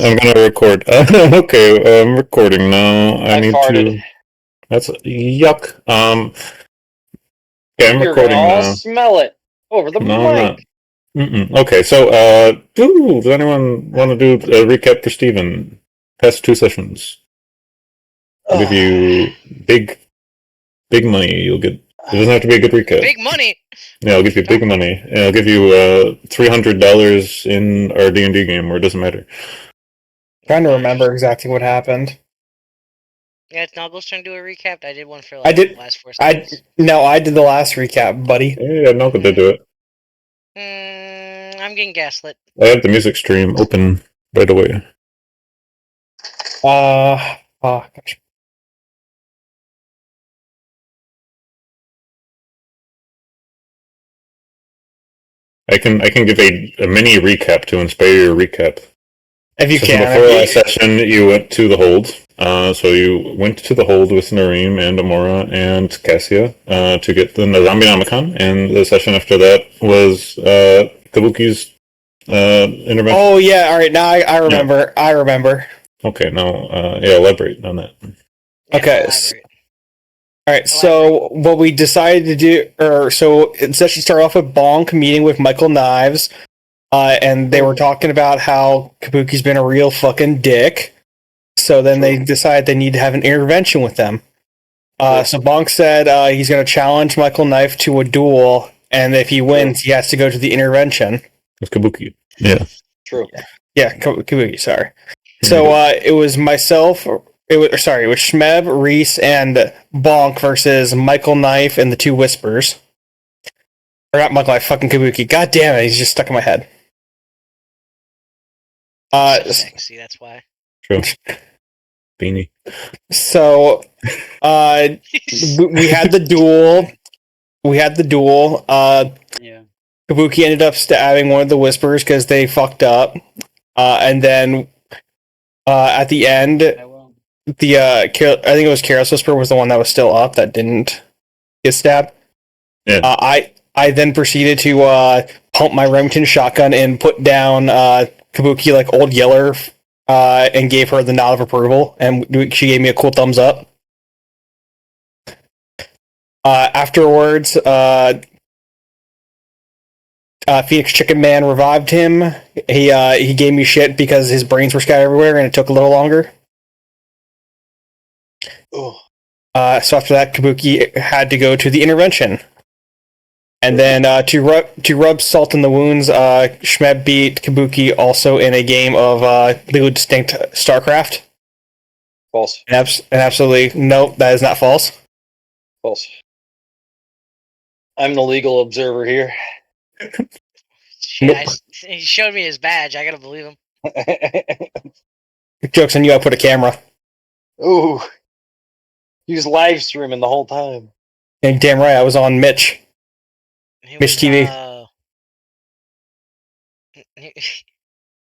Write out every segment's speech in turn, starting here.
I'm gonna record. Okay, I'm recording now. I need farted. to. That's yuck. Okay, I'm You're recording gonna all now. smell it over the No, I'm not. mic. Okay, so does anyone want to do a recap for Steven? Past 2 sessions. I'll give you big money. You'll get. It doesn't have to be a good recap. Big money. Yeah, I'll give you big money. And I'll give you $300 in our D&D game, where it doesn't matter. Trying to remember exactly what happened. Yeah, it's Nuggles trying to do a recap. I did one for the last 4 I sessions. did the last recap, buddy. Yeah, Noggle did do it. I'm getting gaslit. I have the music stream open right away. Gosh. I can give a mini recap to inspire your recap. If you can. Before last session, you went to the hold. So you went to the hold with Nareem and Amora and Cassia to get the Zombie Nomicon, and the session after that was Kabuki's intervention. Oh yeah, all right. Now I remember. Yeah. I remember. Okay, now elaborate on that. Yeah, okay. All right, so what we decided to do, so it actually started off with Bonk meeting with Michael Knives, and they were talking about how Kabuki's been a real fucking dick. So then they decided they need to have an intervention with them. So Bonk said he's going to challenge Michael Knife to a duel, and if he wins, he has to go to the intervention. It's Kabuki. Yeah. True. Yeah, Kabuki, sorry. So it was myself... It was Shmeb, Reese, and Bonk versus Michael Knife and the two Whispers. Or not Michael Knife, fucking Kabuki. God damn it, he's just stuck in my head. So sexy, that's why. True. Beanie. So, we had the duel. Yeah. Kabuki ended up stabbing one of the Whispers because they fucked up. And then, at the end... I think it was Kara's Whisper was the one that was still up that didn't get stabbed. Yeah. I then proceeded to pump my Remington shotgun and put down Kabuki like Old Yeller and gave her the nod of approval, and she gave me a cool thumbs up. Afterwards, Phoenix Chicken Man revived him. He gave me shit because his brains were scattered everywhere and it took a little longer. So after that, Kabuki had to go to the intervention. And then to rub salt in the wounds, Shmeb beat Kabuki also in a game of Legal Distinct StarCraft. False. And absolutely, nope, that is not false. False. I'm the legal observer here. Nope. He showed me his badge. I gotta believe him. Joke's on you, I put a camera. Ooh. He was live streaming the whole time. Yeah, damn right, I was on Mitch. Mitch TV. I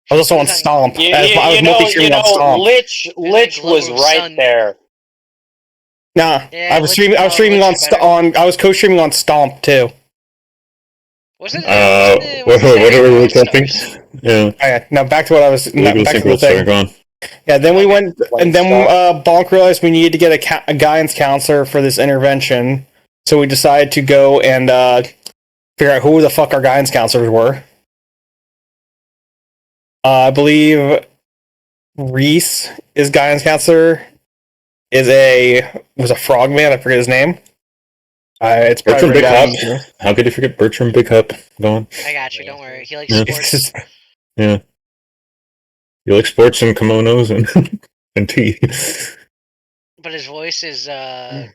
was also on Stomp. I was multi-streaming on Stomp. Lich was right there. Nah, yeah, I was streaming I was co-streaming on Stomp too. Wasn't what are we talking? Yeah. Okay, now back to what I was. Back to the thing. Go on. Yeah, then we went, and then Bonk realized we needed to get a guidance counselor for this intervention, so we decided to go and figure out who the fuck our guidance counselors were. I believe Reese, his guidance counselor, was a frogman. I forget his name. It's Bertram Big Hop. How could you forget Bertram Big Hop? Go on. I got you. Don't worry. He likes sports. Yeah. You like sports and kimonos and tea. But his voice is I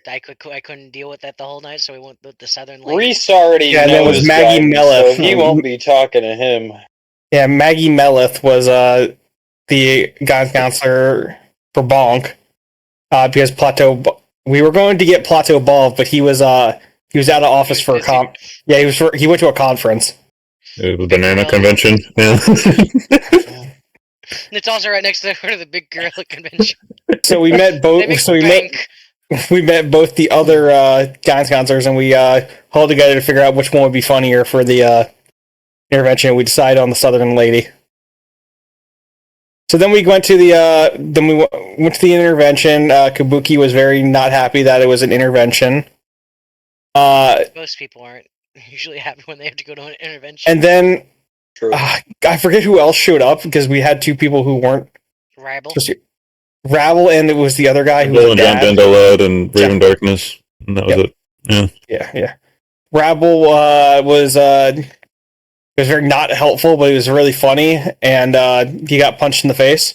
couldn't deal with that the whole night, so we went with the Southern lady. Reese already knows that was Maggie Melleth. So he won't be talking to him. Yeah, Maggie Melleth was the guidance counselor for Bonk because we were going to get Plateau Ball, but he was out of office for a Yeah, he went to a conference. It was a banana convention. Yeah. And it's also right next to the big gorilla convention. So we met both. We met both the other guidance counselors, and we hauled together to figure out which one would be funnier for the intervention. We decided on the Southern lady. So then we went to went to the intervention. Kabuki was very not happy that it was an intervention. Most people aren't usually happy when they have to go to an intervention. And then True. I forget who else showed up because we had two people who weren't Rabble. supposed to. Rabble, and it was the other guy who Bill was and John dad. Dandelad and Raven Darkness. And that was it. Yeah. Rabble was very not helpful, but he was really funny, and he got punched in the face.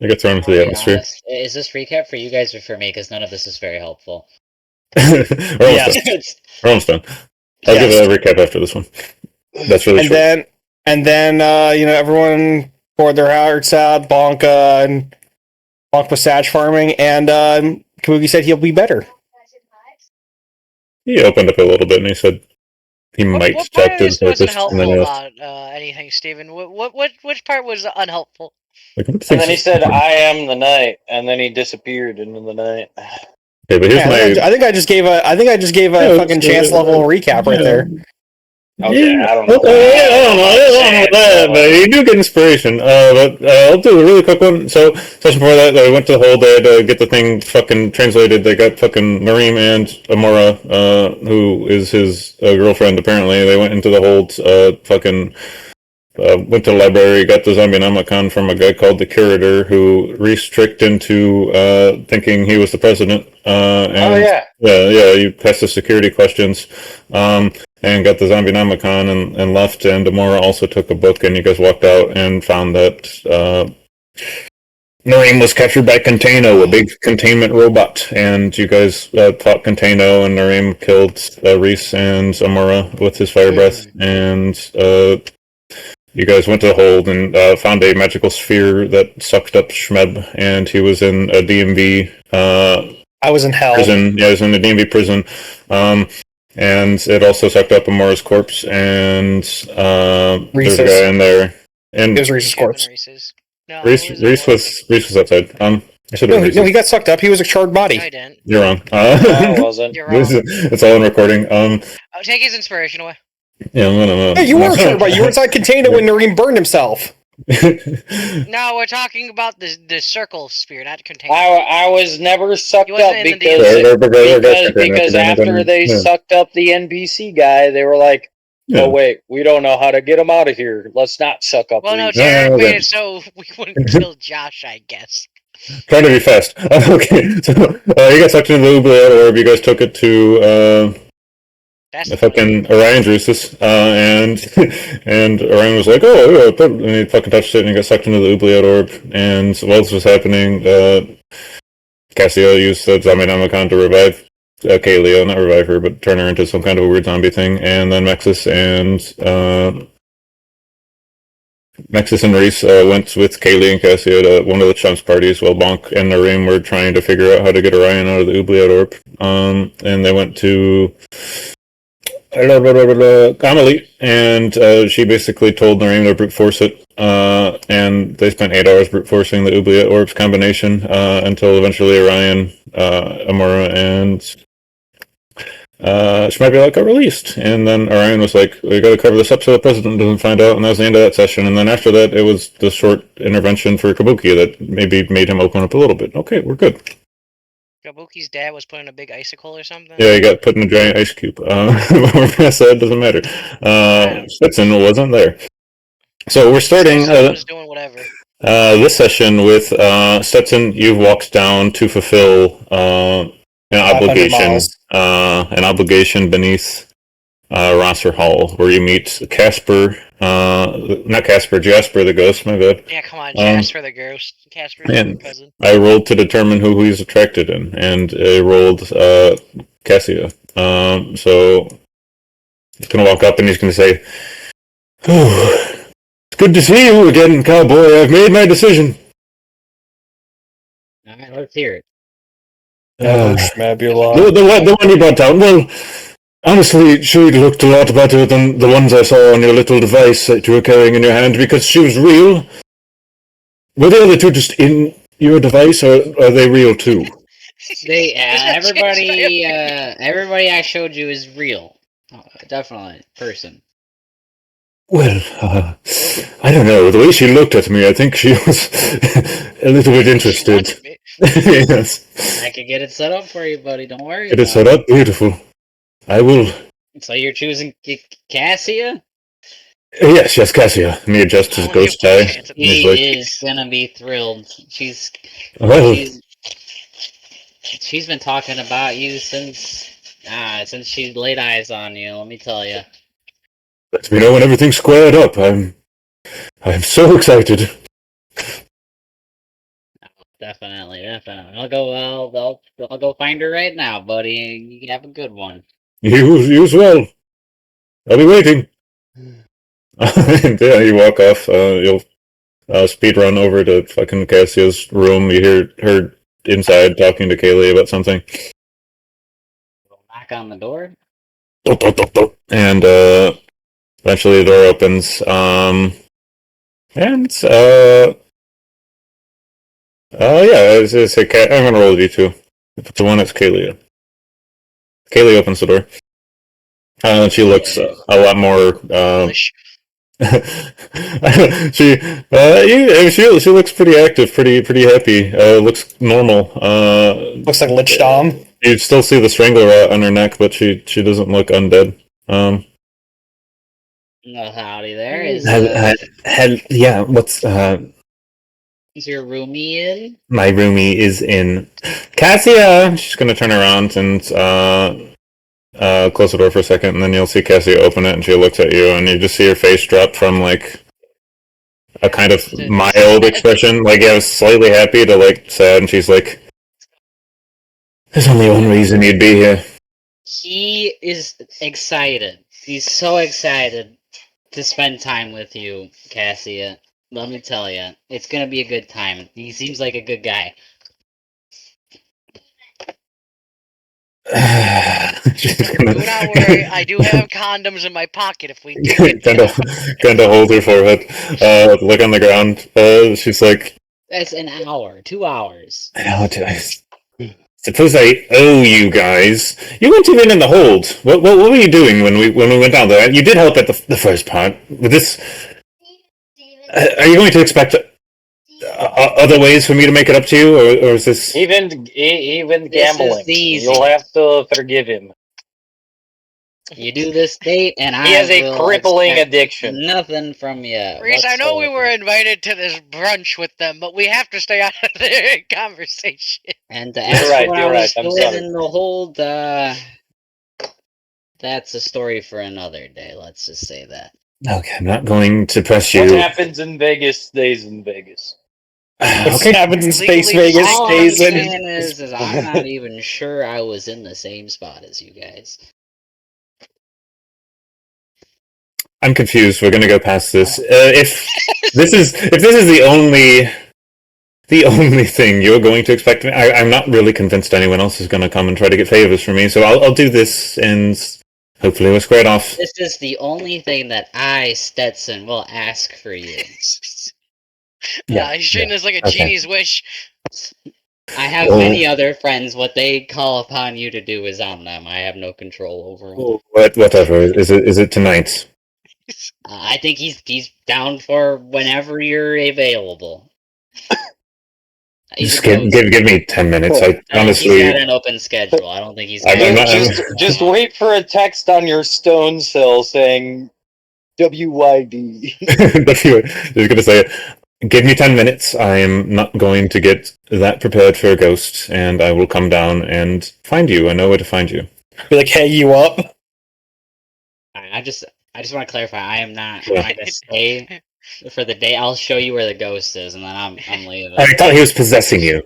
I got thrown into the atmosphere. Is this recap for you guys or for me? Because none of this is very helpful. We're almost done. We're almost done. I'll give a recap after this one. That's really short. And then everyone poured their hearts out. Bonk was Sag farming, and Kabuki said he'll be better. He opened up a little bit and he said he might What talk part of to this the wasn't therapist. And then helpful he left. about anything, Steven? Which part was unhelpful? Like, And then he said, "I am the night," and then he disappeared into the night. Okay, but here's my. I think I just gave a fucking chance level recap right there. Okay, I don't know. I don't know, but you do get inspiration. But I'll do a really quick one. So, session before that, they went to the hold. They had to get the thing fucking translated. They got fucking Nareem and Amora, who is his girlfriend, apparently. They went into the hold, went to the library, got the zombie Namicon from a guy called the Curator, who Reese tricked into thinking he was the president. You passed the security questions. And got the zombie Namicon and left, and Amora also took a book, and you guys walked out and found that Nareem was captured by Containo, a big containment robot, and you guys fought Containo, and Nareem killed Reese and Amora with his fire breath, and you guys went to the hold and found a magical sphere that sucked up Shmeb, and he was in a DMV I was in hell. prison. Yeah, he was in a DMV prison. And it also sucked up Amora's corpse, and there's a guy in there. And It was Reese's corpse. No, Reese was outside. I should have. No, he got sucked up. He was a charred body. No, I didn't. You're wrong. I wasn't. You're wrong. It's all in recording. Take his inspiration away. Yeah, no. Hey, you were a charred body. You were inside container when Nareem burned himself. No, we're talking about the circle sphere, not container. I was never sucked He wasn't up in the because after they sucked up the NPC guy, they were like, "Oh wait, we don't know how to get him out of here. Let's not suck up." Well, no, Reese." Jared made it so we wouldn't kill Josh, I guess. Trying to be fast. Okay, so you got sucked into the oubliette orb. You guys took it to That's the fucking Orion's Roosis, and Orion was like, and he fucking touched it, and he got sucked into the oubliette orb, and while this was happening, Cassio used the zombie Namicon to revive Kalia, not revive her, but turn her into some kind of a weird zombie thing, and then Mexis and Reese went with Kaylee and Cassio to one of the Chumps parties while Bonk and Nareem were trying to figure out how to get Orion out of the oubliette orb, and they went to Amelie, and she basically told Nareem to brute force it, and they spent 8 hours brute forcing the oubliette orbs combination until eventually Orion, Amora, and Shmebulak got released. And then Orion was like, "We got to cover this up so the president doesn't find out," and that was the end of that session. And then after that, it was the short intervention for Kabuki that maybe made him open up a little bit. Okay, we're good. Kabuki's dad was put in a big icicle or something? Yeah, he got put in a giant ice cube. It doesn't matter. Stetson wasn't there. So we're starting was doing whatever. this session with Stetson. You've walked down to fulfill an 500 obligation. miles. An obligation beneath Rosser Hall, where you meet Casper. Not Casper, Jasper the ghost. My bad. Yeah, come on, Jasper the ghost. Casper's and- your cousin. I rolled to determine who he's attracted in, and I rolled Cassia. So he's gonna walk up and he's gonna say, "Oh, it's good to see you again, cowboy. I've made my decision." Alright, let's hear it. Shmebulak. The one you brought down. Well, honestly, she looked a lot better than the ones I saw on your little device that you were carrying in your hand, because she was real. Were the other two just in your device, or are they real too? They everybody I showed you is real. Definitely person. Well, I don't know. The way she looked at me, I think she was a little bit interested. Yes. I can get it set up for you, buddy. Don't worry. It is set up beautiful. I will. So you're choosing Cassia? Yes, Cassia. Me adjust his ghost tie. He is gonna be thrilled. She's been talking about you since she laid eyes on you. Let me tell you. Let me know when everything's squared up. I'm so excited. Definitely. I'll go find her right now, buddy. You can have a good one. You as well. I'll be waiting. And yeah, you walk off. You'll speed run over to fucking Cassia's room. You hear her inside talking to Kaylee about something. Knock on the door. And eventually the door opens. I'm gonna roll a d2. If it's a one, it's Kaylee. Kaylee opens the door. She looks a lot more. She looks pretty active, pretty happy. Looks normal. Looks like Lich Dom. You still see the strangler on her neck, but she doesn't look undead. Well, howdy there. Is what's is your roomie in? My roomie is in. Cassia! She's gonna turn around and close the door for a second, and then you'll see Cassia open it, and she looks at you, and you just see her face drop from, like, a kind of mild expression, like, yeah, slightly happy to, like, sad, and she's like, there's only one reason you'd be here. He is excited. He's so excited to spend time with you, Cassia. Let me tell you, it's gonna be a good time. He seems like a good guy. Do not worry, I do have condoms in my pocket if we do get kind of hold her forehead, look on the ground. She's like, that's an hour, 2 hours. I suppose I owe you guys. You weren't even in the hold. What were you doing when we went down there? You did help at the first part. With this, are you going to expect other ways for me to make it up to you, or is this even gambling? You'll have to forgive him. You do this date, and he has a crippling addiction. Nothing from you. Reese, I know we were invited to this brunch with them, but we have to stay out of the conversation. And to ask you're right. I'm sorry. In the hold, that's a story for another day. Let's just say that. Okay, I'm not going to press you. What happens in Vegas stays in Vegas. What happens in Space Vegas stays in. Is I'm not even sure I was in the same spot as you guys. I'm confused. We're gonna go past this. If this is the only thing you're going to expect, I'm not really convinced anyone else is gonna come and try to get favors from me. So I'll do this, and hopefully we're squared off. This is the only thing that I, Stetson, will ask for you. He's treating this like a genie's wish. I have many other friends. What they call upon you to do is on them. I have no control over them. Whatever. Is it tonight? I think he's down for whenever you're available. Just give me 10 minutes. I honestly. He's got an open schedule. I don't think he's. Just wait for a text on your stone cell saying WYD. He's gonna say, give me 10 minutes. I am not going to get that prepared for a ghost, and I will come down and find you. I know where to find you. Be like, hey, you up? I just want to clarify. I am not trying to stay for the day. I'll show you where the ghost is, and then I'm leaving. I thought he was possessing you.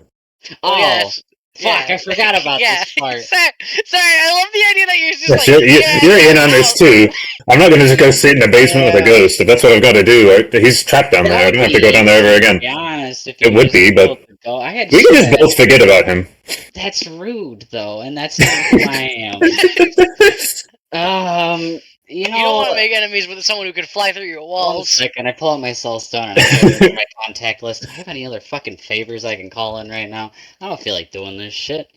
Oh, yes. Fuck! I forgot about this part. Sorry, I love the idea that you're just you're in on this too. I'm not going to just go sit in the basement with a ghost. If that's what I've got to do, he's trapped down there. I don't have to go down there ever again. To be honest, if it would be, but we can just both forget about him. That's rude, though, and that's not who I am. You don't want to make enemies with someone who could fly through your walls. 1 second, I pull out my cell stone and I go to my contact list. Do I have any other fucking favors I can call in right now? I don't feel like doing this shit.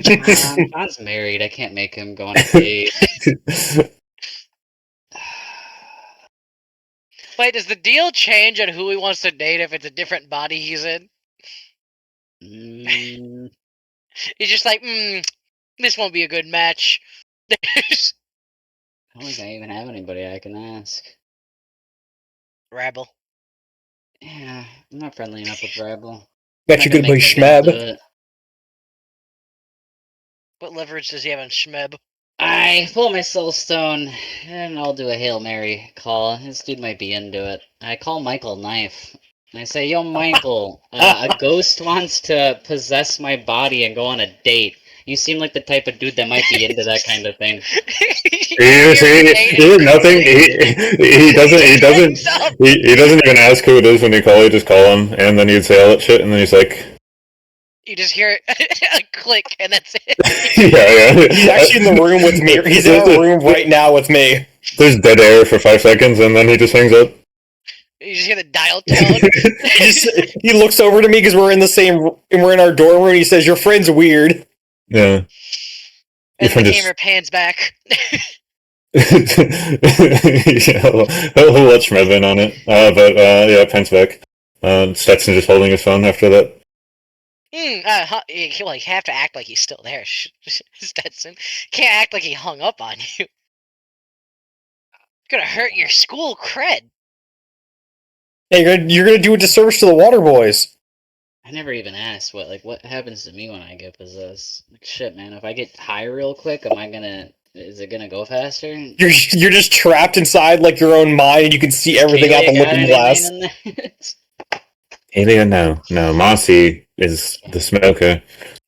John's married. I can't make him go on a date. Wait, does the deal change on who he wants to date if it's a different body he's in? Mm, He's just like, this won't be a good match. I don't think I even have anybody I can ask. Rabble. Yeah, I'm not friendly enough with Rabble. Bet you could play Schmeb. What leverage does he have on Schmeb? I pull my soul stone, and I'll do a Hail Mary call. This dude might be into it. I call Michael Knife. And I say, yo, Michael, a ghost wants to possess my body and go on a date. You seem like the type of dude that might be into that kind of thing. Nothing. He doesn't even ask who it is when you call. You just call him, and then you'd say all that shit, and then he's like, you just hear a click, and that's it. yeah. He's actually in the room with me. He's in the room right now with me. There's dead air for 5 seconds, and then he just hangs up. You just hear the dial tone. He looks over to me because we're in our dorm room. And he says, "Your friend's weird." Yeah. And the camera pans back. Yeah, he'll let Schmeb in on it. Yeah, pans back. Stetson just holding his phone after that. He'll have to act like he's still there, Stetson. Can't act like he hung up on you. Gonna hurt your school cred. Hey, you're gonna do a disservice to the Water Boyz. I never even asked what happens to me when I get possessed. Like, shit, man, if I get high real quick, is it gonna go faster? You're just trapped inside like your own mind, and you can see everything out the looking glass. Alien, no. Mossy is the smoker.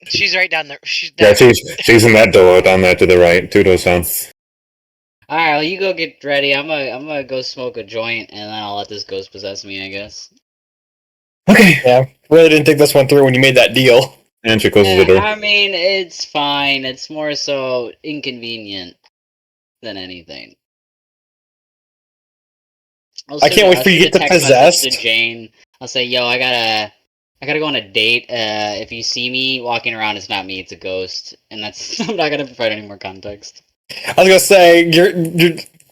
She's right down there. She's in that door down there to the right, 2 doors down. Alright, well, you go get ready. I'm gonna go smoke a joint, and then I'll let this ghost possess me, I guess. Okay. Yeah, really didn't think this one through when you made that deal. And she closes the door. I mean, it's fine. It's more so inconvenient than anything. I can't wait for you to get possessed. To Jane, I'll say, yo, I gotta go on a date. If you see me walking around, it's not me, it's a ghost. And that's, I'm not gonna provide any more context. I was gonna say, your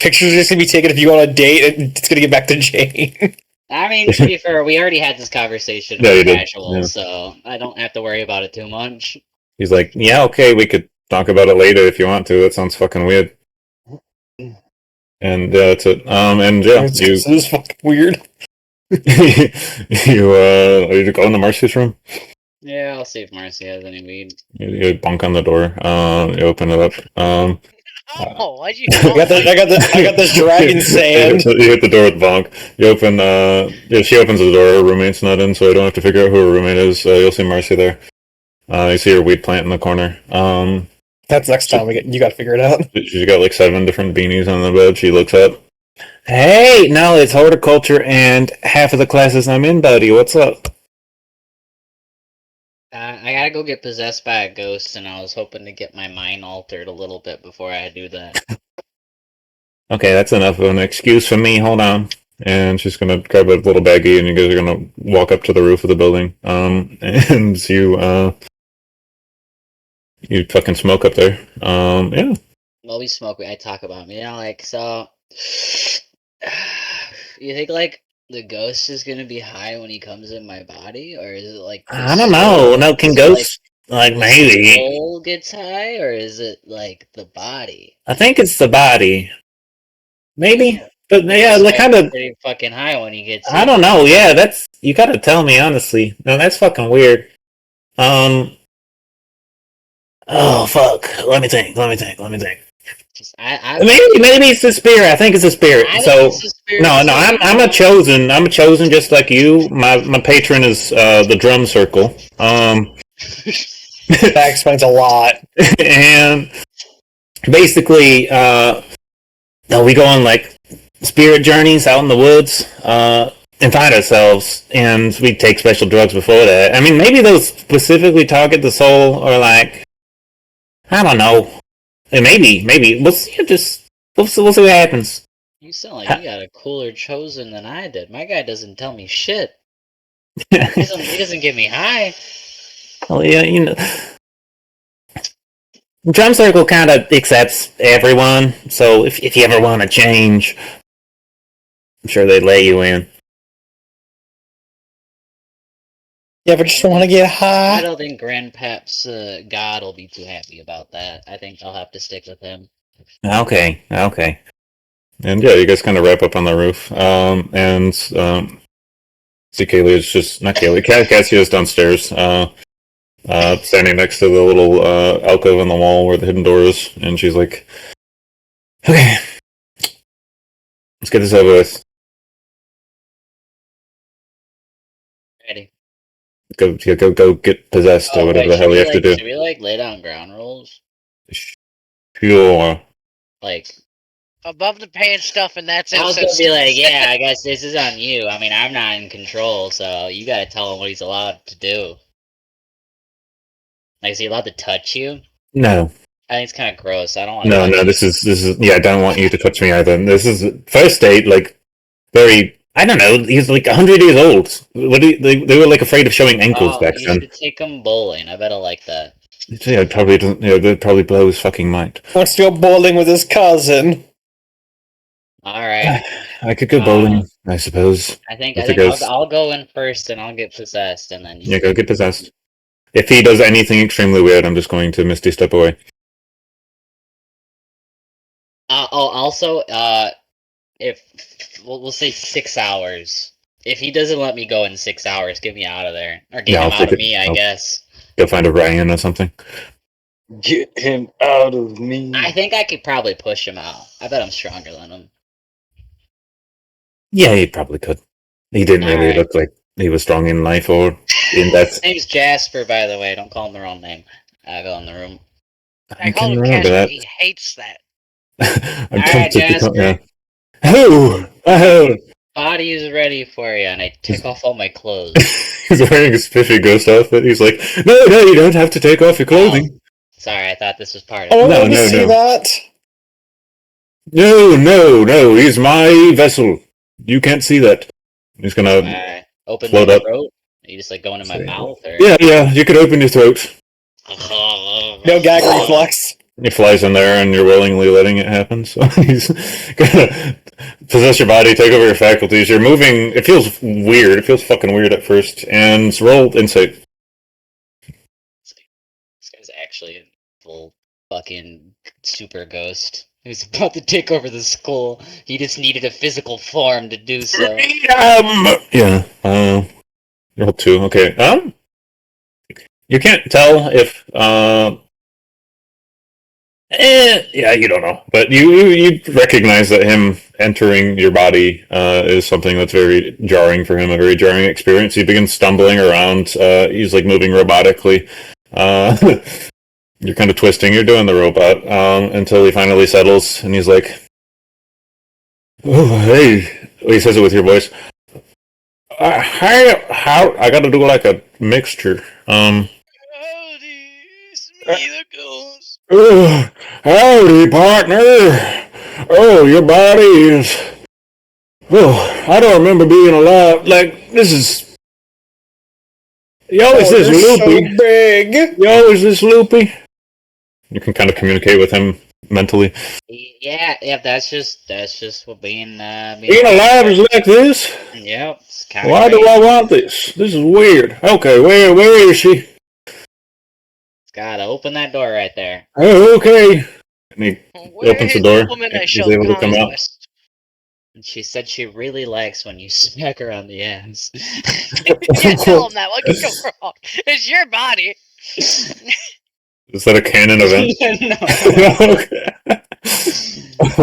pictures are just gonna be taken if you go on a date, and it's gonna get back to Jane. I mean, to be fair, we already had this conversation Yeah, with Casual, so I don't have to worry about it too much. He's like, yeah, okay, we could talk about it later if you want to. That sounds fucking weird. And that's it. And yeah, This is fucking weird. you go into Marcy's room? Yeah, I'll see if Marcy has any weed. You bunk on the door. You open it up. Why'd you? I got this dragon sand. You hit the door with bonk. You open. She opens the door. Her roommate's not in, so I don't have to figure out who her roommate is. You'll see Marcy there. You see her weed plant in the corner. That's next time you got to figure it out. She's got like 7 different beanies on the bed. She looks up. Hey, no, it's horticulture and half of the classes I'm in, buddy. What's up? I gotta go get possessed by a ghost, and I was hoping to get my mind altered a little bit before I do that. Okay, that's enough of an excuse for me. Hold on. And she's gonna grab a little baggie, and you guys are gonna walk up to the roof of the building. And you fucking smoke up there. Yeah. Well, we smoke. I talk about me. So. You think the ghost is gonna be high when he comes in my body, or is it I don't know. No, can ghosts maybe? The soul gets high, or is it the body? I think it's the body. Maybe, but yeah, kind of pretty fucking high when he gets. I don't know. Yeah, that's you gotta tell me honestly. No, that's fucking weird. Oh fuck. Let me think. Maybe it's the spirit. I think it's a spirit. No, I'm a chosen. I'm a chosen, just like you. My patron is the drum circle. That explains a lot. And basically, we go on spirit journeys out in the woods and find ourselves, and we take special drugs before that. I mean, maybe those specifically target the soul, or I don't know. And maybe we'll see. We'll see what happens. You sound like you got a cooler chosen than I did. My guy doesn't tell me shit. He doesn't get me high. Well, yeah, Drum Circle kind of accepts everyone. So if you ever want to change, I'm sure they'd let you in. Yeah, but just want to get I high. don't think Grandpap's God will be too happy about that. I think I'll have to stick with him. Okay. And yeah, you guys kind of wrap up on the roof. See, Kaylee is just not Kaylee. Cassia is downstairs, standing next to the little alcove in the wall where the hidden door is, and she's like, "Okay, let's get this over with. Ready. Go get possessed or whatever the hell we have to do." Should we lay down ground rules? Sure. Like, above the pants stuff, and that's it. I was gonna be like, yeah, I guess this is on you. I mean, I'm not in control, so you gotta tell him what he's allowed to do. Like, is he allowed to touch you? No. I think it's kind of gross. I don't want. No. This is. Yeah, I don't want you to touch me either. This is first date. Like, very. I don't know. He's like 100 years old. What do they were like afraid of showing ankles back you then. should take him bowling. I bet he'll like that. Yeah, probably doesn't. They'd probably blow his fucking mind. Wants to go bowling with his cousin. All right. I could go bowling, I suppose. I think I'll go in first, and I'll get possessed, and then go get possessed. If he does anything extremely weird, I'm just going to Misty step away. Also, if we'll say 6 hours. If he doesn't let me go in 6 hours, get me out of there, or get him out of me, I guess. Go find a Ryan or something. Get him out of me. I think I could probably push him out. I bet I'm stronger than him. Yeah, he probably could. He didn't really look like he was strong in life or in that. His name's Jasper, by the way. Don't call him the wrong name. I go in the room. I call him Casper. He hates that. I'm Alright, Jasper. Oh! Body is ready for you, and I take off all my clothes. He's wearing his spiffy ghost outfit. He's like, no, you don't have to take off your clothing. Oh, sorry, I thought this was part of Oh, it. no, no. See that? No, he's my vessel. You can't see that. He's gonna open float my up. throat? Are you just like going in my mouth? Or? Yeah, you could open your throat. No gag reflex. He flies in there, and you're willingly letting it happen. So he's gonna possess your body, take over your faculties. You're moving. It feels weird. It feels fucking weird at first. And roll insight. This guy's actually a full fucking super ghost who's about to take over the school. He just needed a physical form to do so. Yeah. Roll 2. Okay. You can't tell if yeah, you don't know, but you recognize that him entering your body is something that's very jarring for him, a very jarring experience. He begins stumbling around. He's like moving robotically. You're kind of twisting. You're doing the robot until he finally settles, and he's like, "Oh, hey!" He says it with your voice. How I got to do like a mixture. Howdy, it's me, the ghost. Howdy, partner. Oh, your body is. Oh, I don't remember being alive. Like, this is. You always this loopy. So big. You always this loopy. You can kind of communicate with him mentally. Yeah, that's just what being alive is like this. Yep. Why do I want this? This is weird. Okay, where is she? Gotta open that door right there. Oh, okay. And he opens the door. He's able to come out. And she said she really likes when you smack her on the ass. You can't tell him that. What could go wrong? It's your body. Is that a canon event? No.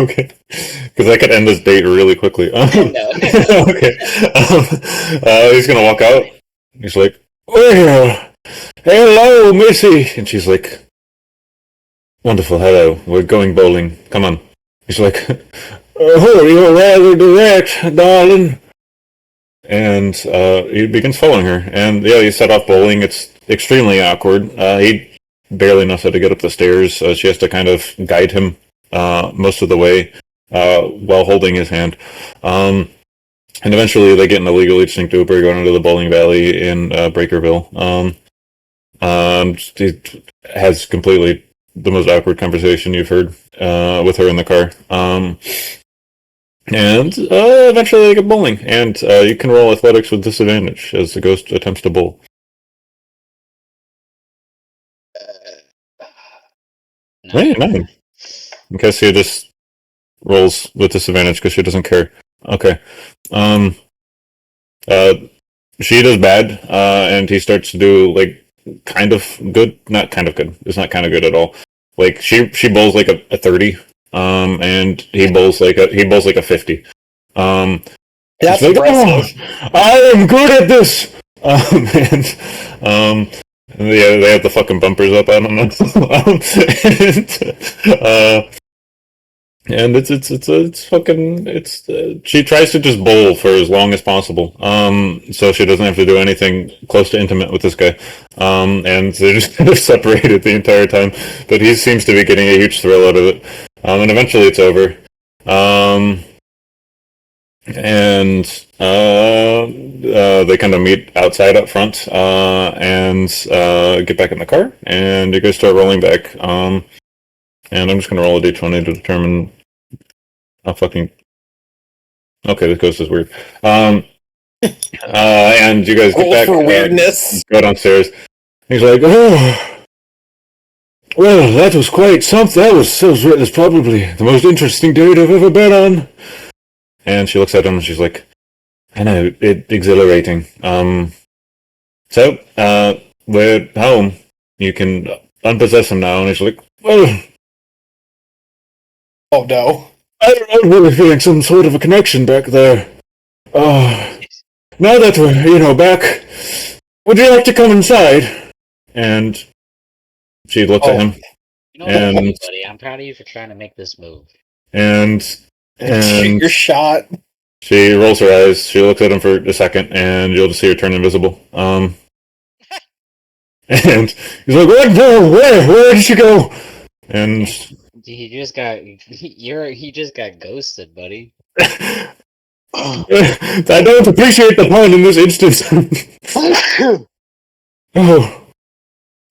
Okay. Because I could end this date really quickly. Okay. He's gonna walk out. He's like, "Well, hello, Missy." And she's like, "Wonderful, hello. We're going bowling. Come on." He's like, "Oh, you're rather direct, darling." And he begins following her. And yeah, you set off bowling. It's extremely awkward. He barely knows how to get up the stairs. She has to kind of guide him most of the way while holding his hand. And eventually they get in a legal instinct Uber going into the bowling alley in Breakerville. He has completely the most awkward conversation you've heard with her in the car. And eventually they get bowling, and you can roll athletics with disadvantage as the ghost attempts to bowl. No. Hey, 9. Cassia just rolls with disadvantage because she doesn't care. Okay. She does bad, and he starts to do like kind of good, not kind of good. It's not kind of good at all. Like she bowls like a 30, and he bowls like a 50. That's like, impressive. I am good at this. Yeah, they have the fucking bumpers up. I don't know. And she tries to just bowl for as long as possible, so she doesn't have to do anything close to intimate with this guy, and they're just kind of separated the entire time, but he seems to be getting a huge thrill out of it, and eventually it's over, and they kind of meet outside up front, and get back in the car, and you guys start rolling back, and I'm just going to roll a d20 to determine how fucking... Okay, this ghost is weird. And you guys get back... for weirdness. Go downstairs. He's like, oh... Well, that was quite something. That was probably the most interesting date I've ever been on. And she looks at him and she's like, I know, exhilarating. So, we're home. You can unpossess him now. And he's like, well... Oh no. I'm really feeling some sort of a connection back there. Now that we're, back, would you like to come inside? And she looks at him. And buddy, I'm proud of you for trying to make this move. And your shot. She rolls her eyes. She looks at him for a second, and you'll just see her turn invisible. And he's like, "What? Where did she go?" And he just got ghosted, buddy. I don't appreciate the pun in this instance. Oh.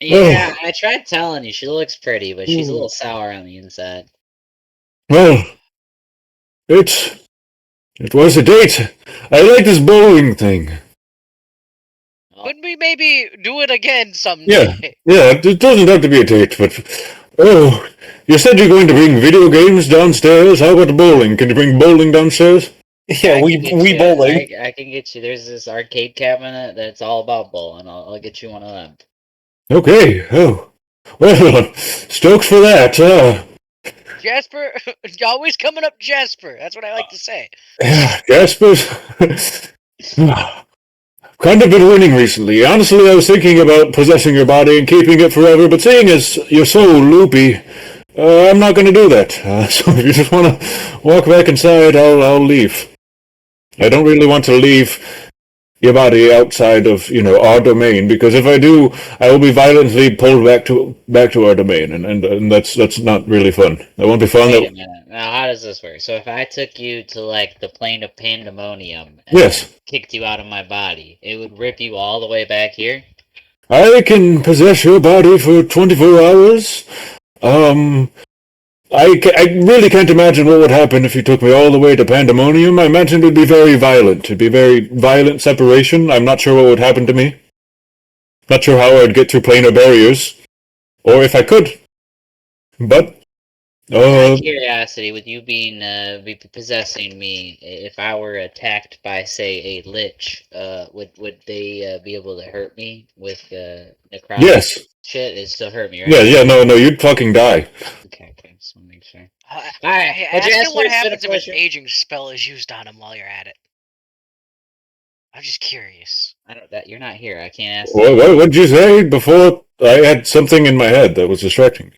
Yeah, I tried telling you, she looks pretty, but she's a little sour on the inside. Well, it was a date. I like this bowling thing. Couldn't we maybe do it again someday? Yeah, it doesn't have to be a date, but... Oh, you said you're going to bring video games downstairs? How about bowling? Can you bring bowling downstairs? Yeah, we bowling. I can get you. There's this arcade cabinet that's all about bowling. I'll get you one of them. Okay. Oh, well, stokes for that. Jasper, you're always coming up Jasper. That's what I like to say. Yeah, Jasper's kind of been winning recently. Honestly, I was thinking about possessing your body and keeping it forever, but seeing as you're so loopy, I'm not going to do that. So if you just want to walk back inside, I'll leave. I don't really want to leave your body outside of, our domain, because if I do, I will be violently pulled back to our domain, and that's not really fun. That won't be fun. Wait a minute. Now, how does this work? So if I took you to, the plane of pandemonium and Yes. kicked you out of my body, it would rip you all the way back here? I can possess your body for 24 hours. I really can't imagine what would happen if you took me all the way to Pandemonium. I imagine it would be very violent. It'd be very violent separation. I'm not sure what would happen to me. Not sure how I'd get through planar barriers. Or if I could. But... Out of curiosity, with you being possessing me, if I were attacked by, say, a lich, would they be able to hurt me with necrotic Yes. shit? It still hurt me, right? Yeah, no, you'd fucking die. Okay, just want to make sure. Alright, ask him what happens if an aging spell is used on him while you're at it. I'm just curious. You're not here. I can't ask. What did you say before? I had something in my head that was distracting me.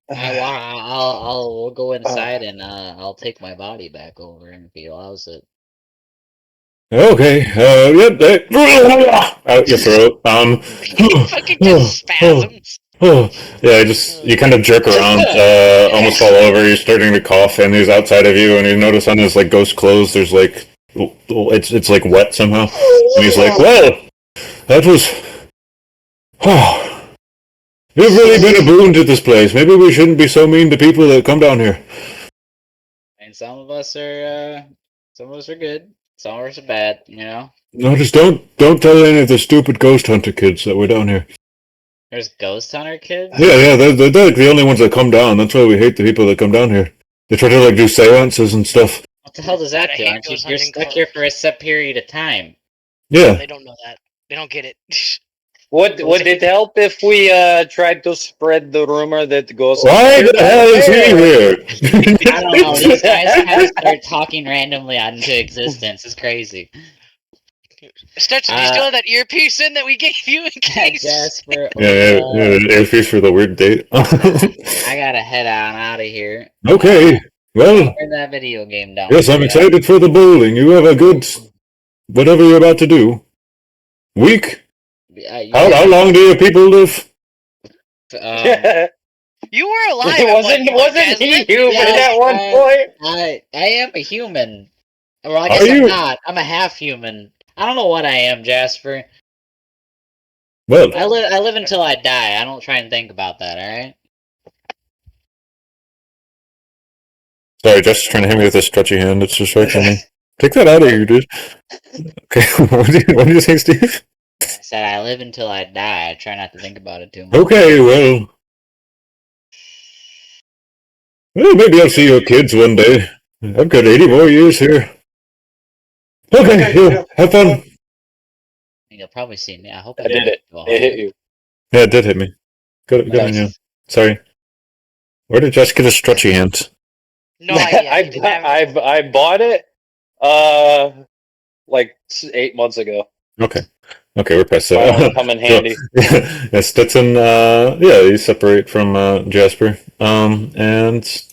We'll go inside and I'll take my body back over and if he allows it. Okay, out your throat. You fucking just spasms. Yeah, you kind of jerk around, almost fall over. You're starting to cough, and he's outside of you, and you notice on his ghost clothes, there's it's wet somehow, and he's like, "Well, that was, you've really been a boon to this place. Maybe we shouldn't be so mean to people that come down here." I mean, some of us are good. Some of us are bad. You know. No, just don't tell any of the stupid ghost hunter kids that we're down here. There's ghost hunter kids. Yeah, they're like the only ones that come down. That's why we hate the people that come down here. They try to like do seances and stuff. What the hell does that do? You're stuck here for a set period of time. Yeah. They don't know that. They don't get it. Would it help if we tried to spread the rumor that ghosts? Why the hell is he here? I don't know. These guys have started talking randomly out into existence. It's crazy. Stetson, do you still have that earpiece in that we gave you in case? Jasper. Yeah, earpiece for the weird date. I gotta head on out of here. Okay, well. Turn that video game down. Yes, I'm excited for the bowling. You have a good, whatever you're about to do. Week? How long do your people live? You were alive. Wasn't he human at one point? I am a human. Well, I guess I'm not. I'm a half human. I don't know what I am, Jasper. Well, I live until I die. I don't try and think about that. All right. sorry, just trying to hit me with a stretchy hand. It's distracting me. Take that out of here, dude. Okay, what do you think, Steve? I said I live until I die. I try not to think about it too much. Okay, well, maybe I'll see your kids one day. I've got 80 more years here. Okay, yeah, have fun. You'll probably see me. I hope I did it. It hit you. Yeah, it did hit me. Good on you. Sorry. Where did Josh get a stretchy hand? No idea. I bought it like 8 months ago. Okay, we're past that. Come in handy. Yeah, Stetson, you separate from Jasper. And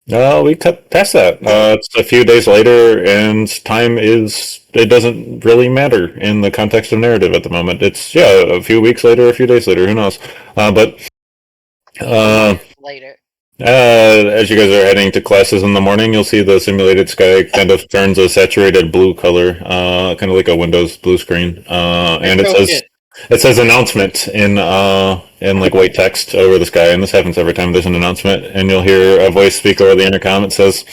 we cut past that. It's a few days later, and it doesn't really matter in the context of narrative at the moment. It's, a few weeks later, a few days later, who knows. Later. As you guys are heading to classes in the morning, you'll see the simulated sky kind of turns a saturated blue color, kind of like a Windows blue screen. And it says announcement in like white text over the sky, and this happens every time there's an announcement, and you'll hear a voice speak over the intercom. It says,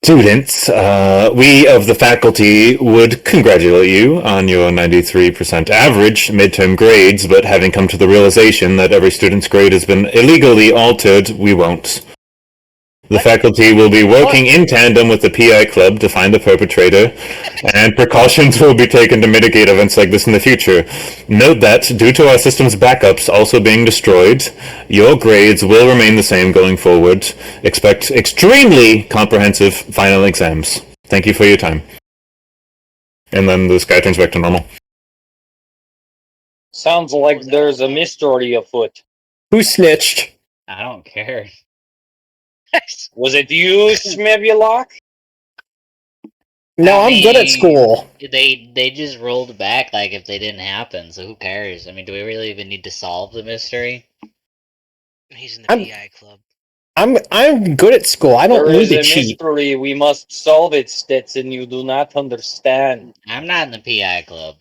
"Students, we of the faculty would congratulate you on your 93% average midterm grades, but having come to the realization that every student's grade has been illegally altered, we won't. The faculty will be working in tandem with the PI Club to find the perpetrator, and precautions will be taken to mitigate events like this in the future. Note that, due to our system's backups also being destroyed, your grades will remain the same going forward. Expect extremely comprehensive final exams. Thank you for your time." And then the sky turns back to normal. Sounds like there's a mystery afoot. Who snitched? I don't care. Was it you, Smevulok? No, I'm good at school. They just rolled back like if they didn't happen, so who cares? I mean, do we really even need to solve the mystery? He's in the PI Club. I'm good at school. I don't need to cheat. There is a mystery. We must solve it, Stetson. You do not understand. I'm not in the PI Club.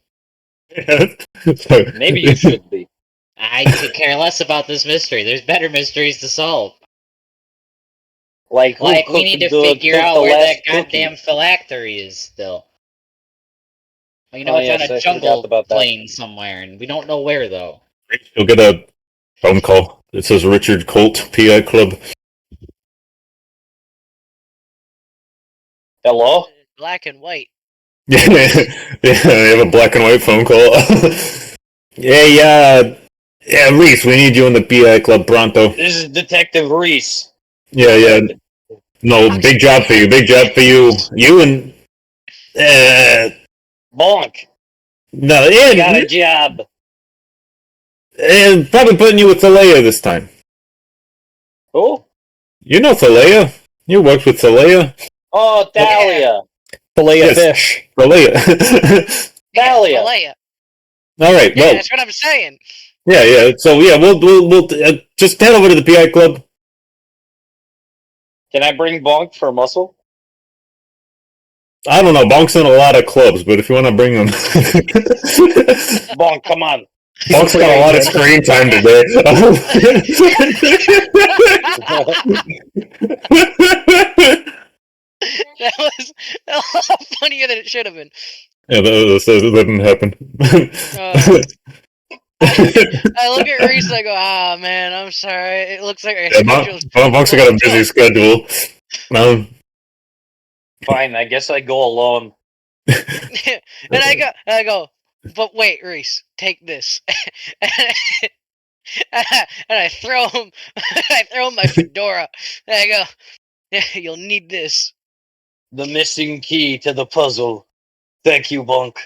Maybe you should be. I could care less about this mystery. There's better mysteries to solve. Like we need to figure out where that goddamn phylactery is still. Well, it's on a jungle plane somewhere, and we don't know where, though. You'll get a phone call. It says Richard Colt, PI Club. Hello? Black and white. Yeah, I have a black and white phone call. Hey, Reese, we need you in the PI Club pronto. This is Detective Reese. Yeah. No, big job for you. Big job for you. You and Bonk. No, got a job. And probably putting you with Thalea this time. Who? You know Thalea. You worked with Thalea. Oh, Thalia. Thalea fish. Thalea. Thalia. All right. Yeah, well, that's what I'm saying. Yeah. So we'll just head over to the PI Club. Can I bring Bonk for muscle? I don't know. Bonk's in a lot of clubs, but if you want to bring him, Bonk, come on. Bonk's got a lot of screen time today. a lot funnier than it should have been. Yeah, that didn't happen. I look at Reese and I go, man, I'm sorry. It looks like our schedule's Bonk's got a busy schedule. Fine, I guess I go alone. And I go, but wait, Reese, take this. And I throw him my fedora. And I go, yeah, you'll need this. The missing key to the puzzle. Thank you, Bonk.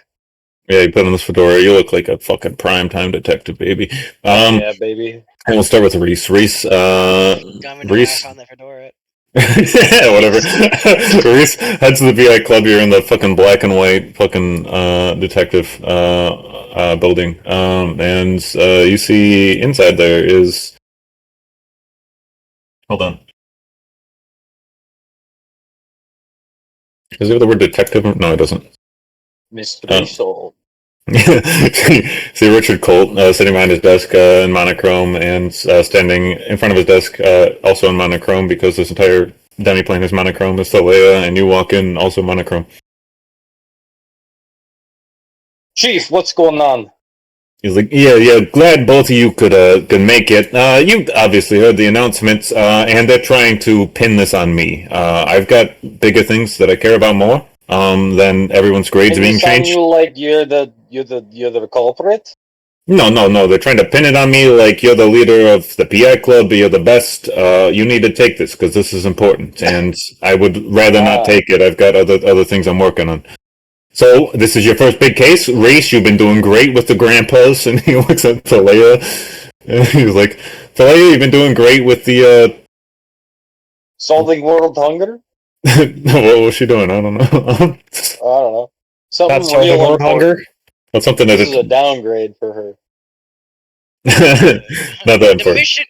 Yeah, you put on this fedora. You look like a fucking primetime detective, baby. Yeah, baby. And we'll start with Reese. Reese. Reese. On the fedora. Yeah, whatever. Reese heads to the VI club. You're in the fucking black and white fucking detective building, and you see inside there is. Hold on. Does it have the word detective? No, it doesn't. Mystery Soul. See Richard Colt sitting behind his desk in monochrome, and standing in front of his desk also in monochrome, because this entire demiplane is monochrome. It's Leia, and you walk in also monochrome. Chief, what's going on? He's like, yeah, glad both of you could make it. You obviously heard the announcements, and they're trying to pin this on me. I've got bigger things that I care about more than everyone's grades being changed. You like you're the culprit? No. They're trying to pin it on me like you're the leader of the PI club, you're the best. You need to take this because this is important, and I would rather not take it. I've got other things I'm working on. So, this is your first big case. Reese, you've been doing great with the grandpas. And he looks at Talea, and he's like, Talea, you've been doing great with the, solving world hunger? What was she doing? I don't know. I don't know. Something That's solving world hunger? That's something this is a downgrade for her. Not that important. The mission,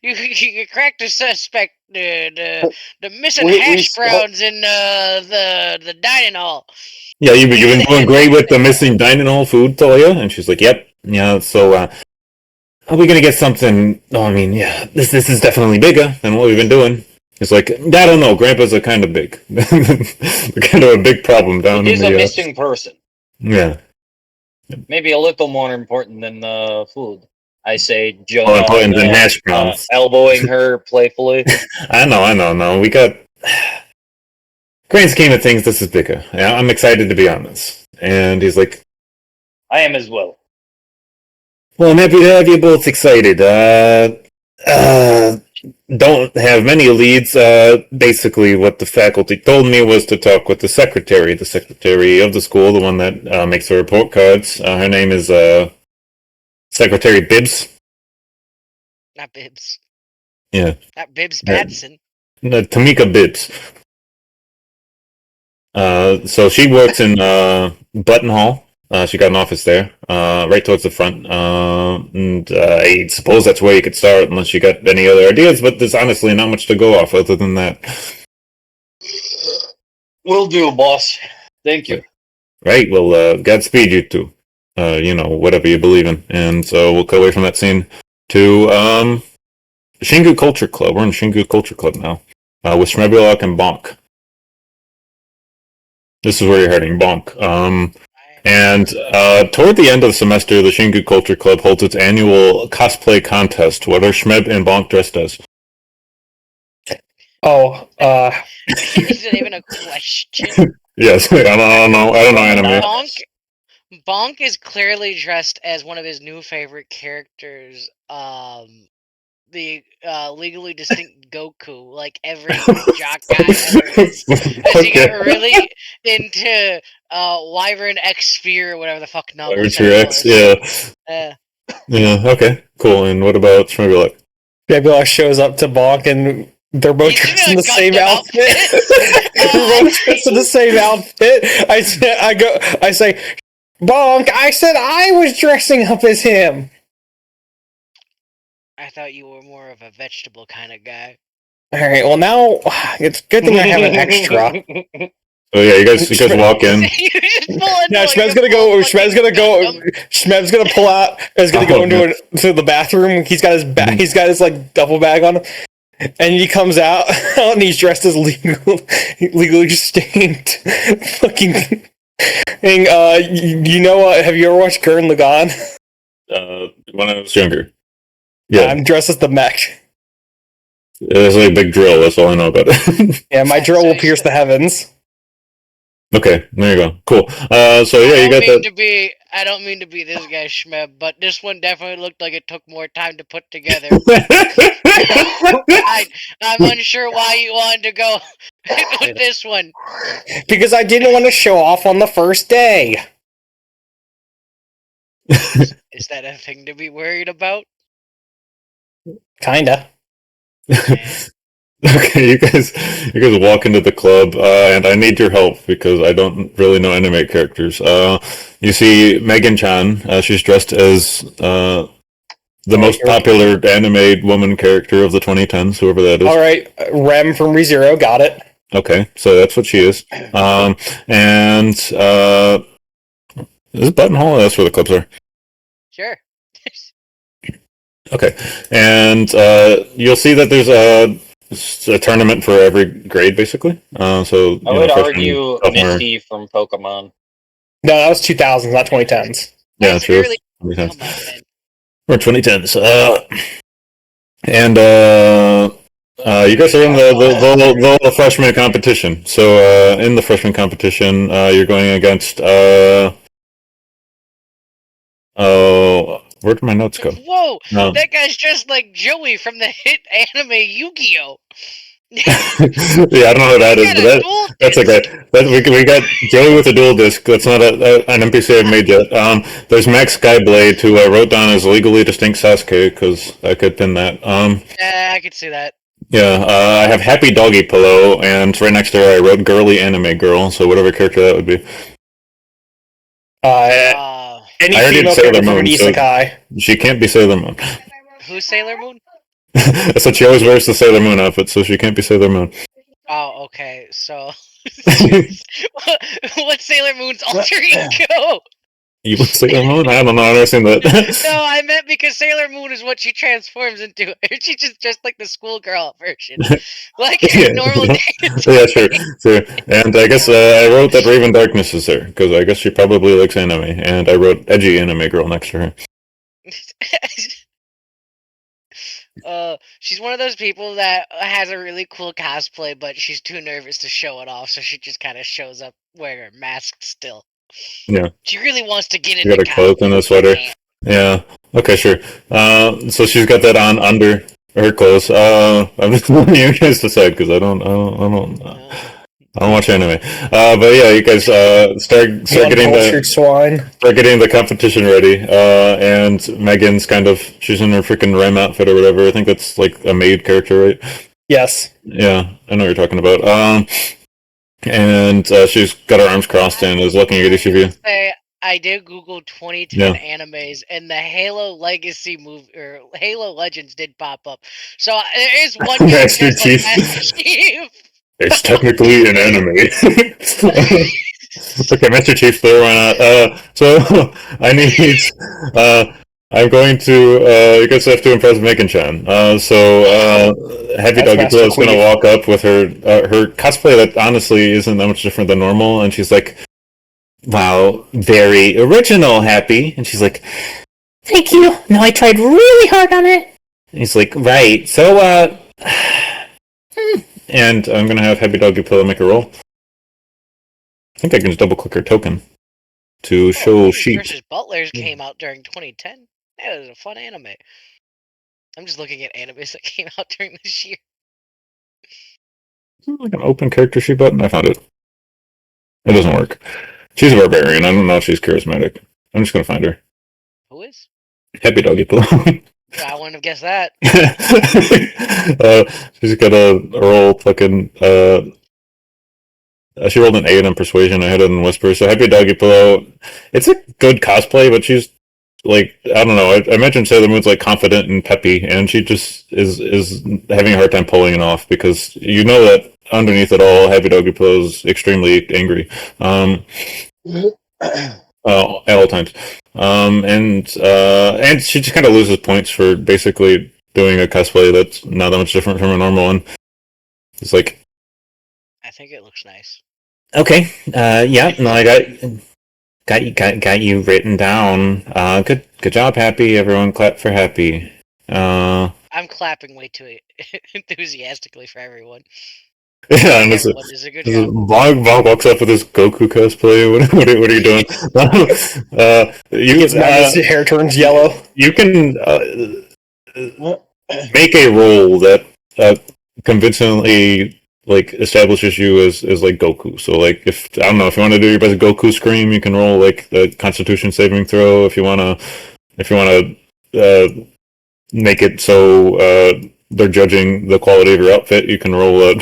you cracked the suspect. The missing hash browns in the dining hall. Yeah, you've been doing great with the missing dining hall food, Toya. And she's like, "Yep, yeah." So, are we gonna get something? Oh, I mean, yeah, this is definitely bigger than what we've been doing. It's like, I don't know. Grandpas are kind of big. They're kind of a big problem down He's in the. He's a missing person. Yeah. Maybe a little more important than food. I say, Joe. More important than hash browns. Elbowing her playfully. I know. No, we got. Grand scheme of things, this is bigger. Yeah, I'm excited to be on this. And he's like, I am as well. Well, I'm happy to have you both excited. Don't have many leads. Basically, what the faculty told me was to talk with the secretary of the school, the one that makes the report cards. Her name is Secretary Bibbs. Not Bibbs. Yeah. Not Bibbs Batson. No, Tamika Bibbs. So she works in Button Hall. She got an office there, right towards the front. And I suppose that's where you could start, unless you got any other ideas. But there's honestly not much to go off other than that. Will do, boss. Thank you. Right. Well, Godspeed, you two. Whatever you believe in. And so we'll cut away from that scene to Shingu Culture Club. We're in Shingu Culture Club now, with Shmebulok and Bonk. This is where you're heading, Bonk. And toward the end of the semester, the Shingu Culture Club holds its annual cosplay contest. What are Shmeb and Bonk dressed as? Oh, is it even a question? Yes, I don't know anime. Bonk is clearly dressed as one of his new favorite characters, the legally distinct Goku, like every jock guy ever is. As he got really into Wyvern X Sphere or whatever the fuck novel. Wyvern X, yeah. Yeah, okay, cool. And what about Shmebulok? Shmebulok shows up to Bonk and they're both dressed in the same outfit. They're both dressed in the same outfit. I say, Bonk, I said I was dressing up as him. I thought you were more of a vegetable kind of guy. Alright, well now, it's a good thing I have an extra. So yeah, you guys walk in. Yeah, Shmev's gonna pull out. Is gonna go into the bathroom. He's got his like duffel bag on, and he comes out and he's dressed as legally distinct. Fucking. You know what? Have you ever watched Gurren Lagann? When I was younger. Yeah, I'm dressed as the mech. It's like a big drill. That's all I know about it. Yeah, my drill will pierce the heavens. Okay, there you go. Cool. So yeah, you got that. I don't mean to be this guy Schmeb, but this one definitely looked like it took more time to put together. I'm unsure why you wanted to go with this one. Because I didn't want to show off on the first day. Is that a thing to be worried about? Kinda. Okay, you guys walk into the club, and I need your help because I don't really know anime characters. You see Megan Chan. She's dressed as the most popular anime woman character of the 2010s, whoever that is. All right, Rem from ReZero, got it. Okay, so that's what she is. And is it Buttonhole? That's where the clubs are. Sure. Okay, and you'll see that there's a tournament for every grade, basically. So I would argue Misty from Pokemon. No, that was 2000s, not 2010s. Yeah, true. 2010s. Or 2010s. And you guys are in the freshman competition. So in the freshman competition, you're going against. Where did my notes go? Whoa! No. That guy's just like Joey from the hit anime Yu-Gi-Oh! Yeah, I don't know who that is, but that's okay. We got Joey with a dual disc. That's not an NPC I've made yet. There's Max Skyblade, who I wrote down as legally distinct Sasuke, because I could pin that. Yeah, I could see that. Yeah, I have Happy Doggy Pillow, and right next to her I wrote Girly Anime Girl, so whatever character that would be. Any I already did Sailor Moon, so she can't be Sailor Moon. Who's Sailor Moon? So she always wears the Sailor Moon outfit, so she can't be Sailor Moon. Oh, okay, so... What's Sailor Moon's alter ego? You want Sailor Moon? I don't know, I've never seen that. No, I meant because Sailor Moon is what she transforms into. She's just like the schoolgirl version. Like yeah. normal Yeah, sure. And I guess I wrote that Raven Darkness is there, because I guess she probably likes anime, and I wrote Edgy Anime Girl next to her. She's one of those people that has a really cool cosplay, but she's too nervous to show it off, so she just kind of shows up wearing her mask still. Yeah. She really wants to get into cosplay. Got a cloak and a sweater. Yeah. Okay, sure. So she's got that on under her clothes. I'm just wanting you guys to decide because I don't watch anime. But yeah, you guys start getting the competition ready. And Megan's she's in her freaking Rem outfit or whatever. I think that's like a maid character, right? Yes. Yeah, I know what you're talking about. And she's got her arms crossed and is looking at each of you. I did Google 2010 animes, and the Halo Legacy movie or Halo Legends did pop up. So there is one Master Chief. It's technically an anime. Okay, Master Chief, there, why not? So I need. I'm going to. You guys have to impress Megan Chan. Heavy Doggy Pillow is going to walk up with her cosplay that honestly isn't that much different than normal, and she's like, "Wow, very original, Happy." And she's like, "Thank you. No, I tried really hard on it." And he's like, "Right. So, And I'm going to have Happy Doggy Pillow make a roll. I think I can just double click her token to show sheet. Versus Butlers came out during 2010. That was a fun anime. I'm just looking at animes that came out during this year. Isn't like an open character sheet button? I found it. It doesn't work. She's a barbarian. I don't know if she's charismatic. I'm just going to find her. Who is? Happy Doggy Pillow. I wouldn't have guessed that. She's got a roll fucking. She rolled an 8 on Persuasion. I had it in Whisper. So Happy Doggy Pillow. It's a good cosplay, but she's like, I don't know. I imagine Sailor Moon's like confident and peppy, and she just is having a hard time pulling it off because you know that underneath it all, Happy Doggy Pillow is extremely angry, at all times, and she just kind of loses points for basically doing a cosplay that's not that much different from a normal one. It's like, I think it looks nice. okay, yeah, no, I got you written down. Good job, Happy. Everyone clap for Happy. I'm clapping way too enthusiastically for everyone. Yeah, and Everyone does a good job. Vog walks up with his Goku cosplay. What are you doing? His hair turns yellow. You can make a role that convincingly like establishes you as like Goku. So like, if I don't know, if you want to do your best Goku scream, you can roll like the Constitution saving throw. If you wanna make it so they're judging the quality of your outfit, you can roll a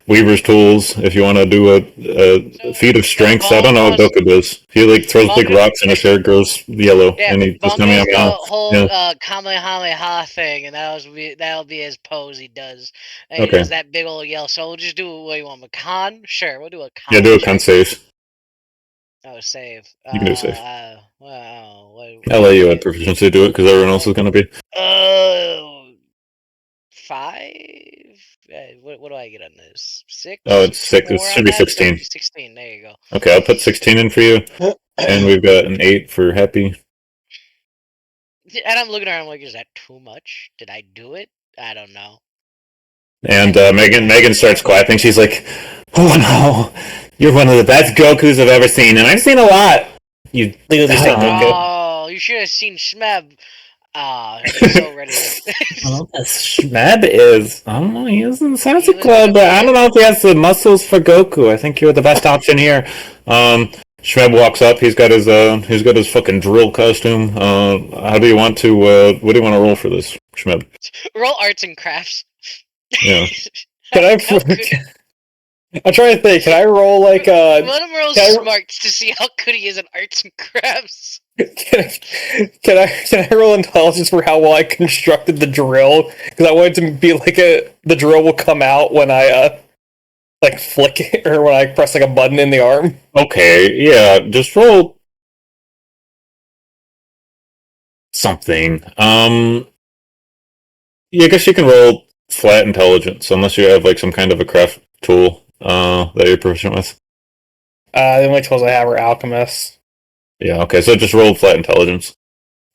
Weaver's Tools. If you want to do a feat of strength, I don't know what Goku does. He like throws big rocks and his hair grows yellow, and he just does the whole Kamehameha thing, and that'll be his pose he does. And he does that big old yell. So we'll just do what you want. A con? Sure, we'll do a con. Yeah, do a con save. Oh, save. You can do a save. Wow. I'll let you had proficiency to do it because everyone else is going to be. 5? What do I get on this? 6? Oh, it's 6. It should be 16. 16, there you go. Okay, I'll put 16 in for you. And we've got an 8 for Happy. And I'm looking around like, is that too much? Did I do it? I don't know. And Megan starts clapping. She's like, "Oh no, you're one of the best Gokus I've ever seen, and I've seen a lot." You literally say Goku. Oh, you should have seen Shmeb. He's so ready. Shmeb is, I don't know, he is in the Sassy Club, but I don't know if he has the muscles for Goku. I think you're the best option here. Shmeb walks up. He's got his fucking drill costume. How do you want to? What do you want to roll for this, Shmeb? Roll arts and crafts. Yeah. Can I? I'm trying to think. Can I roll like One of them rolls smarts to see how good he is in arts and crafts. Can I roll intelligence for how well I constructed the drill? Because I want it to be like the drill will come out when I like flick it or when I press like a button in the arm. Okay, yeah, just roll something. Yeah, I guess you can roll flat intelligence unless you have like some kind of a craft tool that you're proficient with. The only tools I have are alchemists. Yeah, okay, so just roll flat intelligence.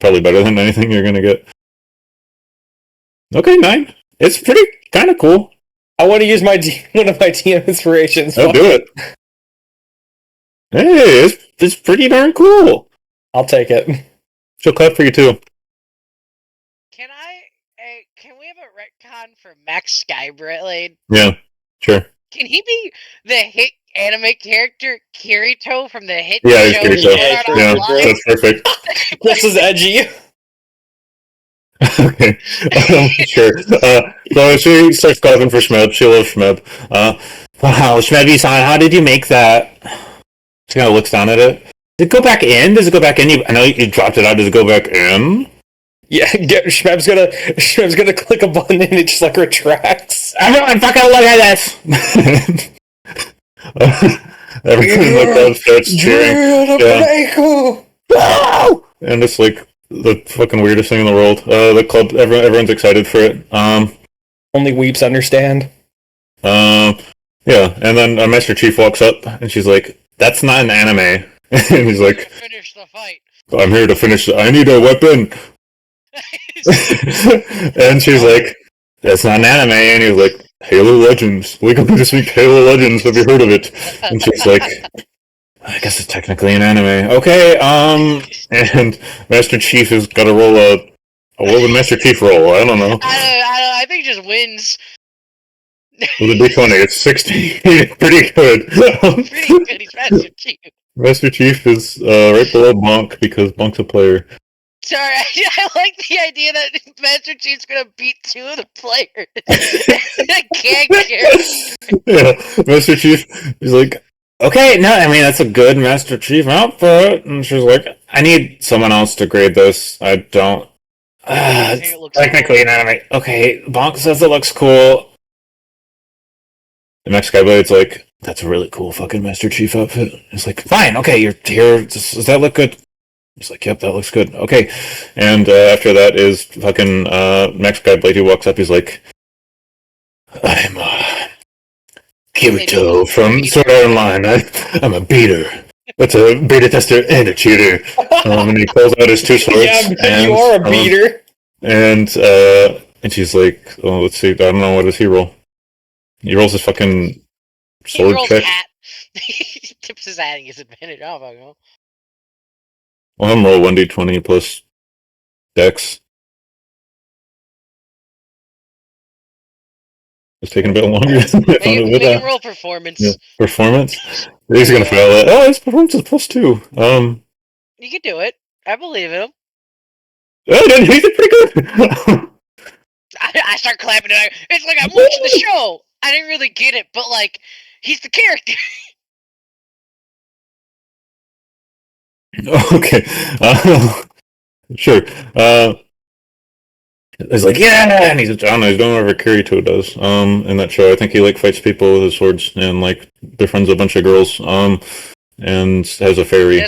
Probably better than anything you're gonna get. Okay, 9. It's pretty kind of cool. I want to use one of my TM inspirations. Oh, do it. Hey, it's pretty darn cool. I'll take it. She'll clap for you too. Can we have a retcon for Max Skyblade? Yeah, sure. Can he be the hit anime character Kirito from the hit show? He's Kirito. Yeah, that's perfect. This is edgy. Okay, sure. So she starts clapping for Shmeb. She loves Shmeb. Wow, Shmebby-san, how did you make that? She kind of looks down at it. Does it go back in? Does it go back in? I know you dropped it out. Does it go back in? Yeah, Shmeb's gonna click a button and it just like retracts. Everyone fucking look at this! Everyone in the crowd starts cheering. Yeah. And it's like the fucking weirdest thing in the world. The club, everyone's excited for it. Only weeps understand. Yeah, and then Master Chief walks up and she's like, "That's not an anime." And he's like, "Finish the fight. I'm here to finish. I need a weapon." And she's like, "That's not an anime." And he's like, "Halo Legends. We can just speak Halo Legends. Have you heard of it?" And she's like, "I guess it's technically an anime." Okay, and Master Chief has got to roll what would Master Chief roll? I don't know. I think he just wins. With a D20, it's 16. Pretty good. Pretty good, he's Master Chief. Master Chief is right below Bonk because Bonk's a player. Sorry, I like the idea that Master Chief's gonna beat 2 of the players. I can't care. Yeah, Master Chief is like, okay, no, I mean, that's a good Master Chief outfit. And she's like, I need someone else to grade this. I don't. I think it looks Technically an anime. Okay, Bonk says it looks cool. The next guy Blade's like, that's a really cool fucking Master Chief outfit. He's like, fine, okay, you're here. Does that look good? He's like, yep, that looks good. Okay. And after that is fucking next guy Blade who walks up. He's like, I'm Kirito from Sword Art Online. I'm a beater. That's a beta tester and a cheater. And he pulls out his two swords. Yeah, and, you are a beater. And she's like, oh, let's see. I don't know, what does he roll? He rolls his fucking sword check. Hat. He tips his hat and gets advantage. I don't know. Well, I'm roll 1d20 plus dex. It's taking a bit longer. We can roll performance. Yeah. Performance? He's gonna fail it. Oh, his performance is +2. You can do it. I believe in him. Oh, then he did pretty good. I start clapping. It's like I'm watching the show. I didn't really get it, but like, he's the character. Okay. Sure. He's like, yeah, and he's, I don't know, he's doing whatever Kirito does. In that show, I think he like fights people with his swords and like befriends a bunch of girls. And has a fairy.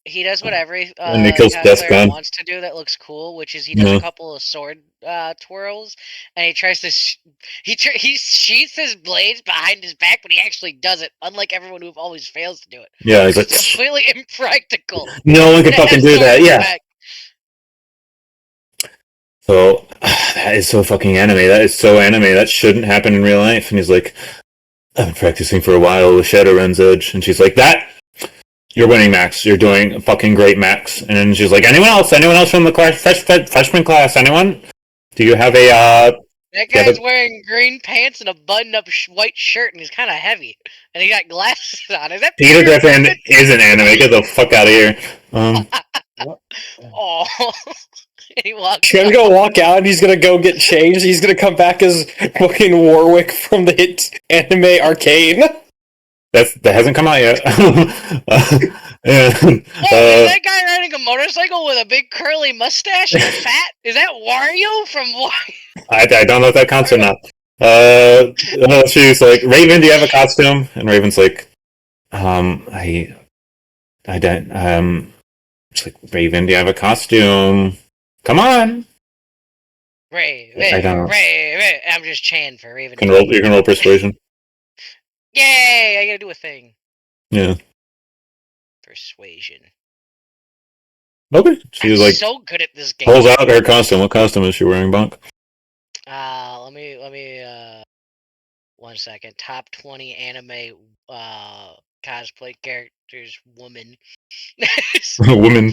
He does what every and he kills cosplayer wants to do that looks cool, which is he does a couple of sword twirls, and he tries to he sheaths his blades behind his back, but he actually does it, unlike everyone who always fails to do it. Yeah, he's like, it's completely impractical. No one can fucking do that. Yeah. So that is so fucking anime. That is so anime. That shouldn't happen in real life. And he's like, I've been practicing for a while with Shadowrun's Edge, and she's like, that. You're winning, Max. You're doing fucking great, Max. And then she's like, anyone else? Anyone else from the class? Freshman class? Anyone? Do you have a, That guy's wearing green pants and a buttoned-up white shirt, and he's kind of heavy. And he got glasses on. Is that Peter Griffin is an anime. Get the fuck out of here. Oh. He walks He's gonna go walk out, and he's gonna go get changed. He's gonna come back as fucking Warwick from the hit anime Arcane. That hasn't come out yet. Is that guy riding a motorcycle with a big curly mustache and fat? Is that Wario from Wario? I don't know if that counts or not. She's like, Raven, do you have a costume? And Raven's like, I don't. She's like, Raven, do you have a costume? Come on. Raven. I'm just chanting for Raven. You can roll persuasion. Yay! I gotta do a thing. Yeah. Persuasion. Okay. She's like so good at this game. Pulls out her costume. What costume is she wearing, Bonk? Let me 1 second. Top 20 anime cosplay characters woman. Woman.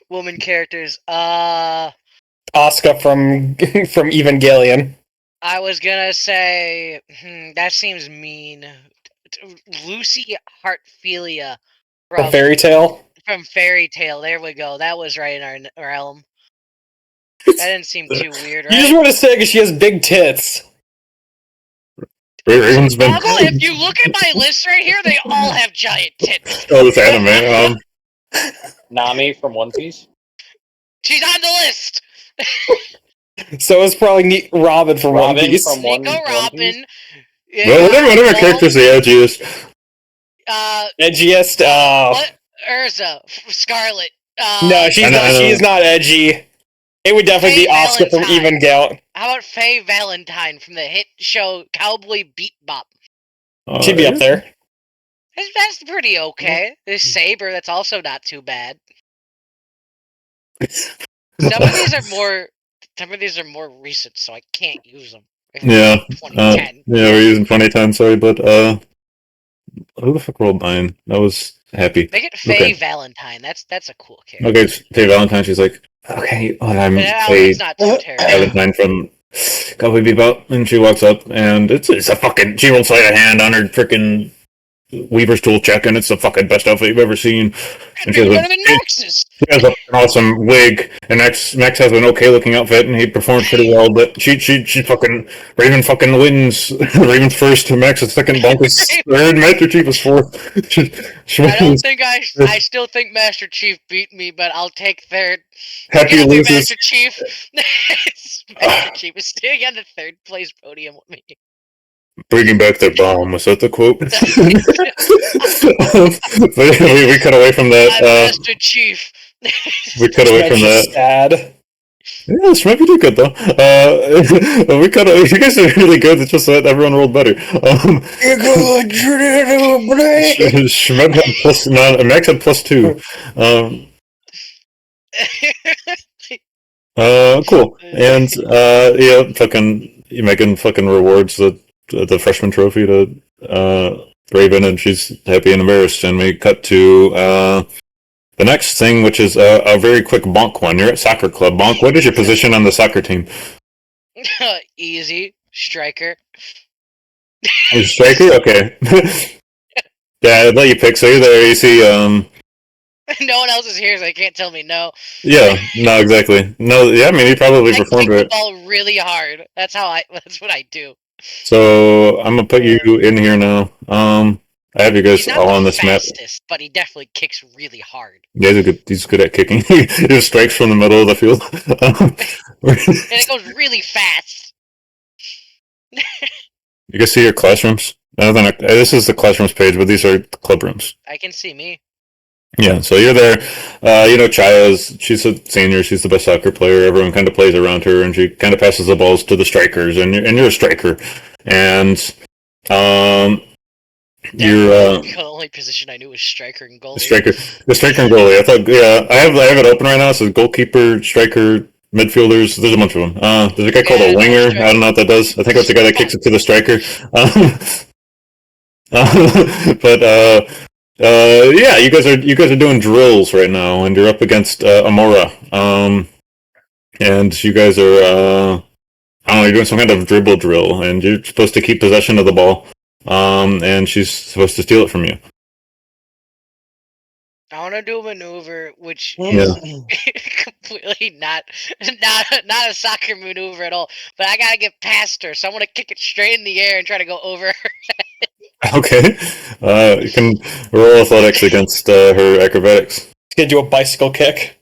Woman characters. Asuka from Evangelion. I was gonna say, that seems mean. Lucy Heartfilia from Fairy Tail. From Fairy Tail, there we go. That was right in our realm. That didn't seem too weird, right? You just want to say because she has big tits. If you look at my list right here, they all have giant tits. Oh, this anime. Nami from One Piece. She's on the list. So it's probably Robin from One Piece. Nico Robin. Yeah, well, whatever character's the edgiest. Edgiest. Urza, Scarlet. No, she is not edgy. It would definitely be Asuka from Evangelion. How about Faye Valentine from the hit show Cowboy Bebop? She'd be up there. That's pretty okay. There's Saber, that's also not too bad. Some of these are more recent, so I can't use them. Yeah. 2010. We're using 2010, sorry, but who the fuck rolled 9? That was Happy. Make it Faye Valentine. That's a cool character. Okay, it's Faye Valentine. She's like, okay, I'm Faye Valentine from Cowboy Bebop, and she walks up, and it's a fucking. She won't slide a hand on her freaking Weaver's tool check, and it's the fucking best outfit you've ever seen. And Better than Max's. she has an awesome wig, and Max has an okay looking outfit, and he performed pretty well. But she fucking Raven fucking wins. Raven's first, Max is second, Bonk is third, Master Chief is fourth. I still think Master Chief beat me, but I'll take third. Happy loses. Master Chief. Master Chief is sitting on the third place podium with me. Bringing back their bomb, was that the quote? But we cut away from that. Master Chief. We cut away from that. Sad. Yeah, Shmep, you did good though. We cut away. You guys are really good. It's just that everyone rolled better. Shmep had plus. No, Max had +2. Cool. And yeah, fucking Megan fucking rewards the freshman trophy to Raven, and she's happy and embarrassed. And we cut to the next thing, which is a very quick Bonk one. You're at soccer club. Bonk, what is your position on the soccer team? Easy. Striker. Striker? Okay. Yeah, I'd let you pick. So you're there. You see No one else is here, so they can't tell me no. Yeah, no, exactly. No, yeah, I mean, he probably performed I it. kick the ball really hard. That's what I do. So I'm gonna put you in here now. I have you guys He's not all on the this map. fastest, but he definitely kicks really hard. Yeah, he's good at kicking. He just strikes from the middle of the field. And it goes really fast. You can see your classrooms. This is the classrooms page, but these are the club rooms. I can see me. Yeah, so you're there. She's a senior. She's the best soccer player. Everyone kind of plays around her, and she kind of passes the balls to the strikers. And you're a striker, and you're The only position I knew was striker and goalie. the striker and goalie. I thought, yeah, I have it open right now. So goalkeeper, striker, midfielders. There's a bunch of them. There's a guy called a winger. I don't know what that does. I think that's the guy that kicks it to the striker. Yeah, you guys are doing drills right now, and you're up against Amora. And you guys are I don't know, you're doing some kind of dribble drill, and you're supposed to keep possession of the ball. And she's supposed to steal it from you. I want to do a maneuver, which Yeah. is completely not a soccer maneuver at all. But I gotta get past her, so I want to kick it straight in the air and try to go over her. Okay. You can roll athletics against her acrobatics. Gonna do a bicycle kick.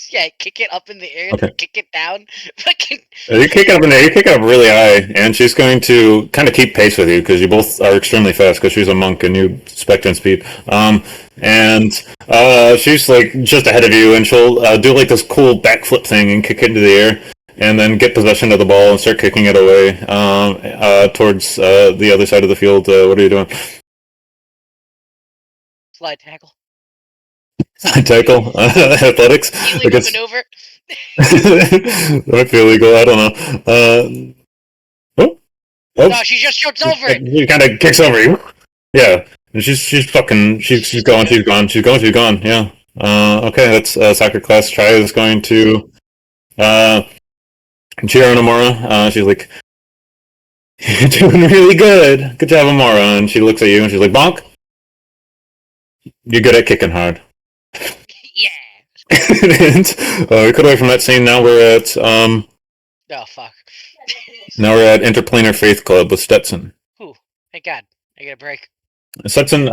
Yeah, kick it up in the air, Okay. then kick it down. Fucking. You kick it up in there. You kick it up really high, and she's going to kind of keep pace with you because you both are extremely fast. Because she's a monk and you spec and speed. And she's like just ahead of you, and she'll do like this cool backflip thing and kick it into the air, and then get possession of the ball and start kicking it away towards the other side of the field. What are you doing? Slide tackle. Tackle? Athletics? Illegal maneuver. That might be illegal. I don't know. Oh. No, she just shoots over it. She kind of kicks over you. Yeah. And she's fucking. She's gone. She's gone. Yeah. Okay. That's soccer class. Chai is going to cheer on Amora. She's like, "You're doing really good. Good job, Amora." And she looks at you and she's like, "Bonk, you're good at kicking hard." Yeah. And we cut away from that scene. Now we're at Oh fuck. now we're at Interplanar Faith Club with Stetson. Ooh, thank God. I get a break. Stetson,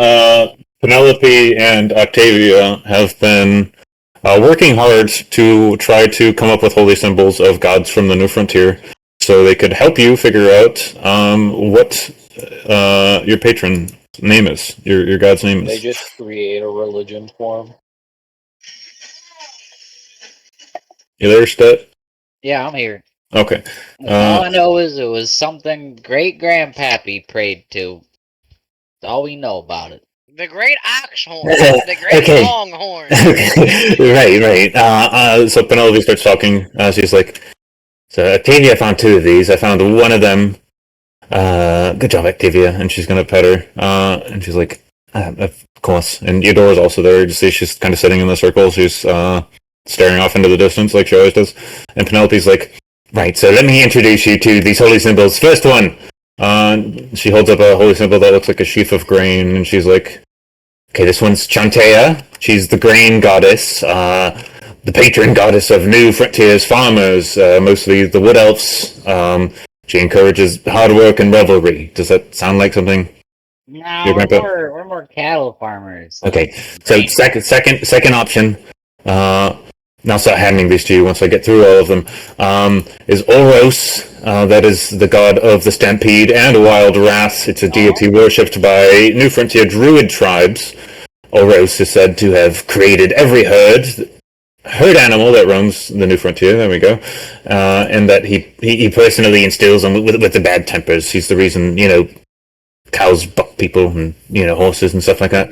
Penelope, and Octavia have been working hard to try to come up with holy symbols of gods from the New Frontier, so they could help you figure out what your patron name is. Your god's name They is. just create a religion for him. You there, Stet? Yeah, I'm here. Okay. All I know is it was something great grandpappy prayed to. That's all we know about it. The great oxhorn. The great Okay. longhorn. Right. So Penelope starts talking. She's like, "So Octavia found 2 of these. I found one of them. Good job, Octavia." And she's gonna pet her. And she's like, "Of course." And Eudora's also there. You just see she's kind of sitting in the circle. She's staring off into the distance like she always does. And Penelope's like, "Right. So let me introduce you to these holy symbols. First one, She holds up a holy symbol that looks like a sheaf of grain, and she's like, okay, this one's Chantea. She's the grain goddess, the patron goddess of New Frontiers farmers, mostly the wood elves. She encourages hard work and revelry. Does that sound like something? No, we're more cattle farmers. Okay, so second option. Now start handing these to you once I get through all of them. Is Oros. That is the god of the stampede and wild wrath. It's a deity worshipped by New Frontier druid tribes. Oros is said to have created every herd animal that roams the New Frontier. There we go. And that he personally instills them with the bad tempers. He's the reason, cows buck people and, horses and stuff like that.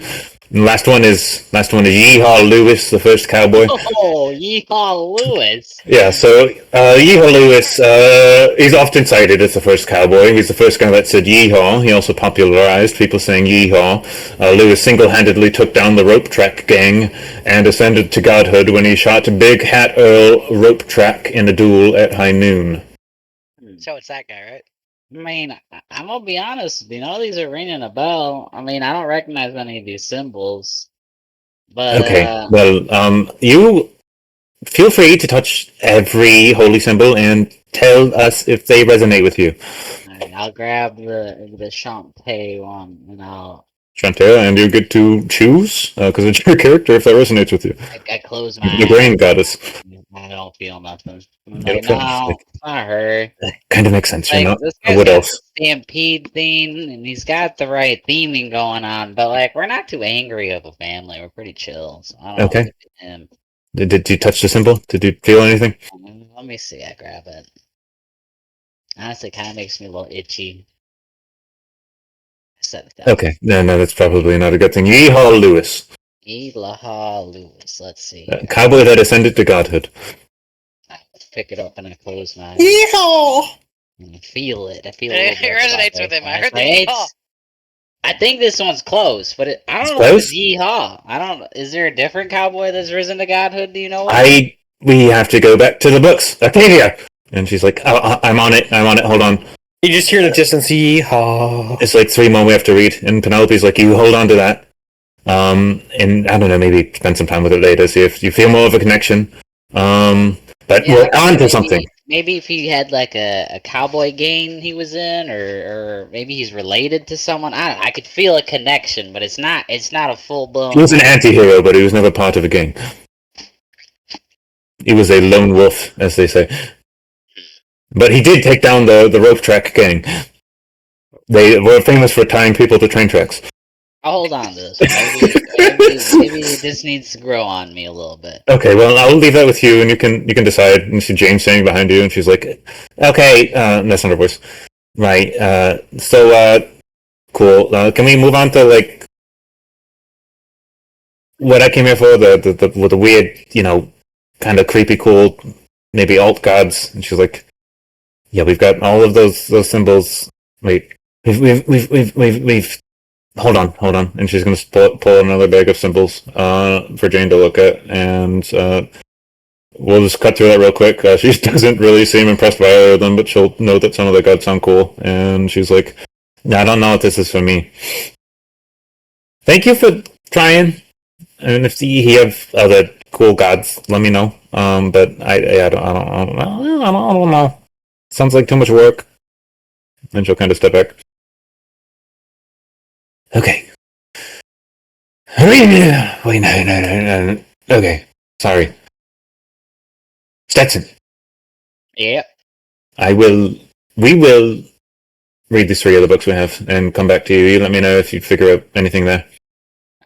And last one is Yeehaw Lewis, the first cowboy. Oh, Yeehaw Lewis! Yeah, so Yeehaw Lewis, he's often cited as the first cowboy. He's the first guy that said yeehaw. He also popularized people saying yeehaw. Lewis single-handedly took down the Rope Track gang and ascended to godhood when he shot Big Hat Earl Rope Track in a duel at high noon. So it's that guy, right? I mean, I'm gonna be honest. These are ringing a bell. I mean, I don't recognize any of these symbols. But okay, well, you feel free to touch every holy symbol and tell us if they resonate with you. Alright, I'll grab the Shantae one, and Chantea, and you get to choose because it's your character if that resonates with you. I close my eyes. The grain goddess. I don't feel nothing. Don't feel No, it's not her. Kind of makes sense. This guy's What got else? the stampede theme, and he's got the right theming going on. But we're not too angry of a family. We're pretty chill. So I don't know. Okay. Did you touch the symbol? Did you feel anything? Let me see. I grab it. Honestly, it kind of makes me a little itchy. Set it down. Okay. No, that's probably not a good thing. Yeehaw Lewis. Yeehaw Lewis. Let's see. Cowboy that ascended to godhood. I pick it up and I close my eyes. Yeehaw! I feel it. It resonates with him. I heard the yeehaw. I think this one's close, but I don't know if it's yeehaw. I don't. Is there a different cowboy that's risen to godhood? Do you know what? We have to go back to the books. Octavia! And she's like, I'm on it. Hold on. You just hear the distance, yeehaw. It's like 3 more we have to read. And Penelope's like, you hold on to that. And I don't know, maybe spend some time with it later, see if you feel more of a connection. But we're on to something. Maybe if he had a cowboy gang he was in, or maybe he's related to someone. I could feel a connection, but it's not a full blown. He was an anti-hero, but he was never part of a gang. He was a lone wolf, as they say. But he did take down the Rope Track gang. They were famous for tying people to train tracks. I'll hold on to this. Maybe this needs to grow on me a little bit. Okay, well, I'll leave that with you, and you can decide. And you see James standing behind you, and she's like, "Okay, that's not her voice, right? Cool. Can we move on to what I came here for? The weird, kind of creepy, cool, maybe alt gods?" And she's like, "Yeah, we've got all of those symbols. Wait, we've." Hold on, and she's going to pull another bag of symbols for Jane to look at, and we'll just cut through that real quick. She doesn't really seem impressed by either of them, but she'll note that some of the gods sound cool, and she's like, I don't know if this is for me. Thank you for trying, and if you have other cool gods, let me know. But I don't know. Sounds like too much work. And she'll kind of step back. Okay. Wait, no. Okay, sorry. Stetson. Yeah. We will read these 3 other books we have and come back to you. You let me know if you figure out anything there.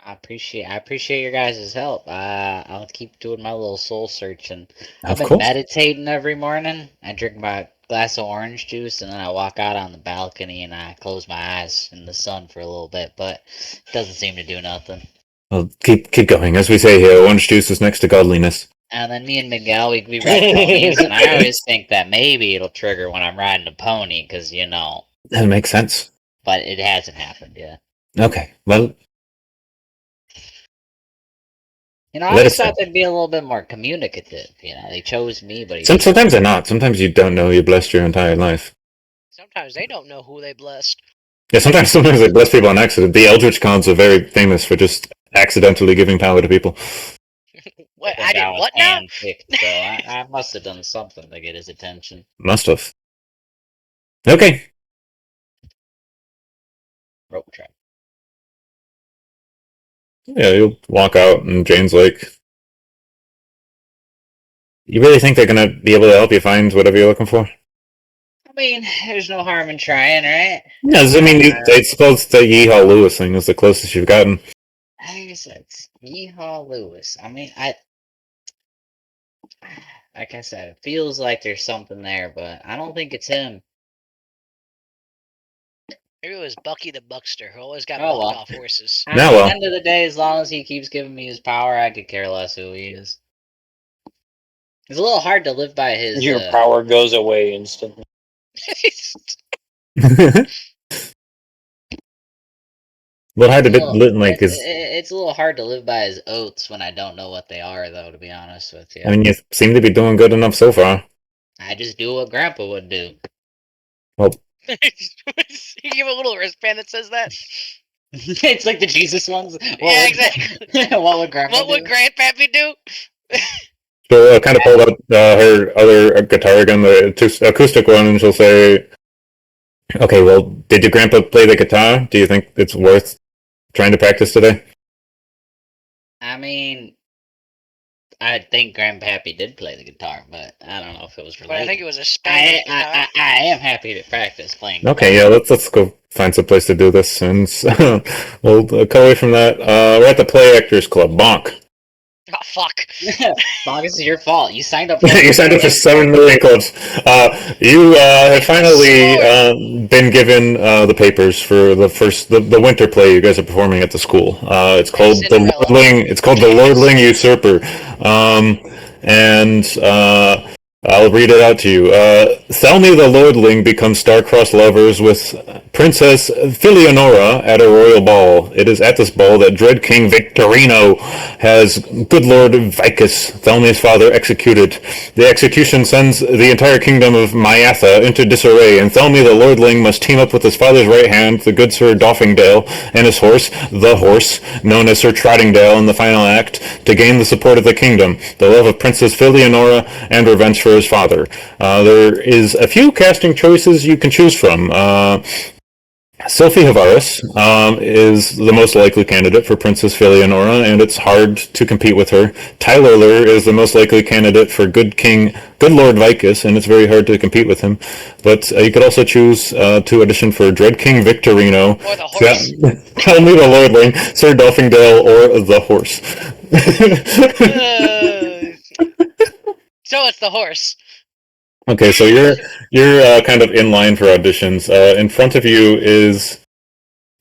I appreciate your guys' help. I'll keep doing my little soul searching. I've been meditating every morning. I drink my glass of orange juice, and then I walk out on the balcony and I close my eyes in the sun for a little bit, but it doesn't seem to do nothing. Well, keep going. As we say here, orange juice is next to godliness. And then me and Miguel, we ride ponies, and I always think that maybe it'll trigger when I'm riding a pony, because, That makes sense. But it hasn't happened yet. Okay, well... I always thought they'd be a little bit more communicative. They chose me, but... Sometimes they're not. Sometimes you don't know you're blessed your entire life. Sometimes they don't know who they blessed. Yeah, sometimes they bless people on accident. The Eldritch Khans are very famous for just accidentally giving power to people. What? I did what now? So I must have done something to get his attention. Must have. Okay. Rope trap. Yeah, you'll walk out, and Jane's like, "You really think they're gonna be able to help you find whatever you're looking for?" I mean, there's no harm in trying, right? Yeah, I mean, I suppose the Yeehaw Lewis thing is the closest you've gotten. I guess it's Yeehaw Lewis. I mean, like I said, it feels like there's something there, but I don't think it's him. Maybe it was Bucky the Buckster, who always got bucked off horses. At the end of the day, as long as he keeps giving me his power, I could care less who he is. It's a little hard to live by his... Your power goes away instantly. What hard to like is... It's a little hard to live by his oaths when I don't know what they are, though, to be honest with you. I mean, you seem to be doing good enough so far. I just do what Grandpa would do. Well... You give a little wristband that says that? It's like the Jesus ones. Yeah, exactly. What would Grandpa do? What would Grandpappy do? She'll kind of pull out her other guitar again, the acoustic one, and she'll say, "Okay, well, did your grandpa play the guitar? Do you think it's worth trying to practice today?" I mean, I think Grandpappy did play the guitar, but I don't know if it was related. But I think it was a Spanish guitar. I am happy to practice playing. Okay, yeah, let's go find some place to do this, and we'll cut away from that. We're at the Play Actors Club. Bonk. Oh, fuck. Bonk, this is your fault. You signed up for You signed up for 7 million clubs. You have finally been given the papers for the winter play you guys are performing at the school. It's called the Lordling Usurper. I'll read it out to you. Thelmy the Lordling becomes star-crossed lovers with Princess Philionora at a royal ball. It is at this ball that Dread King Victorino has good Lord Vicus, Thelmy's father, executed. The execution sends the entire kingdom of Myatha into disarray, and Thelmy the Lordling must team up with his father's right hand, the good Sir Doffingdale, and his horse, the horse, known as Sir Trottingdale in the final act, to gain the support of the kingdom, the love of Princess Philionora, and revenge for his father. There is a few casting choices you can choose from. Sophie Havaris is the most likely candidate for Princess Philionora, and it's hard to compete with her. Tyler Lur is the most likely candidate for Good Lord Vicus, and it's very hard to compete with him. But you could also choose to audition for Dread King Victorino, or the horse. Tell me the Lordling, Sir Doffingdale, or the horse. So it's the horse. Okay, so you're kind of in line for auditions. In front of you is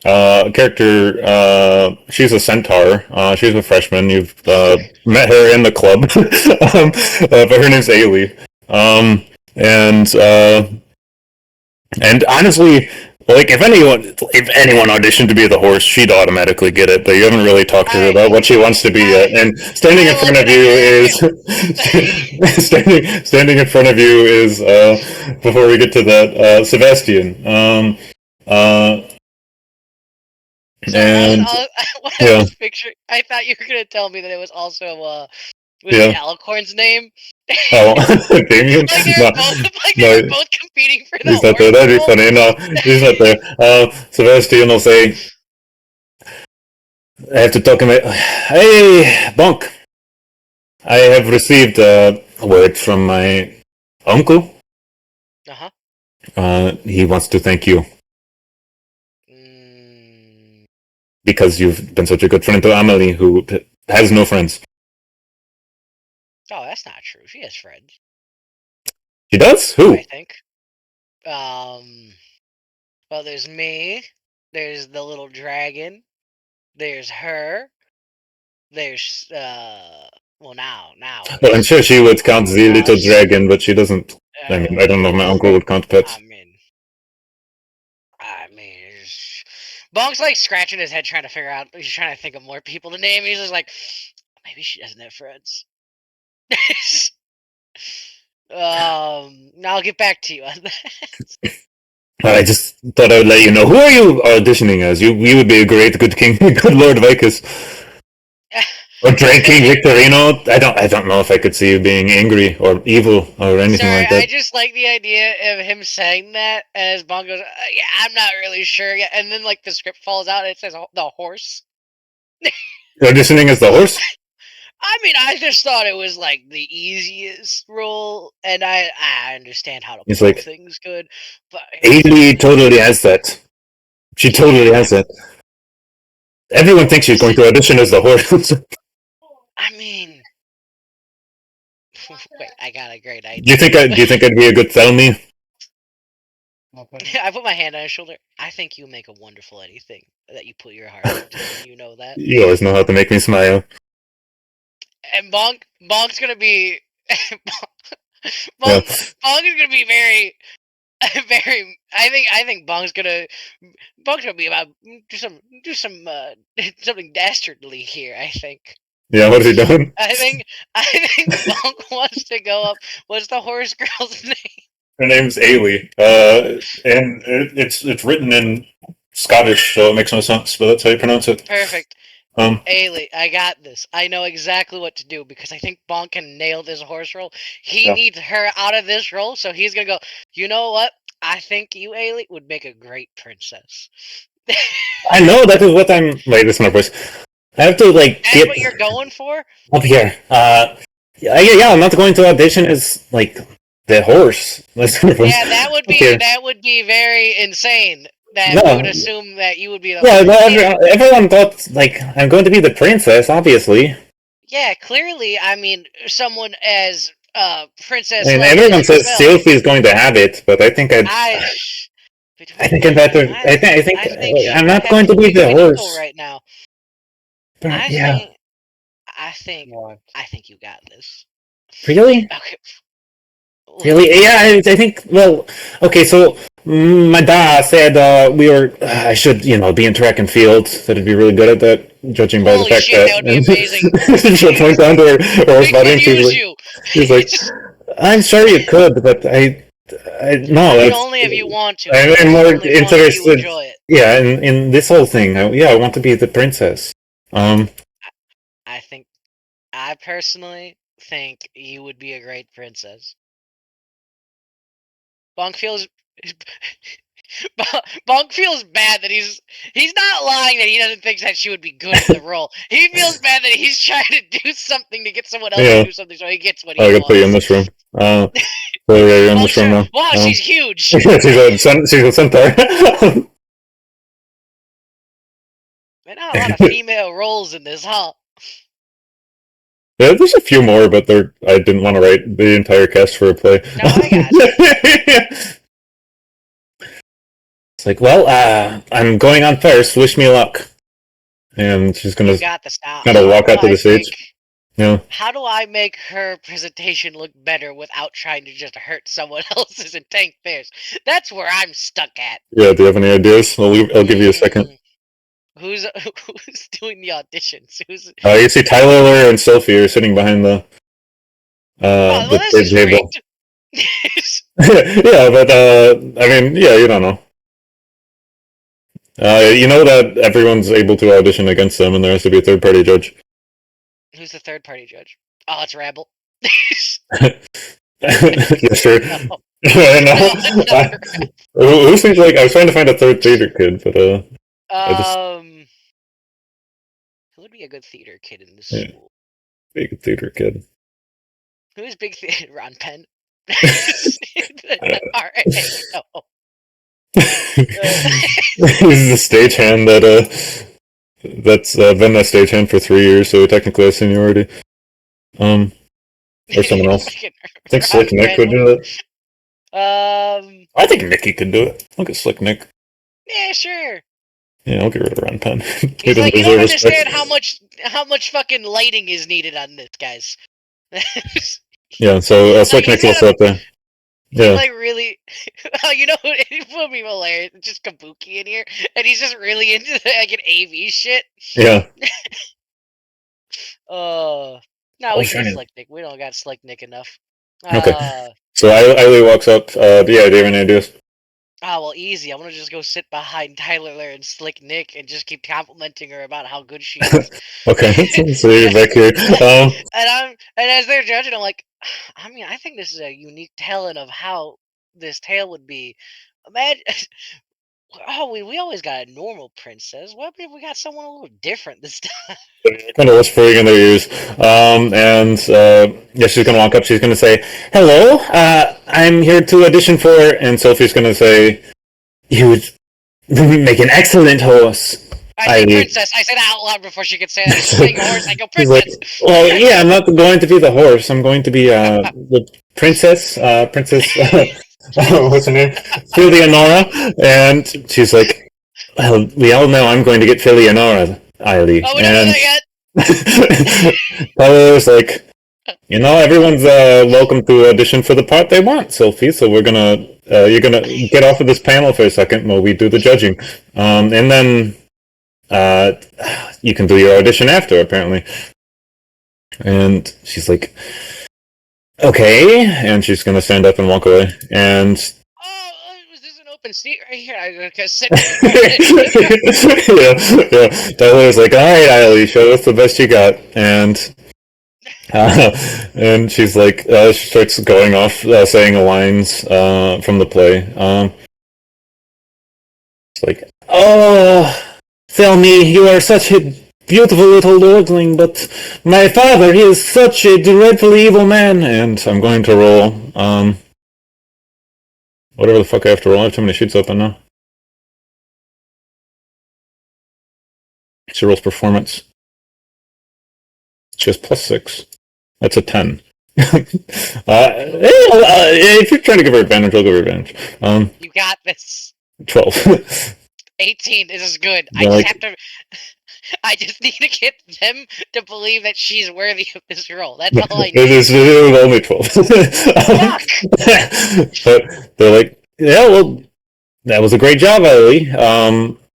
a character. She's a centaur. She's a freshman. You've met her in the club, but her name's Ailey. And honestly, like if anyone auditioned to be the horse, she'd automatically get it. But you haven't really talked to her about what she wants to be yet. And standing in front of you is standing in front of you is before we get to that, Sebastian. I was picturing, I thought you were gonna tell me that it was also the Alicorn's name. Oh, Damien? They were both competing for the he's not there. That'd be funny. No, he's not there. Sebastian will say, I have to talk to him. Hey, Bonk. I have received word from my uncle. Uh-huh. He wants to thank you. Because you've been such a good friend to Amelie, who has no friends. Oh, that's not true. She has friends. She does? Who? I think. Well, there's me. There's the little dragon. There's her. There's, well, now. Well, I'm sure she would count the little dragon, but she doesn't. I mean, I don't know if my uncle would count pets. I mean, Bonk's like scratching his head trying to figure out, he's trying to think of more people to name. He's just like, maybe she doesn't have friends. I'll get back to you on that. I just thought I would let you know. Who are you auditioning as? You would be a great good king, good Lord Vicus. Or Drake King Victorino. I don't know if I could see you being angry or evil or anything like that. I just like the idea of him saying that, and as Bonk goes, yeah, I'm not really sure yet. And then, like, the script falls out and it says the horse. You're auditioning as the horse? I mean, I just thought it was, like, the easiest role, and I understand how to pull things good. But Ailey totally has that. She totally has that. Everyone thinks she's going to audition as the horse. I mean, wait, I got a great idea. Do you think I'd be a good Thelmy? I put my hand on his shoulder. I think you make a wonderful anything that you put your heart into. You know that. You always know how to make me smile. And Bonk's gonna be Bonk is gonna be very. I think Bonk's gonna be about do some something dastardly here. I think. Yeah, what is he doing? I think Bonk wants to go up. What's the horse girl's name? Her name's Ailey, and it's written in Scottish, so it makes no sense. But that's how you pronounce it. Perfect. Ailey, I got this. I know exactly what to do because I think Bonk can nail this horse role. He needs her out of this role, so he's gonna go. You know what? I think you, Ailey, would make a great princess. I know that is what I'm. Wait, listen, my voice. I have to That's what you're going for? Up here. Yeah, I'm not going to audition as the horse. Yeah, that would be very insane. That we would assume that you would be the horse. Everyone thought I'm going to be the princess, obviously. Yeah, clearly. I mean, someone as princess. I mean, everyone says Sophie is going to have it, but I think I think I'm better. I think I'm not going to be the horse right now. I think you got this. Really? Okay. Really? Yeah, I think. Well, okay. So my dad said I should be in track and field. That I'd be really good at that, judging by the fact that would be amazing. She'll point down to her horse body and she's like, I'm sure you could, but no. Only if you want to. I'm more interested. Yeah, in this whole thing. I want to be the princess. I personally think you would be a great princess. Bonk feels bad that he's not lying that he doesn't think that she would be good at the role. He feels bad that he's trying to do something to get someone else to do something so he gets what he wants. I can put you in this room. So you're in this room now. Wow, she's huge. She's a centaur. Man, not a lot of female roles in this, huh? Yeah, there's a few more, but I didn't want to write the entire cast for a play. No, I got you. It's like, well, I'm going on first. Wish me luck. And she's gonna kind of walk out to the stage. Yeah. How do I make her presentation look better without trying to just hurt someone else's and tank theirs? That's where I'm stuck at. Yeah. Do you have any ideas? I'll give you a second. Who's doing the auditions? You see Tyler and Sophie are sitting behind the table. Yeah, but I mean, yeah, you don't know. You know that everyone's able to audition against them, and there has to be a third-party judge. Who's the third-party judge? Oh, it's Rabble. Yeah, sure. No. Who seems like I was trying to find a third theater kid, but who would be a good theater kid in this school? Big theater kid. Who's big theater? Ron Penn. Alright, no. He's the stagehand that's been that stagehand for 3 years, so technically has seniority. Or someone else. I think Slick Nick would do it. I think Nicky could do it. Look at Slick Nick. Yeah, sure. Yeah, I'll get rid of Ron Penn. He's like, you don't understand how much fucking lighting is needed on this, guys. Yeah, so Slick Nick's also up there. Yeah. He's like really, you know, it would be hilarious. It's just Kabuki in here, and he's just really into like an AV shit. Yeah. No, we got Slick Nick. We don't got Slick Nick enough. Okay. So Eiley walks up. Do you have any ideas? Oh, well, easy. I'm gonna just go sit behind Tyler Lair and Slick Nick and just keep complimenting her about how good she is. Okay, so you're back here. And as they're judging, I'm like, I mean, I think this is a unique telling of how this tale would be. Imagine, oh, we always got a normal princess. What if we got someone a little different this time? Kind of whispering in their ears. Yeah, she's gonna walk up. She's gonna say, "Hello, I'm here to audition for." And Sophie's gonna say, "You would make an excellent horse." I say princess. I said out loud before she could say that. She's saying horse. I go She's princess. like, "Well, yeah, I'm not going to be the horse. I'm going to be the princess. Princess. What's her name? Philionora." And she's like, "Well, we all know I'm going to get Philionora, Eiley." Oh, we don't know that yet. Tyler was like, everyone's welcome to audition for the part they want, Sophie. So you're gonna get off of this panel for a second while we do the judging, and then you can do your audition after, apparently. And she's like, okay, and she's gonna stand up and walk away. And was this an open seat right here? I could sit. yeah. Tyler's like, all right, Eiley, show us the best you got. And she's like, she starts going off, saying lines from the play. It's like, oh, Thelmy, you are such a beautiful little lordling, but my father, he is such a dreadfully evil man. And I'm going to roll, whatever the fuck I have to roll. I have too many sheets open now. She rolls performance. She has +6. That's a 10. If you're trying to give her advantage, I'll give her advantage. You got this. 12. 18. This is good. I just need to get them to believe that she's worthy of this role. That's all I need. It is only 12. But they're like, yeah, well, that was a great job, Eiley.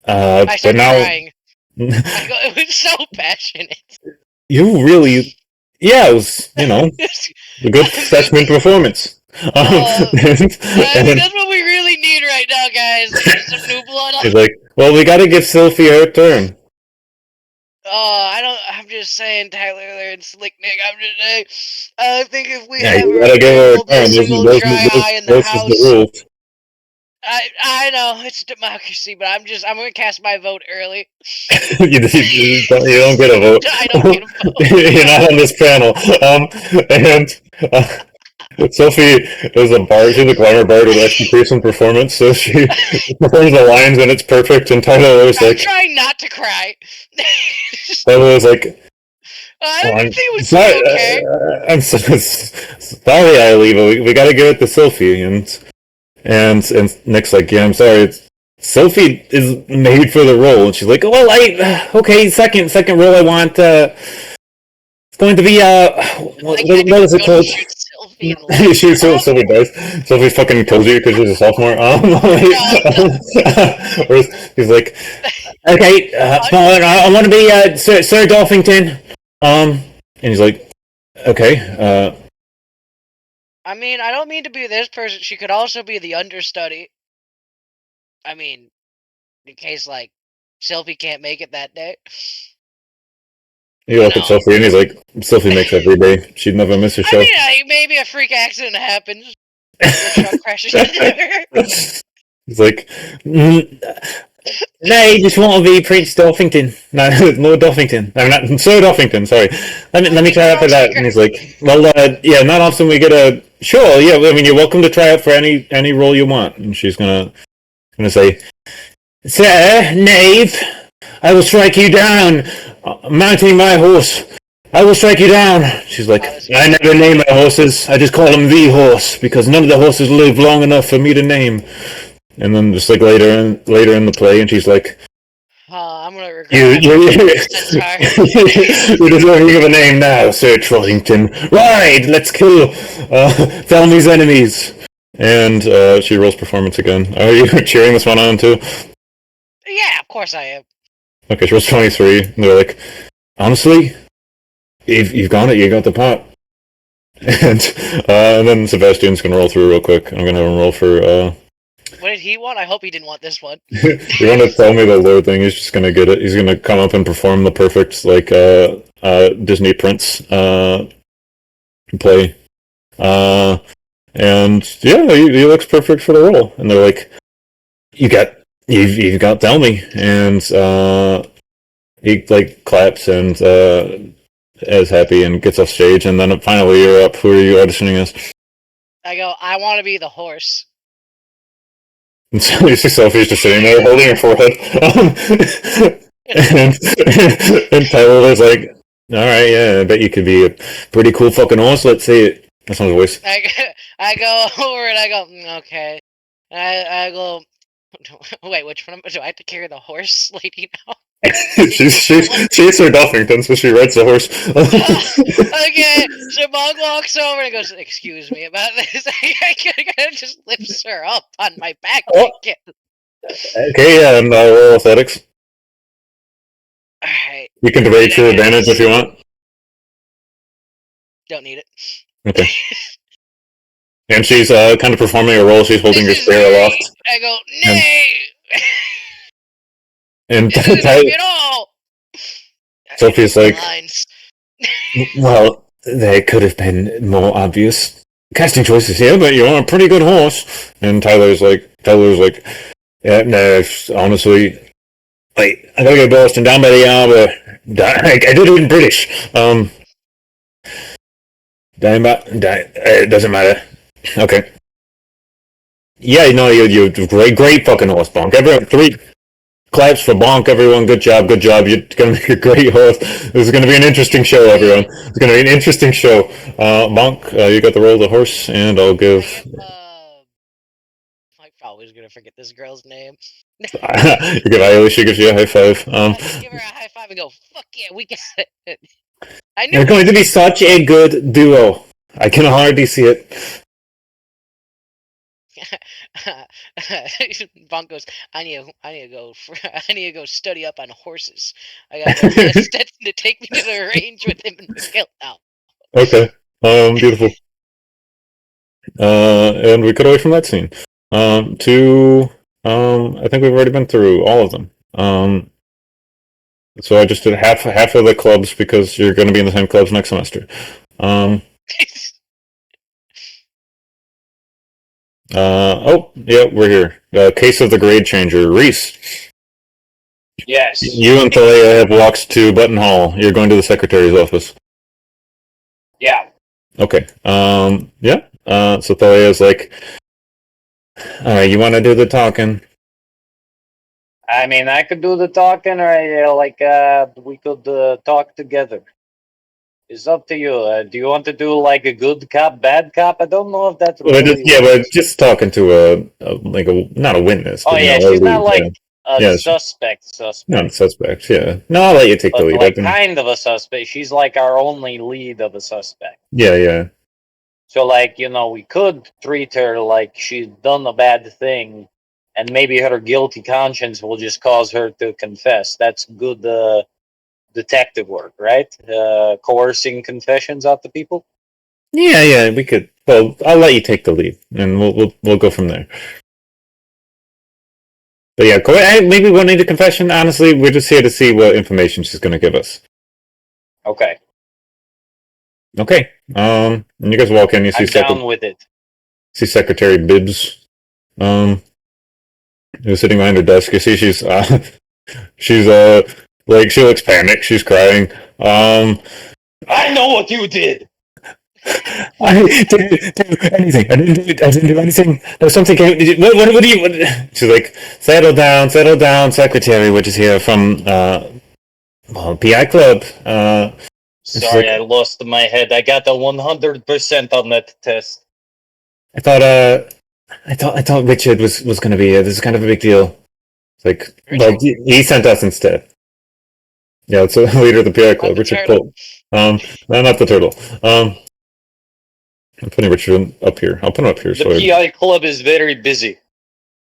I started crying. It was so passionate. You really, it was, a good freshman performance. That's what we really need right now, guys. Some new blood. He's like, well, we got to give Sophie her turn. I'm just saying, Tyler and Slick Nick. I'm just saying, I think if we have a single dry eye in the house. I know it's democracy, but I'm gonna cast my vote early. you don't get a vote. I don't get a vote. You're not on this panel. Sophie is a bard. She's a glamour bard with execution performance, so she performs the lines and it's perfect. And Tyler was like, I'm trying not to cry. Tyler was like, I didn't think it was okay. I'm sorry, Eiley, but we got to give it to Sophie. And Nick's like, yeah, I'm sorry. Sophie is made for the role, and she's like, well, okay, second role I want. It's going to be what is it called? Sophie does. Sophie fucking told you because she's a sophomore. He's like, okay, I want to be Sir Dolphington. And he's like, okay. I mean, I don't mean to be this person. She could also be the understudy. I mean, in case, Sophie can't make it that day. You look at Sophie and he's like, Sophie makes every day. She'd never miss a show. I mean, maybe a freak accident happens. Truck crashes into her. He's like, no, you just want to be Prince Dolphington. No, Lord Dolphington. I'm not Sir Dolphington, sorry. Let me try out for that. And he's like, well, not often we get a... Sure, yeah, I mean, you're welcome to try out for any role you want. And she's gonna say, Sir, knave, I will strike you down, mounting my horse. I will strike you down. She's like, I never name my horses. I just call them the horse, because none of the horses live long enough for me to name. And then just later in the play, and she's like, I'm gonna regret you're deserving of a name now, Sir Trollington. Ride, let's kill Thelmy's enemies. And she rolls performance again. Are you cheering this one on too? Yeah, of course I am. Okay, she rolls 23. And they're like, honestly, you've got it. You got the part. And then Sebastian's gonna roll through real quick. I'm gonna have him roll for What did he want? I hope he didn't want this one. You want to tell me the lore thing? He's just gonna get it. He's gonna come up and perform the perfect Disney Prince play. And yeah, he looks perfect for the role. And they're like, you've got Thelmy, and he like claps and is happy and gets off stage. And then finally, you're up. Who are you auditioning as? I go, I want to be the horse. And so you see Sophie's just sitting there holding her forehead. And Tyler was like, alright, yeah, I bet you could be a pretty cool fucking horse. Let's see it. That's my voice. I go over and I go, okay. And I go, wait, which one? Do I have to carry the horse lady now? she's Sir Duffington, so she rides the horse. Okay, so Bonk walks over and goes, excuse me about this. I kind of just lifts her up on my back. Okay, yeah, and roll athletics. Alright. You can debate your advantage if you want. Don't need it. Okay. And she's kind of performing a role. She's holding her spear aloft. I go, nay! And Sophie's like, well, they could have been more obvious casting choices here, but you're a pretty good horse. And Tyler's like, yeah, no, honestly, like, I gotta get Boston down by the hour. I did it in British. It doesn't matter. Okay. Yeah, no, you're great fucking horse, Bonk. Everyone, 3 claps for Bonk, everyone. Good job. You're gonna make a great horse. This is gonna be an interesting show, everyone. It's gonna be an interesting show. Bonk, you got the role of the horse, and I'll give... I'm always gonna forget this girl's name. You give Ailey, she gives you a high five. Give her a high five and go, fuck yeah, we got it. You're going to be such a good duo. I can hardly see it. Bonk goes, I need to go study up on horses. I got to get Stetson to take me to the range with him in the kill now. Okay. Beautiful. And we cut away from that scene. I think we've already been through all of them. So I just did half of the clubs because you're going to be in the same clubs next semester. Oh, yeah, we're here. Case of the grade changer. Reese. Yes. You and Thalia have walked to Button Hall. You're going to the secretary's office. Yeah. Okay. Yeah. So Thalia's like, alright, you want to do the talking? I mean, I could do the talking, or we could talk together. It's up to you. Do you want to do like a good cop, bad cop? I don't know if that's really but just talking to not a witness. Oh yeah, she's not like a suspect. Not a suspect. Yeah. No, I'll let you take the lead. Like kind of a suspect. She's like our only lead of a suspect. Yeah. So we could treat her like she's done a bad thing, and maybe her guilty conscience will just cause her to confess. That's good detective work, right? Coercing confessions out to people. Yeah, we could. Well, I'll let you take the lead, and we'll go from there. But yeah, maybe we'll need a confession. Honestly, we're just here to see what information she's going to give us. Okay. And you guys walk in. You see down with it. See Secretary Bibbs. Who's sitting behind her desk. You see she's she looks panicked. She's crying. I know what you did. I didn't do anything. I didn't do anything. No, something came. What do you? She's like, settle down, Secretary, which is here from PI Club. Sorry, I lost my head. I got a 100% on that test. I thought Richard was going to be here. This is kind of a big deal. It's like, well, he sent us instead. Yeah, it's the leader of the PI Club, Richard Colt. No, not the turtle. I'm putting Richard up here. I'll put him up here. The PI Club is very busy.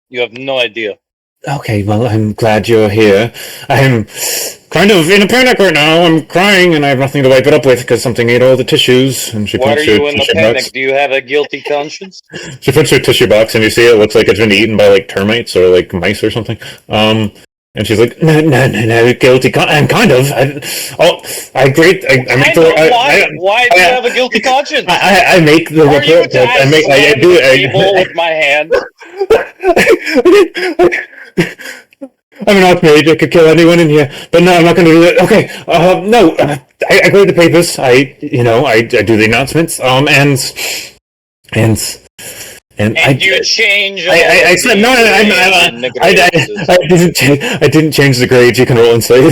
You have no idea. Okay, well, I'm glad you're here. I'm kind of in a panic right now. I'm crying, and I have nothing to wipe it up with because something ate all the tissues. And she Why are points to you a in a tissue panic? box. Do you have a guilty conscience? She puts her tissue box, and you see it looks like it's been eaten by like termites or like mice or something. And she's like, no, guilty. I'm kind of. I make Why do you have a guilty conscience? I make the Are you report. I slam do. the table with my hand? I'm an archmage. I could kill anyone in here, but no, I'm not going to do that. Okay, no, I grade the papers. I do the announcements. And you change. I said no. I didn't change the grades. You can roll insight.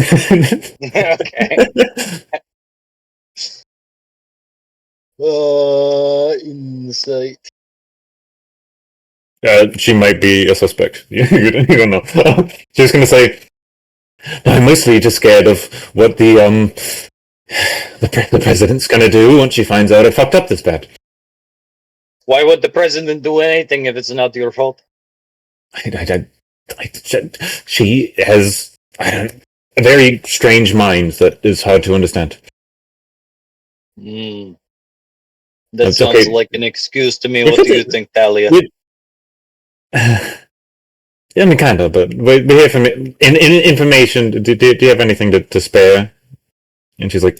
Okay. Insight. She might be a suspect. You don't know. She's going to say, no, I'm mostly just scared of what the president's going to do once she finds out I fucked up this bad. Why would the president do anything if it's not your fault? She has a very strange mind that is hard to understand. That That's sounds okay. like an excuse to me. What do you think, Talia? I mean, kind of, but we hear from in information. Do you have anything to spare? And she's like,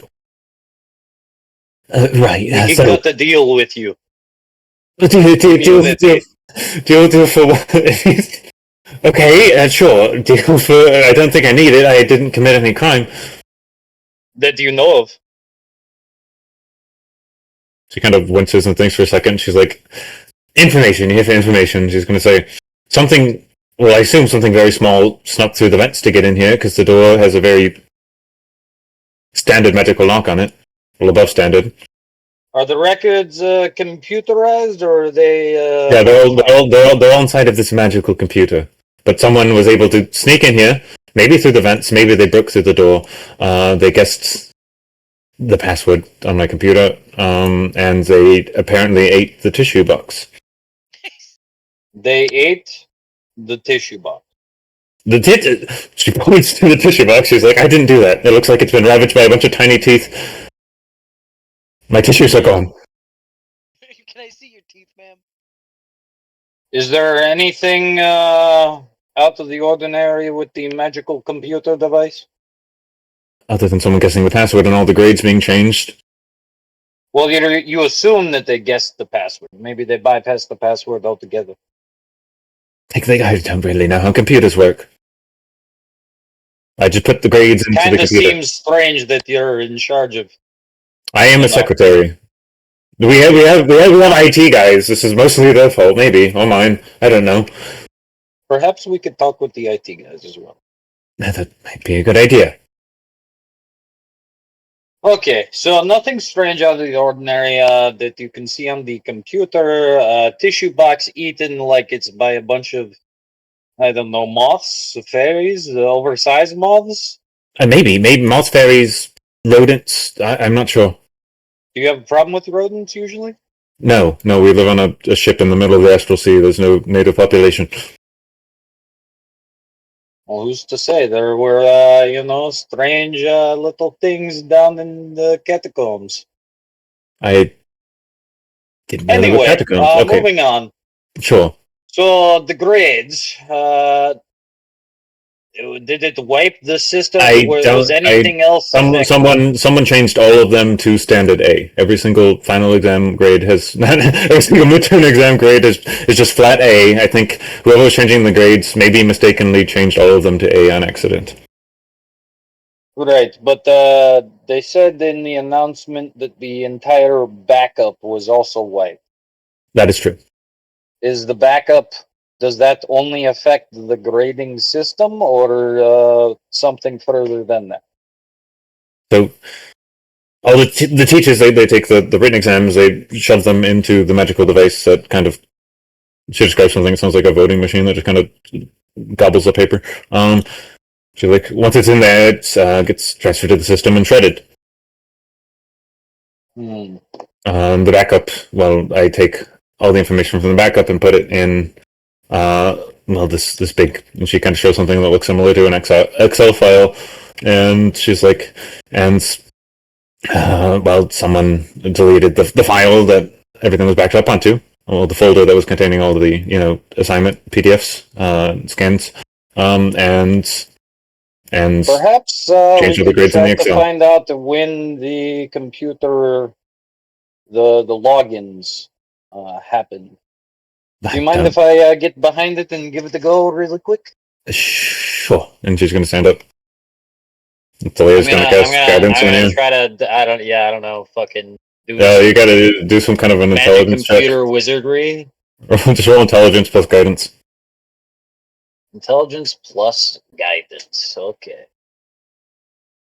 right. He got the deal with you. Deal for what? Okay, sure. Deal for. I don't think I need it. I didn't commit any crime. That you know of. She kind of winces and thinks for a second. She's like, information. You have information. She's going to say something. Well, I assume something very small snuck through the vents to get in here because the door has a very standard magical lock on it. Well, above standard. Are the records computerized, or are they? Yeah, they're all inside of this magical computer. But someone was able to sneak in here, maybe through the vents, maybe they broke through the door. They guessed the password on my computer, and they apparently ate the tissue box. They ate the tissue box. She points to the tissue box. She's like, "I didn't do that. It looks like it's been ravaged by a bunch of tiny teeth. My tissues are gone." Can I see your teeth, ma'am? Is there anything out of the ordinary with the magical computer device? Other than someone guessing the password and all the grades being changed. Well, you assume that they guessed the password. Maybe they bypassed the password altogether. I don't really know how computers work. I just put the grades into the computer. Kind of seems strange that you're in charge of. I am a secretary. We have IT guys. This is mostly their fault, maybe, or mine. I don't know. Perhaps we could talk with the IT guys as well. That might be a good idea. Okay, so nothing strange out of the ordinary that you can see on the computer. Tissue box eaten like it's by a bunch of, I don't know, moths, fairies, oversized moths. Maybe moth fairies, rodents. I'm not sure. Do you have a problem with rodents usually? No. We live on a ship in the middle of the Astral Sea. There's no native population. Well, who's to say? There were, strange little things down in the catacombs. I didn't know there were Anyway, catacombs. Okay. Moving on. Sure. So the grades, did it wipe the system? Was anything else? Someone changed all of them to standard A. Every single final exam grade every single midterm exam grade is just flat A. I think whoever was changing the grades maybe mistakenly changed all of them to A on accident. Right, but they said in the announcement that the entire backup was also wiped. That is true. Is the backup, does that only affect the grading system or something further than that? So all the teachers, they take the written exams, they shove them into the magical device that kind of, she describes something that sounds like a voting machine that just kind of gobbles the paper. She's like, once it's in there, it gets transferred to the system and shredded. The backup, well, I take all the information from the backup and put it in this big, and she kind of shows something that looks similar to an Excel file, and she's like, and someone deleted the file that everything was backed up onto, the folder that was containing all of the assignment PDFs, scans, and perhaps change we the could grades in try the to Excel. find out when the computer, the logins happened. Do you mind if I get behind it and give it a go really quick? Sure. And she's going to stand up. Talia's going to cast guidance on you. Try to. I don't know. Fucking. You got to do some kind of an intelligence computer wizardry. Just roll intelligence plus guidance. Intelligence plus guidance. Okay.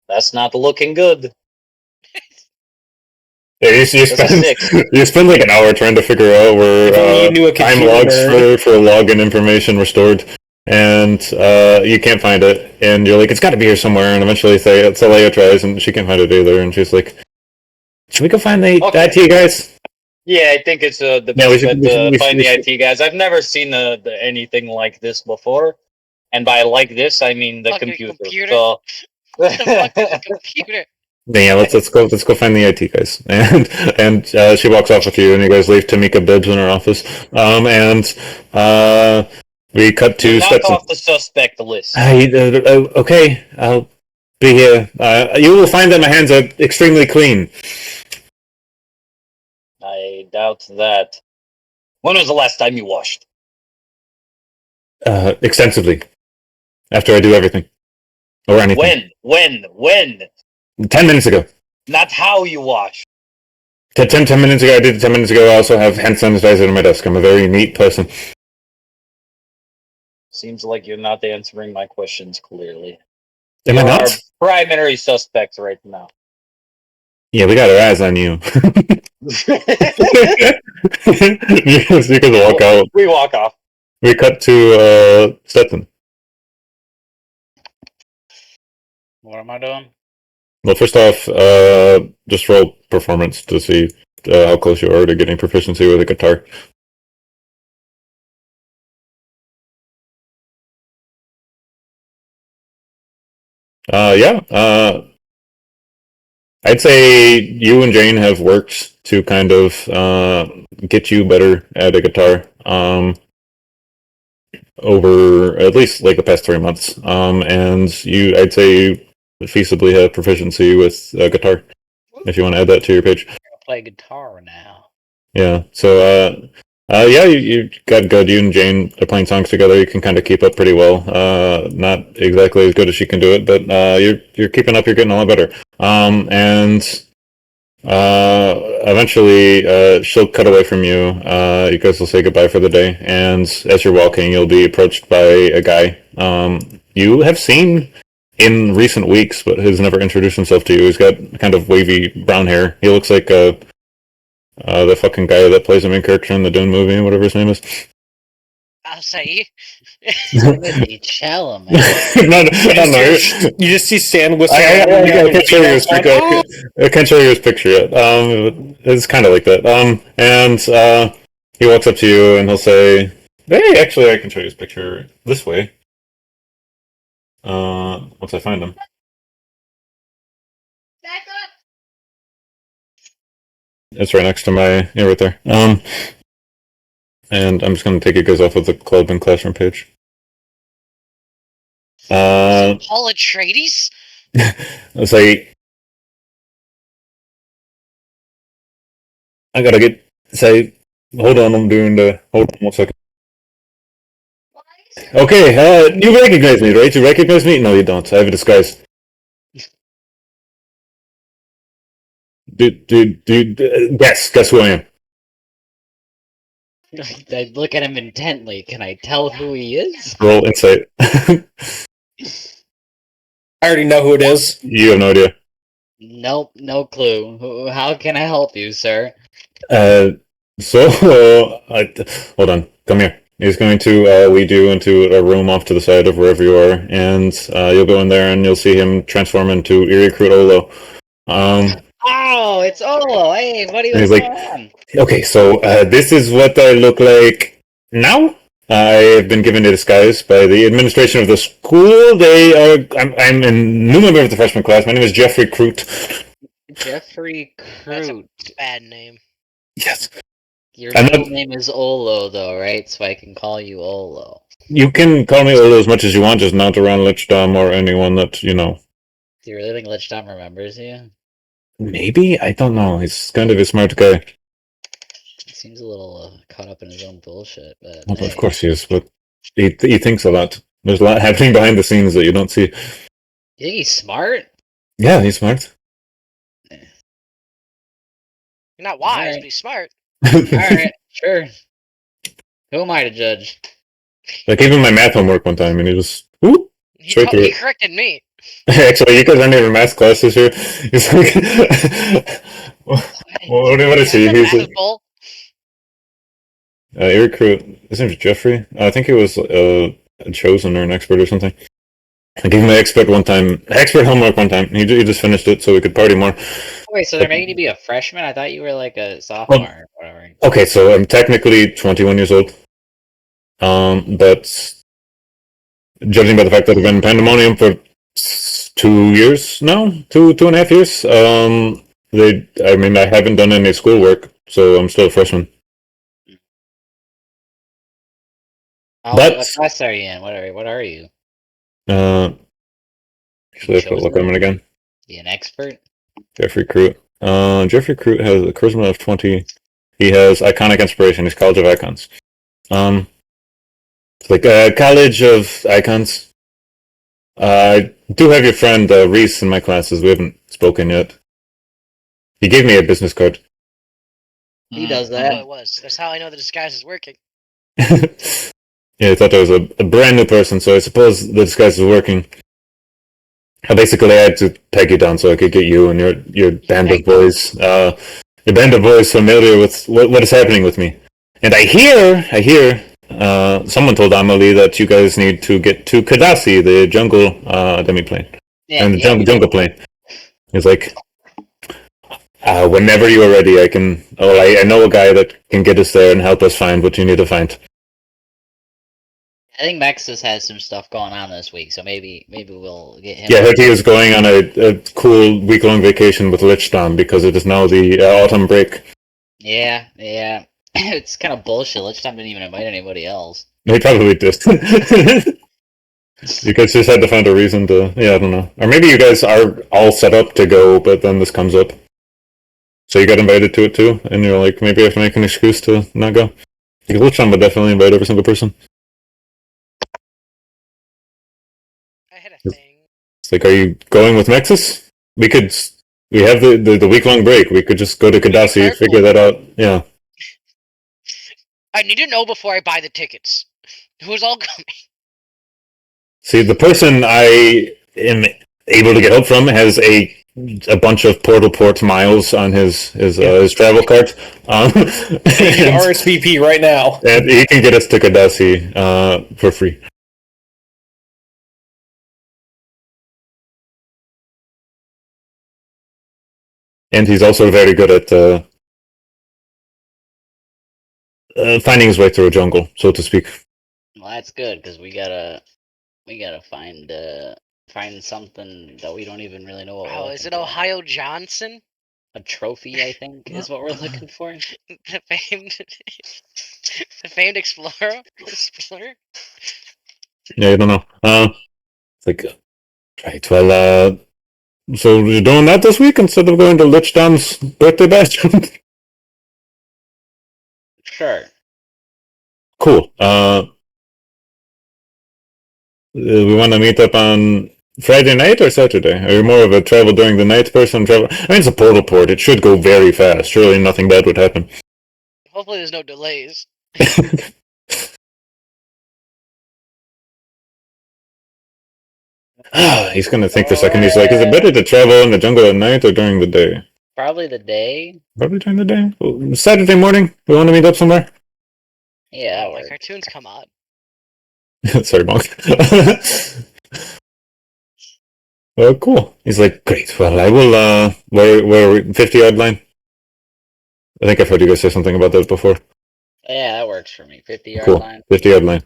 That's not looking good. Yeah, you spend like an hour trying to figure out where time logs for login information were stored, and you can't find it. And you're like, it's got to be here somewhere. And eventually, Talia tries, and she can't find it either. And she's like, should we go find the IT guys? Yeah, I think it's the best bet to find the IT guys. I've never seen anything like this before, and by like this, I mean the computer. So. The computer. Yeah, let's go find the IT guys, and she walks off with you, and you guys leave Tamika Bibbs in her office, and we cut to Stetson. Knock off the suspect list. Okay, I'll be here. You will find that my hands are extremely clean. I doubt that. When was the last time you washed? Extensively. After I do everything. Or anything. When? 10 minutes ago. Not how you wash. 10 minutes ago, I did it 10 minutes ago. I also have hand sanitizer on my desk. I'm a very neat person. Seems like you're not answering my questions clearly. Am I not? Primary suspects right now. Yeah, we got our eyes on you. You can walk out. We walk off. We cut to Stetson. What am I doing? Well, first off, just roll performance to see how close you are to getting proficiency with a guitar. I'd say you and Jane have worked to kind of get you better at a guitar over at least like the past 3 months. And I'd say you feasibly have proficiency with guitar. If you want to add that to your page. I'm gonna play guitar now. Yeah. So you got good. You and Jane are playing songs together. You can kind of keep up pretty well. Not exactly as good as she can do it, but you're keeping up. You're getting a lot better. And eventually she'll cut away from you. You guys will say goodbye for the day. And as you're walking, you'll be approached by a guy you have seen in recent weeks, but has never introduced himself to you. He's got kind of wavy brown hair. He looks like the fucking guy that plays the main character in the Dune movie, whatever his name is. I'll say. Chalamet. No. You just see sand whistling. I can't show you his picture. I can't show you his picture yet. It's kind of like that. And he walks up to you and he'll say, "Hey, actually, I can show you his picture this way. Once I find him." Back up. It's right next to my, right there. And I'm just going to take you guys off of the club and classroom page. Paul Atreides? I'll say, I gotta hold on, hold on 1 second. Okay, you recognize me, right? You recognize me? No, you don't. I have a disguise. Guess who I am. I look at him intently. Can I tell who he is? Roll insight. I already know who it is. You have no idea. Nope, no clue. How can I help you, sir? Hold on. Come here. He's going to lead you into a room off to the side of wherever you are, and you'll go in there and you'll see him transform into Eerie Recruit Olo. Oh, it's Olo. Hey, buddy, what's going on? Okay, so this is what I look like now. I have been given a disguise by the administration of the school. I'm a new member of the freshman class. My name is Jeffrey Crute. Jeffrey That's a Crute. bad name. Yes. Your middle name is Olo, though, right? So I can call you Olo. You can call me Olo as much as you want, just not around Lichdom or anyone that, you know. Do you really think Lichdom remembers you? Maybe? I don't know. He's kind of a smart guy. He seems a little caught up in his own bullshit, but Well, hey. of course he is, but he thinks a lot. There's a lot happening behind the scenes that you don't see. You think he's smart? Yeah, he's smart. You're not wise, Alright. but he's smart. Alright, sure. Who am I to judge? I gave him my math homework one time, and he was, whoop. He corrected me. Actually, you guys aren't even math classes here. He's like, what is he? He's a recruit. His name's Jeffrey. I think he was a chosen or an expert or something. I gave him an expert homework one time. He just finished it so we could party more. Wait, so they're making you be a freshman? I thought you were like a sophomore or whatever. Okay, so I'm technically 21 years old. But judging by the fact that I've been in Pandemonium for 2 years now, two and a half years, I haven't done any schoolwork, so I'm still a freshman. What class are you in? What are you? Actually, I have to look at him again. Be an expert? Jeffrey Crute. Jeffrey Crute has a charisma of 20. He has iconic inspiration. He's College of Icons. It's like a College of Icons. I do have your friend Reese in my classes. We haven't spoken yet. He gave me a business card. He does that. Oh, it was. That's how I know the disguise is working. Yeah, I thought I was a brand new person, so I suppose the disguise is working. Basically, I had to peg you down so I could get you and your band of boys. Your band of boys familiar with what is happening with me. And I hear. Someone told Amelie that you guys need to get to Cadasi, the jungle demiplane, and the jungle plane. He's like, whenever you are ready, I know a guy that can get us there and help us find what you need to find. I think Maxis has some stuff going on this week, so maybe we'll get him. Yeah, I heard he was going on a cool week-long vacation with Lichdom because it is now the autumn break. Yeah. It's kind of bullshit. Lichdom didn't even invite anybody else. He probably did. You guys just had to find a reason to... Yeah, I don't know. Or maybe you guys are all set up to go, but then this comes up. So you got invited to it too, and you're like, maybe I have to make an excuse to not go. Because Lichdom would definitely invite every single person. I had a thing. It's like, are you going with Nexus? We have the week-long break. We could just go to Cadasi, figure that out. Yeah. I need to know before I buy the tickets. Who's all coming? See, the person I am able to get help from has a bunch of portal port miles on his travel card. RSVP right now. And he can get us to Cadasi for free. And he's also very good at finding his way through a jungle, so to speak. Well, that's good because we gotta find something that we don't even really know what. Oh, is it Ohio Johnson? A trophy, I think, is what we're looking for. the famed explorer. Yeah, I don't know. It's like, right. Well, so you're doing that this week instead of going to Lichdom's birthday bash? Sure. Cool. We want to meet up on Friday night or Saturday? Are you more of a travel during the night person? I mean, it's a portal port. It should go very fast. Surely nothing bad would happen. Hopefully there's no delays. He's going to think for a second. He's like, is it better to travel in the jungle at night or during the day? Probably the day. Probably during the day. Well, Saturday morning, we want to meet up somewhere? Yeah, my cartoons come on. Sorry, Monk. Oh, cool. He's like, great. Well, I will, where 50-yard line? I think I've heard you guys say something about that before. Yeah, that works for me. 50-yard Cool. line. 50-yard line.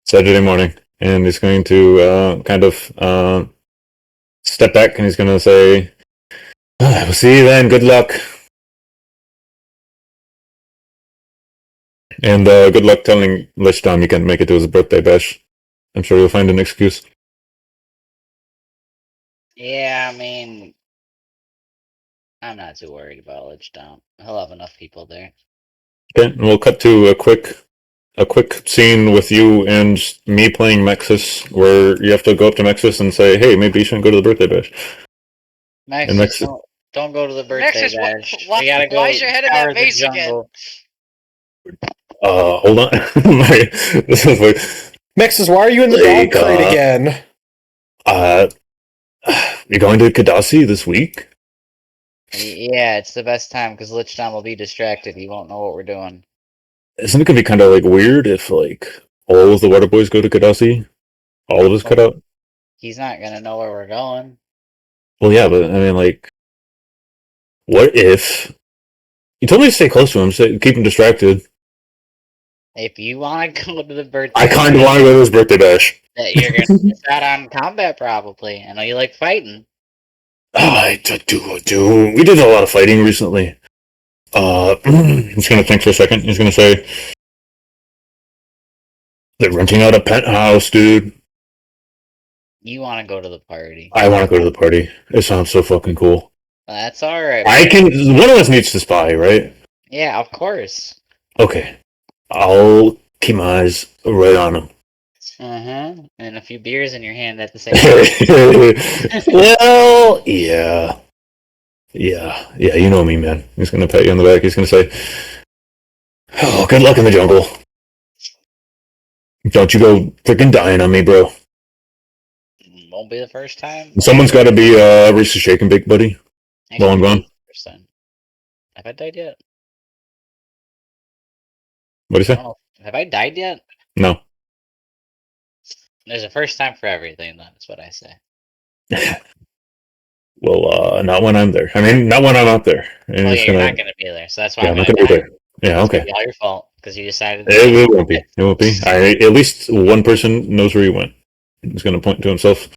Saturday morning. And he's going to kind of step back and he's going to say, we'll see you then. Good luck. And good luck telling Lich Tom you can't make it to his birthday bash. I'm sure you'll find an excuse. Yeah, I mean, I'm not too worried about Lich Down. He'll have enough people there. Okay, and we'll cut to a quick scene with you and me playing Mexis, where you have to go up to Mexis and say, "Hey, maybe you shouldn't go to the birthday bash." Maxis, don't go to the birthday Maxis, bash. why We gotta go. is your head in scour that the vase again? jungle. Hold on. This is like, Mexis, why are you in the dog crate again? You're going to Cadasi this week? Yeah, it's the best time because Lich Down will be distracted. He won't know what we're doing. Isn't it gonna be kind of like weird if like all of the Water Boyz go to Cadasi? All of us cut out? He's not gonna know where we're going. Well, yeah, but I mean, like, what if you told me to stay close to him, so keep him distracted? If you want to go to the birthday, I kind of want to go to his birthday bash. you're gonna miss out on combat probably. I know you like fighting. I do. We did a lot of fighting recently. He's gonna think for a second. He's gonna say, "They're renting out a penthouse, dude." You want to go to the party. I want to go to the party. It sounds so fucking cool. That's alright. One of us needs to spy, right? Yeah, of course. Okay. I'll keep my eyes right on him. And a few beers in your hand at the same time. Well, yeah. Yeah, you know me, man. He's gonna pat you on the back. He's gonna say, "Oh, good luck in the jungle. Don't you go freaking dying on me, bro." Won't be the first time. Someone's got to be Reese's Shake and Bake buddy. While I'm gone. Have I died yet? What do you say? Oh, have I died yet? No. There's a first time for everything, that's what I say. Well, not when I'm there. I mean, not when I'm out there. And Well, yeah, you're not going to be there, so that's why Yeah, I'm not going gonna to be there. Yeah, okay. It's all your fault, because you decided... It won't be. It won't be. At least one person knows where you went. He's going to point to himself.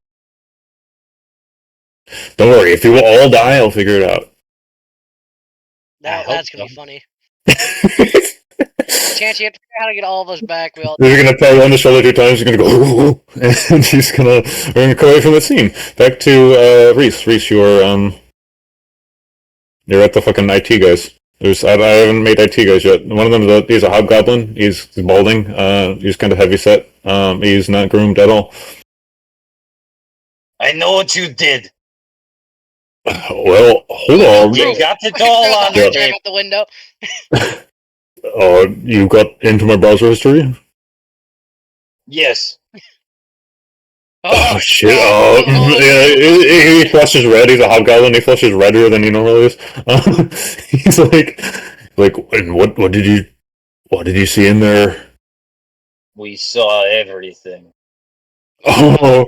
Don't worry. If you will all die, I'll figure it out. That's going to be funny. Chance, you have to figure out how to get all of us back. He's going to pat you on the shoulder 2 times. He's going to go, ooh, and we're going to go away from the scene. Back to Reese. Reese, you're at the fucking IT guys. I haven't made IT guys yet. One of them he's a hobgoblin. He's balding. He's kind of heavy set. He's not groomed at all. I know what you did. Well, hold on. You got it all on the out the window. You got into my browser history? Yes. Oh shit! Yeah, he flushes red. He's a hobgoblin. He flushes redder than he normally is. He's like, and what did you see in there? We saw everything. Oh,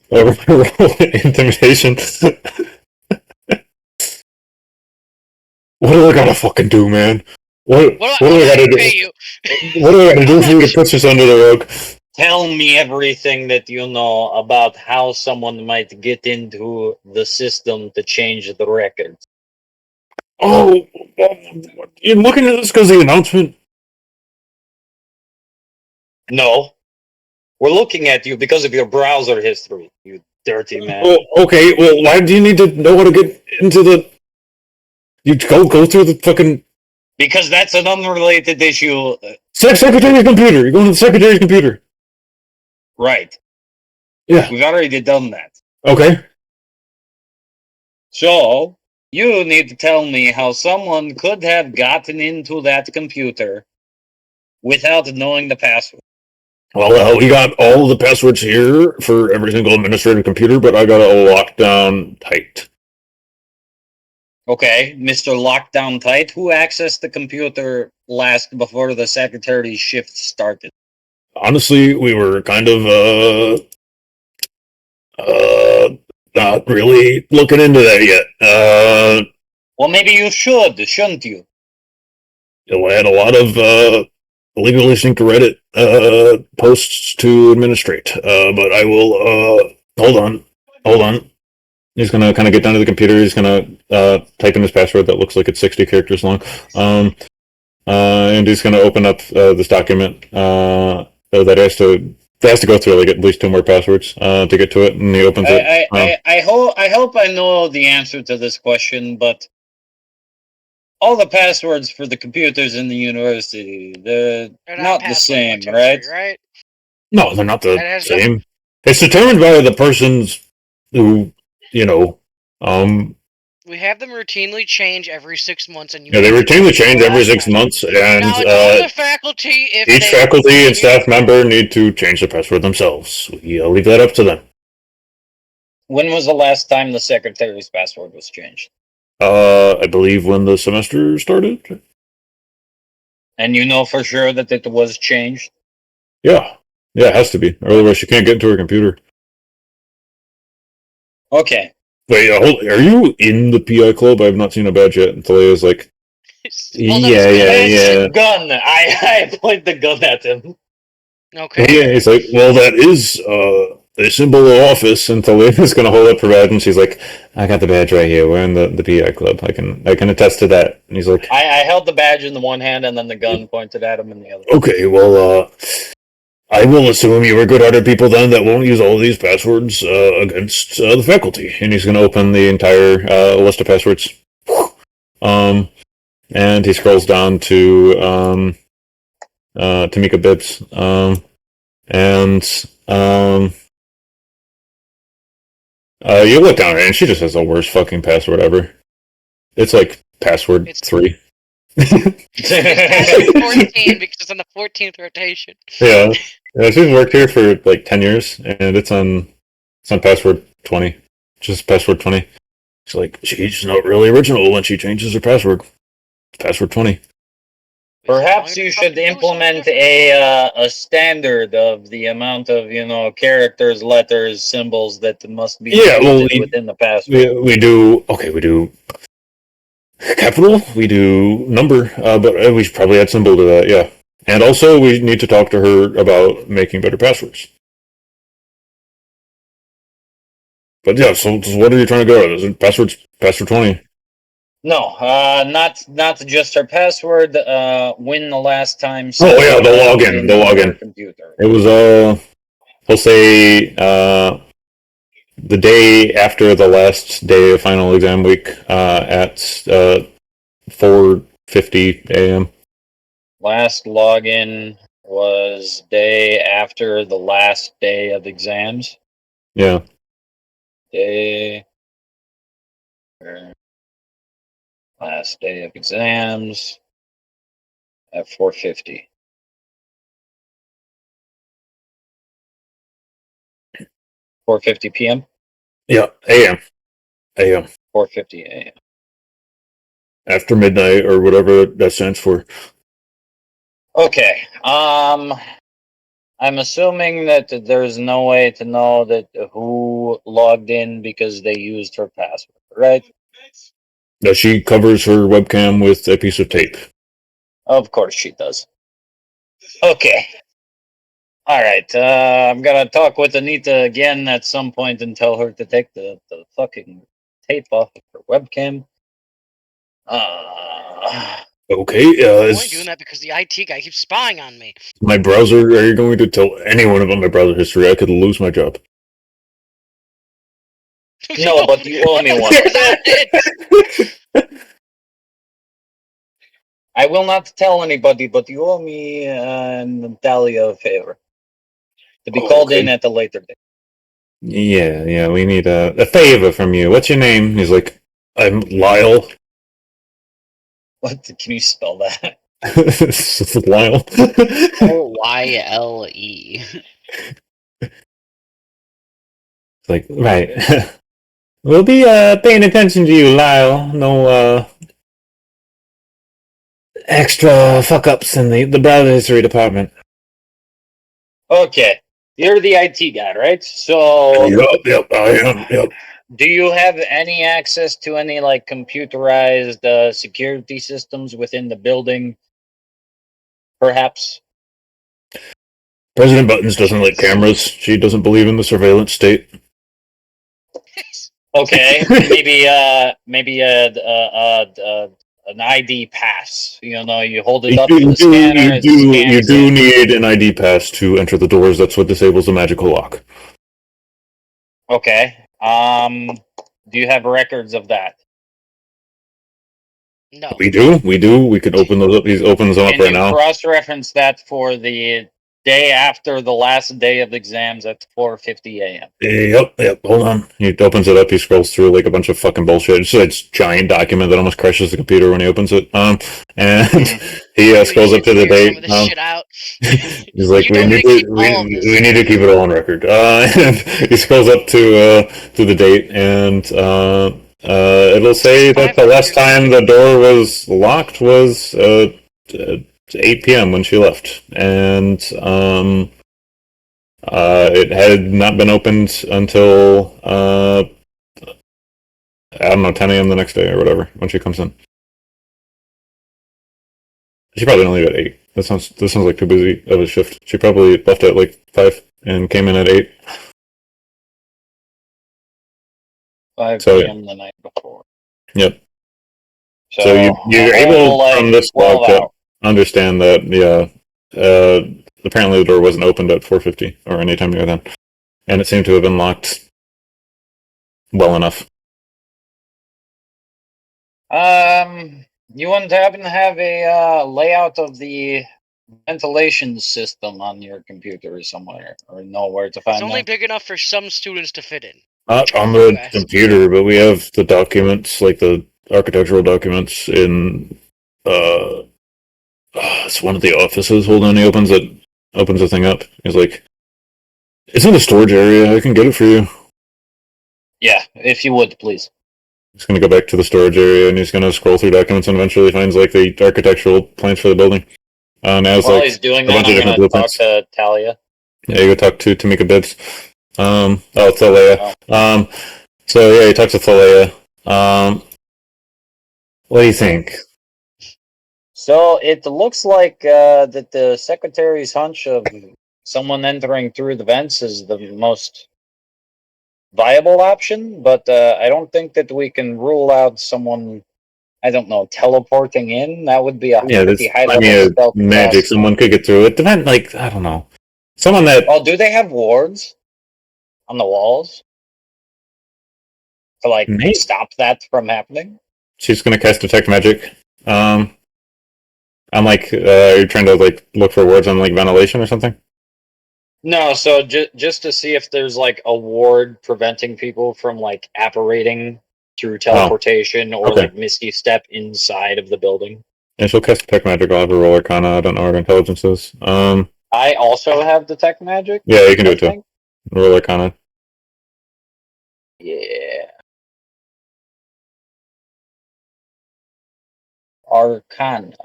intimidation. What do I gotta fucking do, man? What do I gotta do? What do I gotta do for you to push us under the rug? Tell me everything that you know about how someone might get into the system to change the records. Oh, you're looking at this because of the announcement? No. We're looking at you because of your browser history, you dirty man. Oh, okay, well, why do you need to know how to get into the... You go through the fucking... Because that's an unrelated issue. Secretary's computer! You're going to the secretary's computer! Right. Yeah. We've already done that. Okay. So, you need to tell me how someone could have gotten into that computer without knowing the password. Well, we got all the passwords here for every single administrative computer, but I got it locked down tight. Okay, Mr. Lockdown Tight, who accessed the computer last before the secretary's shift started? Honestly, we were kind of, not really looking into that yet. Well, maybe you should, shouldn't you? it'll add a lot of legally synced Reddit posts to administrate. But I will hold on. He's gonna kind of get down to the computer. He's gonna type in his password that looks like it's 60 characters long. And he's gonna open up this document that has to go through like at least 2 more passwords to get to it, and he opens it. I hope I know the answer to this question, but all the passwords for the computers in the university, they're not the same, right? No, they're not the same. It's determined by the persons who, we have them routinely change every 6 months, and they routinely change every 6 months, and now, the faculty, each faculty and staff member need to change the password themselves. I'll leave that up to them. When was the last time the secretary's password was changed? I believe when the semester started. And you know for sure that it was changed? Yeah, it has to be. Otherwise, she can't get into her computer. Okay. Wait, are you in the PI club? I have not seen a badge yet. And Talia's like, yeah. Gun. I point the gun at him. Okay. Yeah, he's like, well, that is a symbol of office. And Talia's going to hold up her badge, and she's like, I got the badge right here. We're in the PI club. I can attest to that. And he's like, I held the badge in the one hand, and then the gun pointed at him in the other. Okay, well, I will assume you are good-hearted people then that won't use all of these passwords against the faculty. And he's going to open the entire list of passwords. And he scrolls down to Tamika Bibbs. You look down at her, and she just has the worst fucking password ever. It's like password 3. It's 14 because it's on the 14th rotation. Yeah, she's worked here for like 10 years, and it's on password 20. Just password 20. She's like, she's not really original when she changes her password. It's password 20. Perhaps you should implement a standard of the amount of characters, letters, symbols that must be within the password. We do capital, we do number, but we should probably add symbol to that, yeah. And also, we need to talk to her about making better passwords. But yeah, so what are you trying to go with? Is it password 20? No, not just her password. When the last time? Oh yeah, the login. Computer. It was we'll say the day after the last day of final exam week at 4:50 a.m. Last login was day after the last day of exams. Yeah. Last day of exams at 4:50. 4:50 p.m. Yeah, a.m. 4:50 a.m. After midnight or whatever that stands for. Okay. I'm assuming that there's no way to know that who logged in because they used her password, right? That she covers her webcam with a piece of tape. Of course she does. Okay. All right. I'm gonna talk with Anita again at some point and tell her to take the fucking tape off of her webcam. Okay. I'm only doing that because the IT guy keeps spying on me. My browser. Are you going to tell anyone about my browser history? I could lose my job. No, but you owe me one. I will not tell anybody, but you owe me and Natalia a favor. To be called in at a later date. Yeah, we need a favor from you. What's your name? He's like, I'm Lyle. What? Can you spell that? It's Lyle. Yle. It's like, right. We'll be paying attention to you, Lyle. No extra fuck-ups in the browser history department. Okay. You're the IT guy, right? So... Yep, I am, yep. Do you have any access to any, computerized security systems within the building perhaps. President Buttons doesn't like cameras. She doesn't believe in the surveillance state. Okay, maybe an ID pass. You know, you hold it up to the scanner. You do need an ID pass to enter the doors. That's what disables the magical lock. Okay. Do you have records of that? No. We do. We could open those up. He opens them up right now. Can you cross-reference that for the day after the last day of exams at 4:50 a.m.? Yep. Hold on. He opens it up. He scrolls through like a bunch of fucking bullshit. It's a giant document that almost crashes the computer when he opens it. And he scrolls up to the date. He's like, we need to keep it all on record. And he scrolls up to the date, and it'll say that the last time the door was locked was 8 p.m. when she left, and it had not been opened until I don't know, 10 a.m. the next day or whatever when she comes in. She probably didn't leave at 8. This sounds like too busy of a shift. She probably left at like 5 and came in at 8. 5 p.m. the night before. Yep. So you're able from this log to understand that, apparently the door wasn't opened at 4:50 or any time near then, and it seemed to have been locked well enough. You wouldn't happen to have a layout of the ventilation system on your computer somewhere, or know where to find it? It's only big enough for some students to fit in. Not on the computer, but we have the documents, like the architectural documents in it's one of the offices. Hold on, he opens the thing up. He's like, it's in the storage area. I can get it for you. Yeah, if you would, please. He's going to go back to the storage area, and he's going to scroll through documents and eventually finds like the architectural plans for the building. As While he's doing that, I'm going to talk to Talia. Yeah, you go talk to Tamika Bibbs. Thalea. So yeah, he talks to Thalea. What do you think? So it looks like that the secretary's hunch of someone entering through the vents is the most viable option, but I don't think that we can rule out someone, I don't know, teleporting in. That would be a pretty high level stealth magic. Someone could get through it. Depend, like, I don't know. Someone that. Oh, do they have wards on the walls to stop that from happening? She's gonna cast detect magic. I'm like, you're trying to like look for wards on like ventilation or something. No, so just to see if there's like a ward preventing people from like apparating through teleportation or like Misty Step inside of the building. Yeah, she'll cast detect magic. I'll have her roll Arcana. I don't know what her intelligence is. I also have detect magic. Yeah, you can do it too. Roll Arcana. Yeah. Arcana.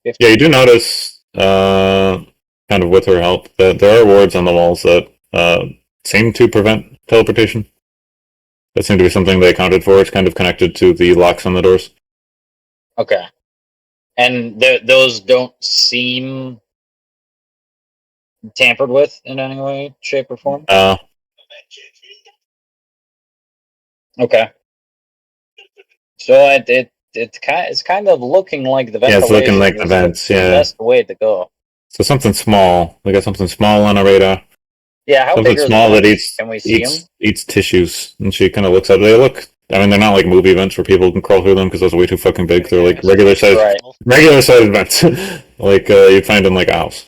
15. Yeah, you do notice, kind of with her help, that there are wards on the walls that seem to prevent teleportation. That seemed to be something they accounted for. It's kind of connected to the locks on the doors. Okay. And those don't seem tampered with in any way, shape, or form? Okay. So it's kind of looking like the ventilation. Yeah, it's looking like the vents, the best way to go. So something small. We got something small on our radar. Yeah, how something big small are that eats, can we see them? Eats tissues. And she kind of looks at it. They look, I mean, they're not like movie vents where people can crawl through them because those are way too fucking big. They're like regular sized vents. Like you'd find in like a house.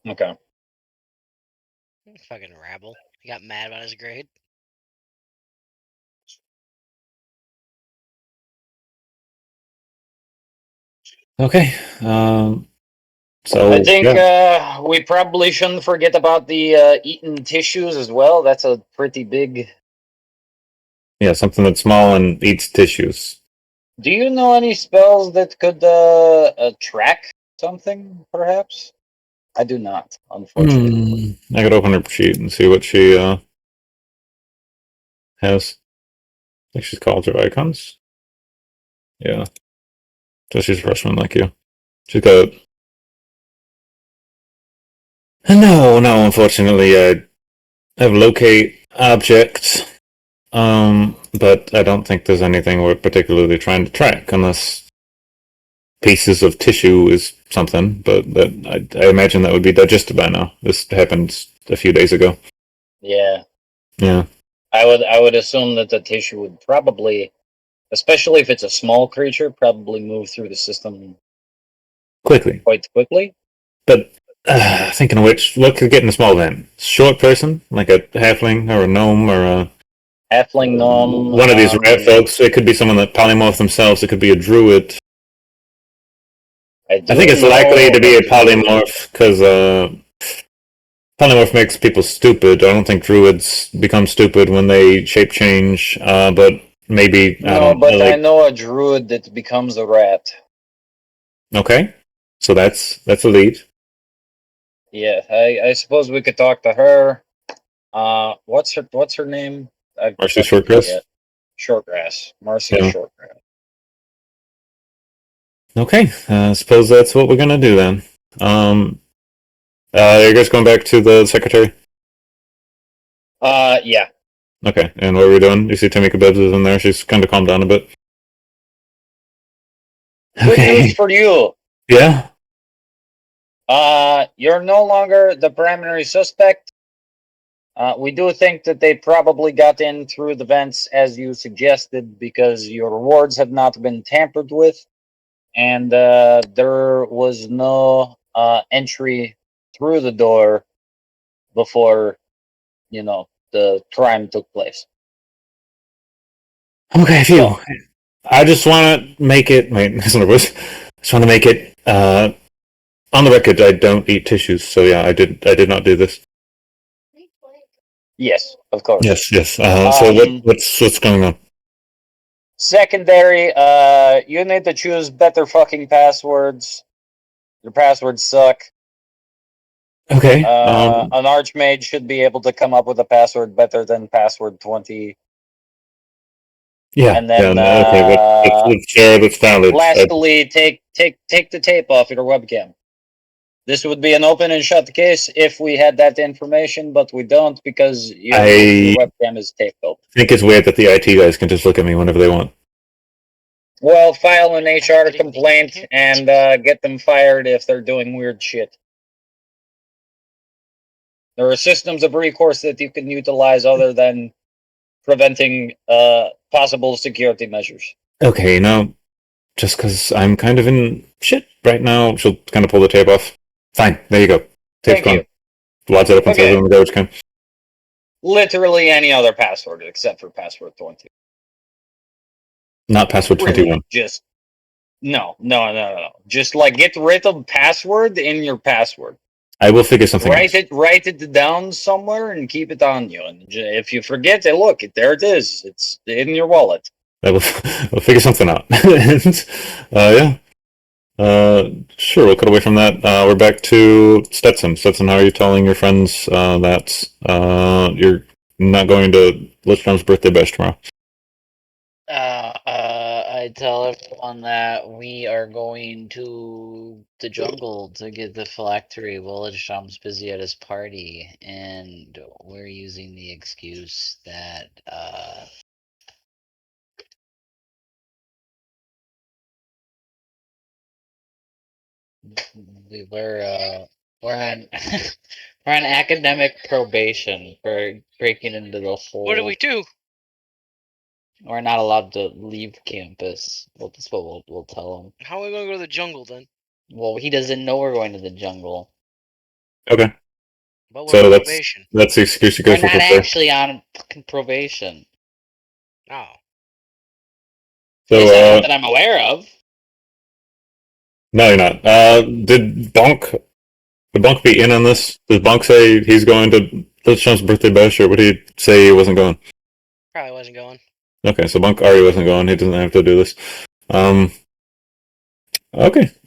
Okay. Fucking rabble. He got mad about his grade. Okay. So I think we probably shouldn't forget about the eaten tissues as well. That's a pretty big. Yeah, something that's small and eats tissues. Do you know any spells that could track something, perhaps? I do not, unfortunately. I could open her sheet and see what she has. I think she's called her icons. Yeah. So she's a freshman like you. She's got No, unfortunately, I have locate object, but I don't think there's anything we're particularly trying to track, unless pieces of tissue is something, but I imagine that would be digested by now. This happened a few days ago. Yeah. Yeah. I would assume that the tissue would probably, especially if it's a small creature, probably move through the system Quickly. quite quickly. But thinking of which, what could get in a small van? Short person, like a halfling or a gnome or a Halfling gnome. one of these rat folks. It could be someone that polymorph themselves. It could be a druid. I think it's likely to be a polymorph because polymorph makes people stupid. I don't think druids become stupid when they shape change, but maybe I know a druid that becomes a rat. Okay, so that's a lead. Yeah, I suppose we could talk to her. What's her name? Marcy Shortgrass. Shortgrass. Marcy Shortgrass. Okay, suppose that's what we're gonna do then. Are you guys going back to the secretary? Yeah. Okay, and what are we doing? You see Tamika Bibbs is in there. She's kind of calmed down a bit. Good news for you. Yeah. You're no longer the primary suspect. We do think that they probably got in through the vents as you suggested because your rewards have not been tampered with, and there was no entry through the door before, the crime took place. Okay, phew. I just want to make it. Wait, that's not worse. Just want to make it on the record. I don't eat tissues, so yeah, I did not do this. Yes, of course. Yes. So what's going on? Secondary, you need to choose better fucking passwords. Your passwords suck. Okay. An archmage should be able to come up with a password better than password 20. Yeah. And then let's share that's valid. Lastly, take the tape off your webcam. This would be an open and shut case if we had that information, but we don't because your webcam is taped open. I think it's weird that the IT guys can just look at me whenever they want. Well, file an HR complaint and get them fired if they're doing weird shit. There are systems of recourse that you can utilize other than preventing possible security measures. Okay, now, just because I'm kind of in shit right now, she'll kind of pull the tape off. Fine, there you go. Tape's gone. Lots it up and says on the garbage can. Literally any other password except for password 20. Not password 21. Just no. Just get rid of password in your password. I will figure something out. Write it down somewhere and keep it on you. And if you forget it, look, there it is. It's in your wallet. I'll figure something out. Yeah. Sure, we'll cut away from that. We're back to Stetson. Stetson, how are you telling your friends that you're not going to Lichstrom's birthday bash tomorrow? I tell everyone that we are going to the jungle to get the phylactery while Lichstrom's busy at his party, and we're using the excuse that we're on we're on academic probation for breaking into the whole. What do we do? We're not allowed to leave campus. Well, that's what we'll tell him. How are we going to go to the jungle then? Well, he doesn't know we're going to the jungle. Okay. But we're So on that's probation. the excuse you guys We're for. not actually on fucking probation. Oh. So not that I'm aware of. No, you're not. Would Bonk be in on this? Does Bonk say he's going to Lichstrom's birthday bash, or would he say he wasn't going? Probably wasn't going. Okay, so Bonk already wasn't going. He doesn't have to do this. Okay.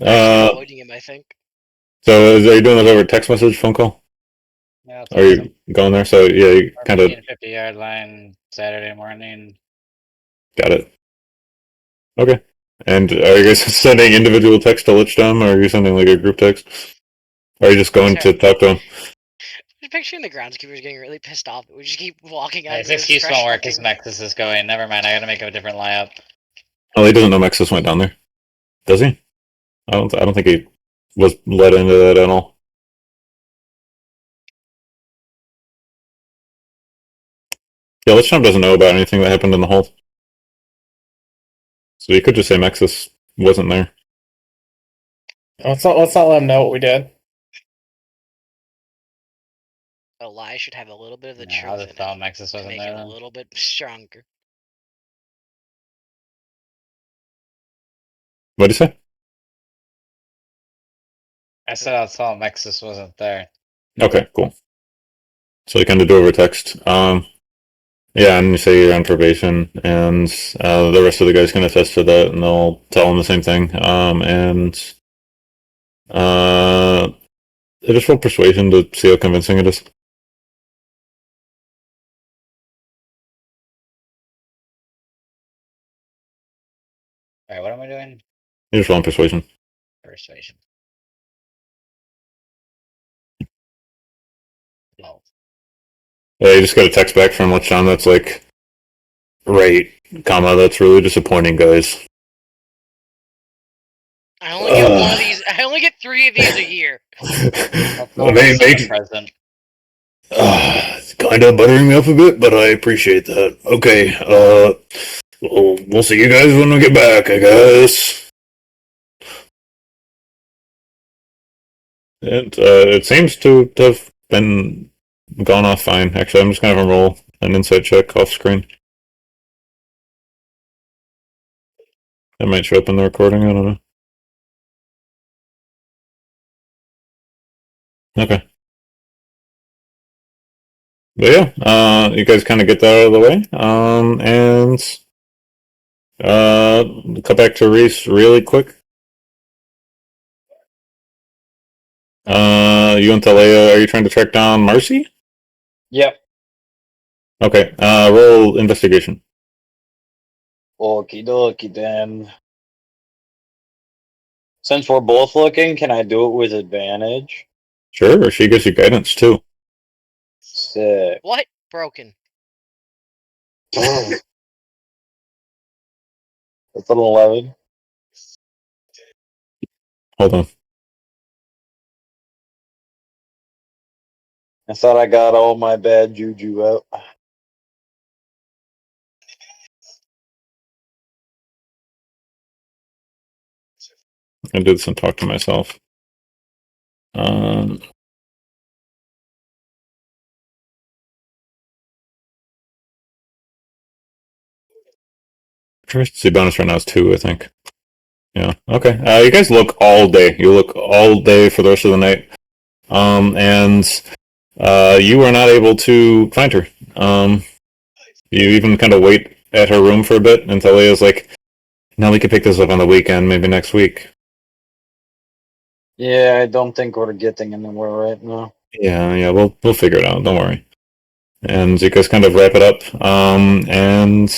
Avoiding him, I think. So are you doing this over text message, phone call? Yeah, Are you going there? So yeah, you kind of 50-yard line Saturday morning. got it. Okay. And are you guys sending individual text to Lichstrom, or are you sending like a group text? Or are you just going to talk to him? I'm picturing the groundskeepers getting really pissed off. We just keep walking out. His excuse won't work because Nexus is going. Never mind, I gotta make a different layout. Oh, he doesn't know Mexus went down there. Does he? I don't think he was let into that at all. Yeah, Licham doesn't know about anything that happened in the hold. So you could just say Mexus wasn't there. Let's not let him know what we did. A lie should have a little bit of the Yeah, I'll truth just in tell it Nexus to wasn't make there it a then. little bit stronger. What'd you say? I said I'll tell Nexus wasn't there. Okay, cool. So you kind of do over text. Yeah, and you say you're on probation, and the rest of the guys can attest to that, and they'll tell them the same thing. And just roll persuasion to see how convincing it is. Alright, what am I doing? You're just rolling persuasion. Persuasion. No. Yeah, you just got a text back from Lachon that's like, right, comma, that's really disappointing, guys. I only get one of these. I only get 3 of these a year. Present. It's kind of buttering me up a bit, but I appreciate that. Okay, we'll see you guys when we get back, I guess. It seems to have been gone off fine. Actually, I'm just gonna have him roll an insight check off screen. That might show up in the recording, I don't know. Okay. But yeah, you guys kind of get that out of the way, and cut back to Reese really quick. You and Talea, are you trying to track down Marcy? Yep. Okay, roll investigation. Okie dokie then. Since we're both looking, can I do it with advantage? Sure, or she gives you guidance too. Sick. What? Broken. That's an 11. Hold on. I thought I got all my bad juju out. I did some talk to myself. Proficiency bonus right now is 2, I think. Yeah. Okay. You guys look all day. You look all day for the rest of the night. And you are not able to find her. You even kind of wait at her room for a bit until Leah's like, "Now we could pick this up on the weekend, maybe next week." Yeah, I don't think we're getting anywhere right now. Yeah, we'll figure it out. Don't worry. And you guys kind of wrap it up. And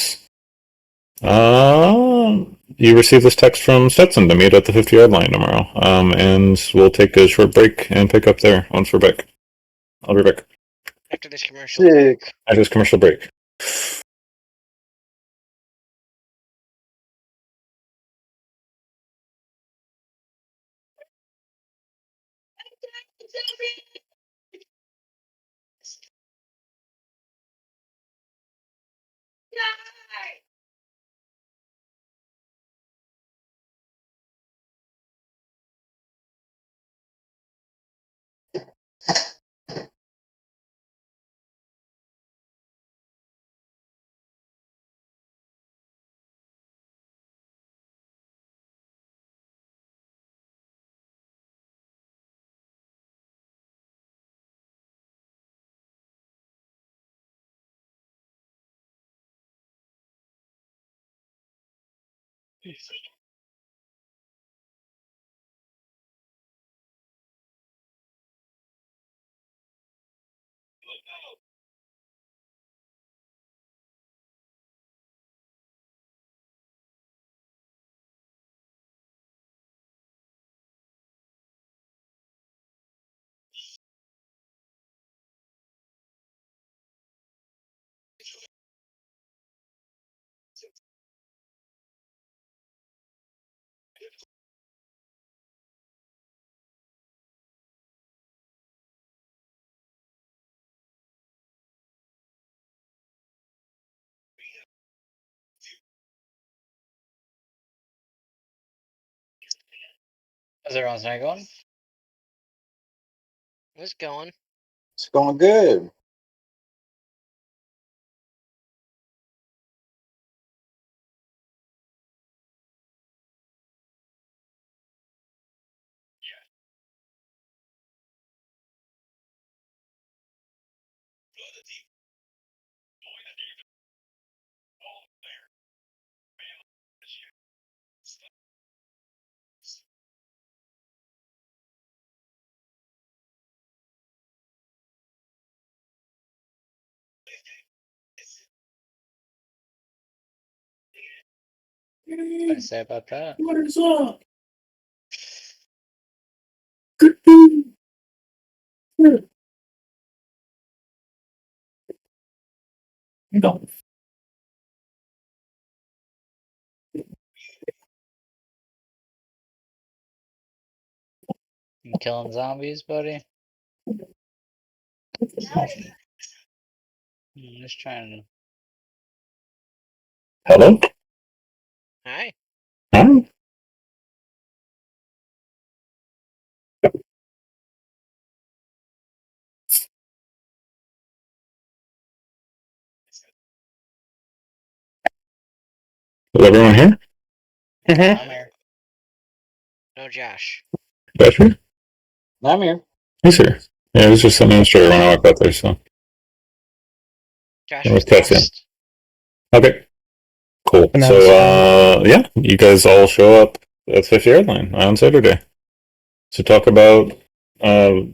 you receive this text from Stetson to meet at the 50-yard line tomorrow. And we'll take a short break and pick up there once we're back. I'll be back After this commercial. Sick. after this commercial break. How's everyone's night going? It's going. It's going good. What can I say about that? What is up? Go. You killing zombies, buddy? I'm just trying to. Hello? Hi. Huh? Is everyone here? Mm-hmm. I'm here. No, Josh. Josh here? I'm here. He's here. Yeah, it was just something straight when I walked out there, so. Josh It was was Cassia. lost. Okay. Cool. And that So, was yeah, you guys all show up at 50 Airline on Saturday to talk about, your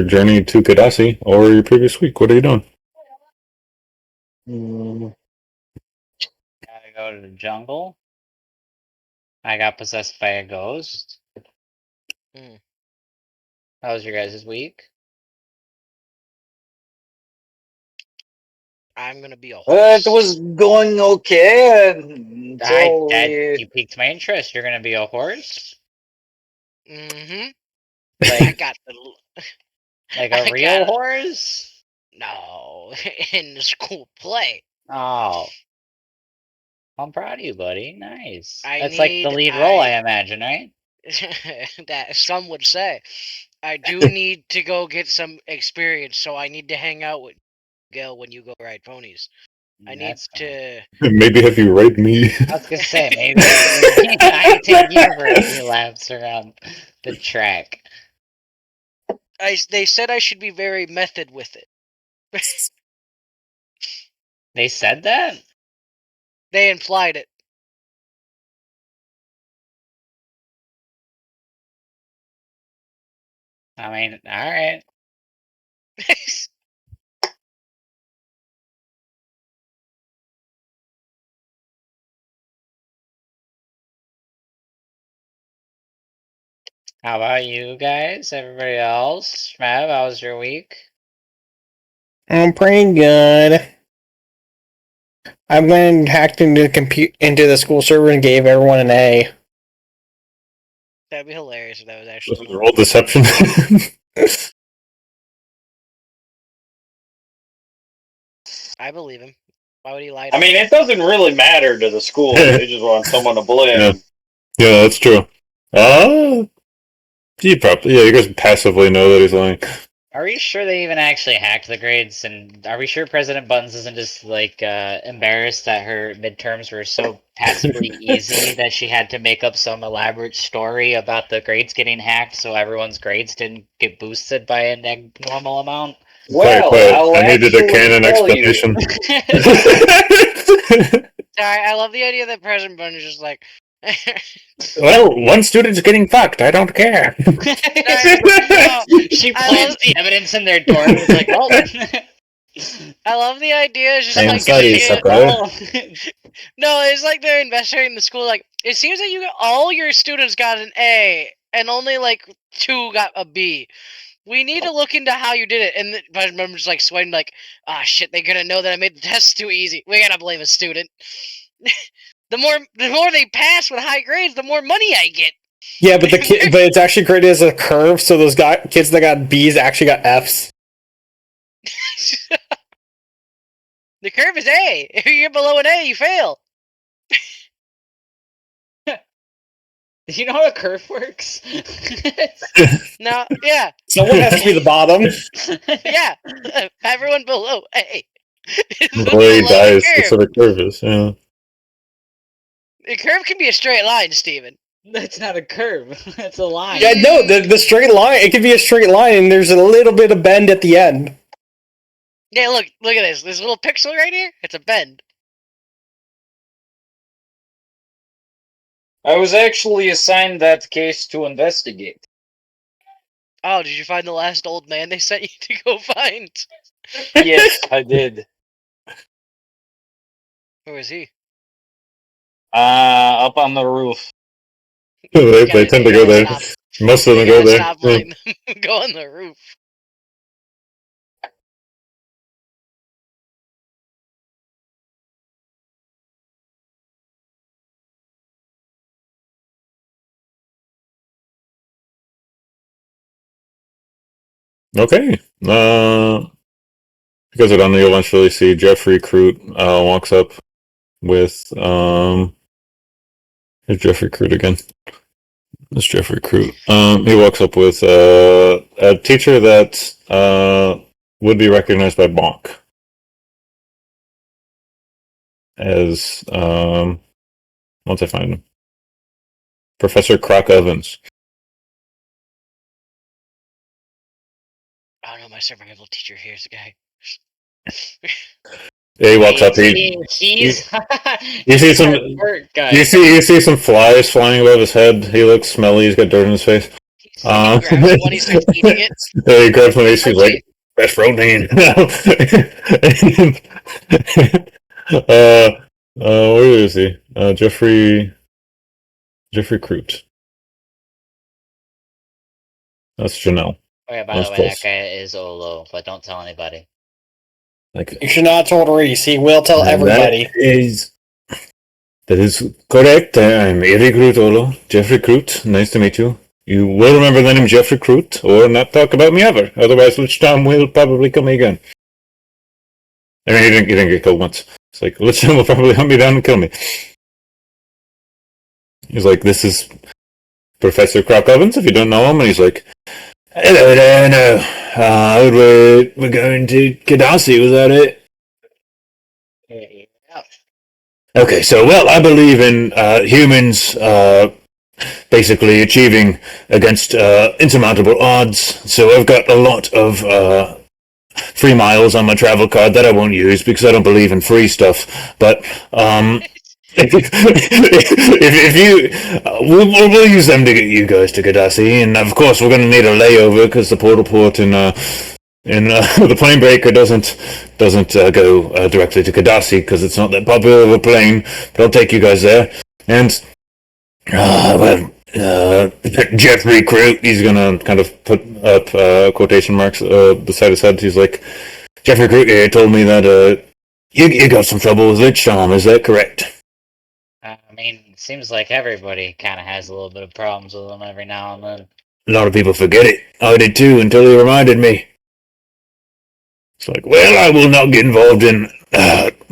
journey to Cadasi or your previous week. What are you doing? Gotta go to the jungle. I got possessed by a ghost. How was your guys' week? I'm gonna be a It horse. was going okay until You piqued my interest. You're gonna be a horse? Mm-hmm. I Like, got the. like I a real got- horse? No, in the school play. Oh. I'm proud of you, buddy. Nice. I That's like the need- lead role, I imagine, right? that some would say. I do need to go get some experience, so I need to hang out with Gail when you go ride ponies. I need That's fine. to. Maybe have you ride me. I was gonna say, maybe I take you for a few laps around the track. They said I should be very method with it. They said that? They implied it. I mean, alright. How about you guys? Everybody else? Shmev, how was your week? I'm pretty good. I went and hacked into the school server and gave everyone an A. That'd be hilarious if that was actually. Roll deception. I believe him. Why would he lie? I mean, it doesn't really matter to the school. They just want someone to blame. Yeah, that's true. You guys passively know that he's lying. Are we sure they even actually hacked the grades? And are we sure President Buttons isn't just, like, embarrassed that her midterms were so passively easy that she had to make up some elaborate story about the grades getting hacked so everyone's grades didn't get boosted by an abnormal amount? Well, I needed a canon explanation. I love the idea that President Bun is just like. Well, one student's getting fucked. I don't care. She plants the evidence in their door and it's like, well. I love the idea. It's just I am like sorry, no, it's like they're investigating the school. Like it seems that all your students got an A, and only like 2 got a B. We need to look into how you did it. And I remember just like sweating, like, ah, shit, they're gonna know that I made the test too easy. We gotta blame a student. the more they pass with high grades, the more money I get. Yeah, but but it's actually created as a curve, so those kids that got B's actually got F's. The curve is A. If you're below an A, you fail. Do you know how a curve works? No, yeah, Someone has to be the bottom. yeah. Everyone below A. Boy dies. That's what a curve is. Yeah. The curve can be a straight line, Steven. That's not a curve. That's a line. Yeah, no, the straight line. It can be a straight line, and there's a little bit of bend at the end. Yeah, look at this. This little pixel right here. It's a bend. I was actually assigned that case to investigate. Oh, did you find the last old man they sent you to go find? Yes, I did. Where is he? Up on the roof. They tend to go there. Most of them go there. Stop letting them go on the roof. Okay. Because of that, you'll eventually see Jeffrey Crute walks up with here's Jeffrey Crute again. It's Jeffrey Crute. He walks up with a teacher that would be recognized by Bonk as once I find him, Professor Croc Evans. Oh no, my survival teacher here's the guy. Yeah, he walks up. You see some. You see some flies flying above his head. He looks smelly. He's got dirt in his face. He grabs one, he starts eating it. He grabs one. He's like, "Best protein." Where is he? Jeffrey Crute. That's Janelle. Oh yeah, by That's the way, close. that guy is Olo, but don't tell anybody. Like, You should not tell Reese. He will tell everybody. That is correct. I'm Eric Crute, Jeffrey Crute. Nice to meet you. You will remember the name Jeffrey Crute, or not talk about me ever. Otherwise, Lich Tom will probably kill me again. I mean, he didn't get killed once. It's like, Lich Tom will probably hunt me down and kill me. He's like, this is Professor Croc Evans, if you don't know him. And he's like, hello there, no. We're going to Cadasi, was that it? Yeah. Okay, so, well, I believe in humans basically achieving against insurmountable odds. So I've got a lot of free miles on my travel card that I won't use because I don't believe in free stuff. But if you, we'll use them to get you guys to Cadasi, and of course we're going to need a layover because the portal port in the Planebreaker doesn't go directly to Cadasi because it's not that popular of a plane. But I'll take you guys there, and Jeffrey Crute, he's gonna kind of put up quotation marks beside his head. He's like, Jeffrey Crute here told me that you got some trouble with Lich Tom, is that correct? I mean, it seems like everybody kind of has a little bit of problems with them every now and then. A lot of people forget it. I did too until he reminded me. It's like, well, I will not get involved in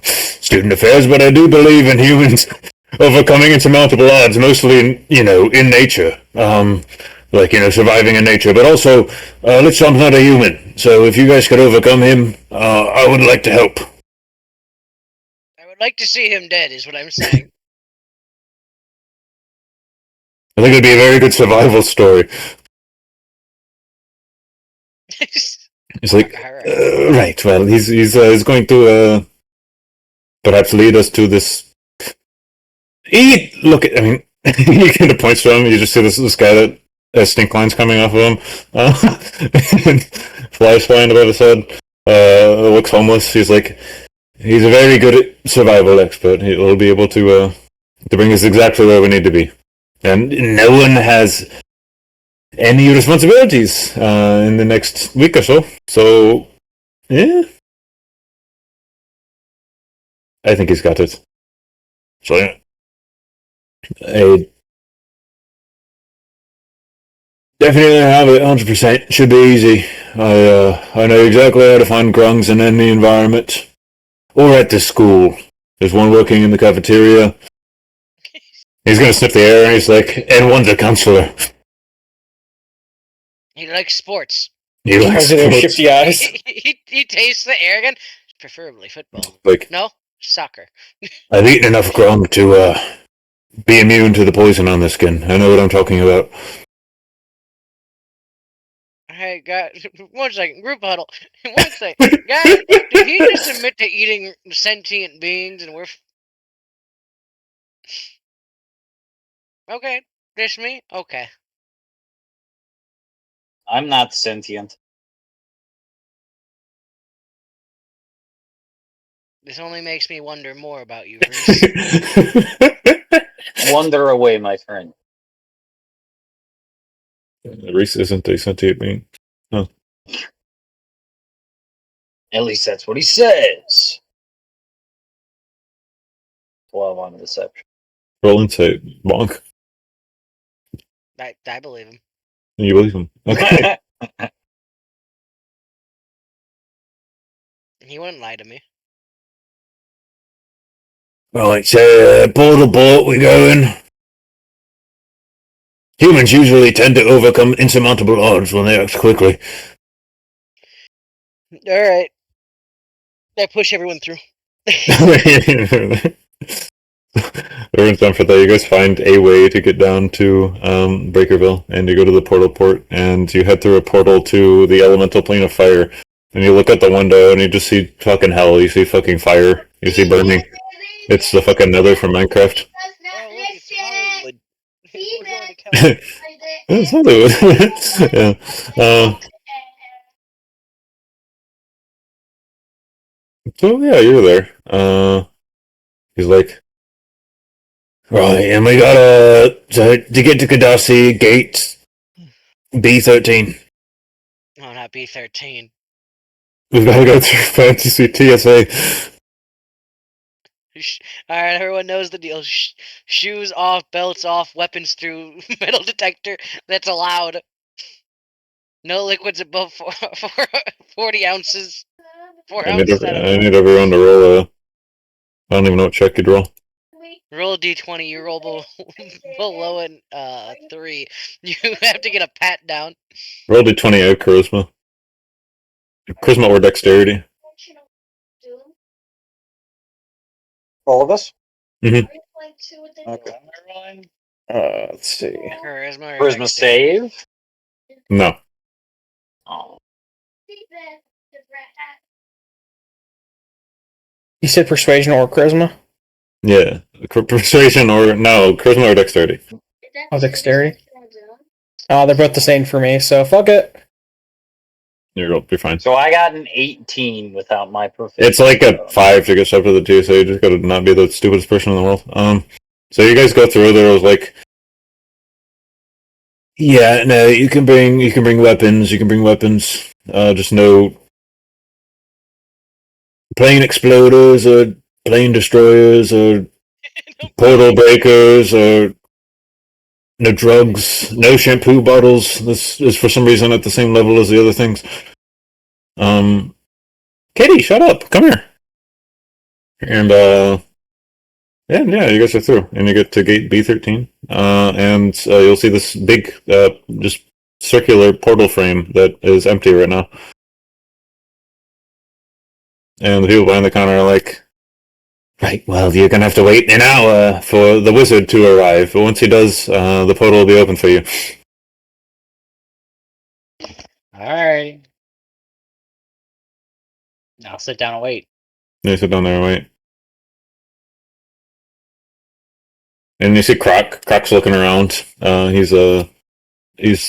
student affairs, but I do believe in humans overcoming insurmountable odds, mostly in nature. Surviving in nature, but also, Lich Tom's not a human, so if you guys could overcome him, I would like to help. I would like to see him dead, is what I'm saying. I think it'd be a very good survival story. He's like, right, well, he's going to, perhaps lead us to this. He kind of points to him, you just see this guy that has stink lines coming off of him, flies flying above his head, looks homeless. He's like, he's a very good survival expert. He'll be able to bring us exactly where we need to be. And no one has any responsibilities in the next week or so. So, yeah. I think he's got it. So, yeah. I definitely have it, 100%. Should be easy. I know exactly how to find grungs in any environment. Or at the school. There's one working in the cafeteria. He's gonna sniff the air, and he's like, "And wonder, counselor." He likes sports. He likes sports. Shifty eyes. He tastes the air again. Preferably football. Like, no, soccer. I've eaten enough grog to be immune to the poison on the skin. I know what I'm talking about. Hey, guys, 1 second. Group huddle. 1 second. Guys, did he just admit to eating sentient beings and we're... Okay. This me? Okay. I'm not sentient. This only makes me wonder more about you, Reese. Wonder away, my friend. Reese isn't a sentient being. Huh. At least that's what he says. 12 on deception. Roll insight. Bonk. I believe him. You believe him. Okay. He wouldn't lie to me. Right, portal boat, we're going. Humans usually tend to overcome insurmountable odds when they act quickly. Alright. I push everyone through. Everyone's done for that. You guys find a way to get down to Breakerville, and you go to the portal port, and you head through a portal to the elemental plane of fire. And you look out the window, and you just see fucking hell. You see fucking fire. You see burning. It's the fucking Nether from Minecraft. Oh, look, it's Hollywood. We're going to California. It's Hollywood. Yeah. So yeah, you're there. He's like, right, and we gotta to get to Cadasi gate B13. No, not B13. We've gotta go through fantasy TSA. Alright, everyone knows the deal. Shoes off, belts off, weapons through, metal detector. That's allowed. No liquids above 40 ounces. 4 ounces. I need everyone to roll I don't even know what check you'd roll. Roll a d20. You roll below an 3. You have to get a pat down. Roll d20 out charisma. Charisma or dexterity. All of us? Mm-hmm. Okay. Let's see. Charisma. Charisma save? No. Oh. You said persuasion or charisma? Yeah. Persuasion or no, charisma or dexterity. Oh, dexterity. They're both the same for me, so fuck it. You're fine. So I got an 18 without my proficiency. It's like a 5 to get shoved to the TSA. You just gotta not be the stupidest person in the world. So you guys go through there. I was like, yeah, no, you can bring weapons. You can bring weapons. Just no plane exploders or plane destroyers or portal breakers or no drugs, no shampoo bottles. This is for some reason at the same level as the other things. Katie, shut up. Come here. And yeah, you guys are through, and you get to gate B13, and you'll see this big, just circular portal frame that is empty right now. And the people behind the counter are like, right, well, you're gonna have to wait an hour for the wizard to arrive, but once he does, the portal will be open for you. Alright. I'll sit down and wait. You sit down there and wait. And you see Croc. Croc's looking around. He's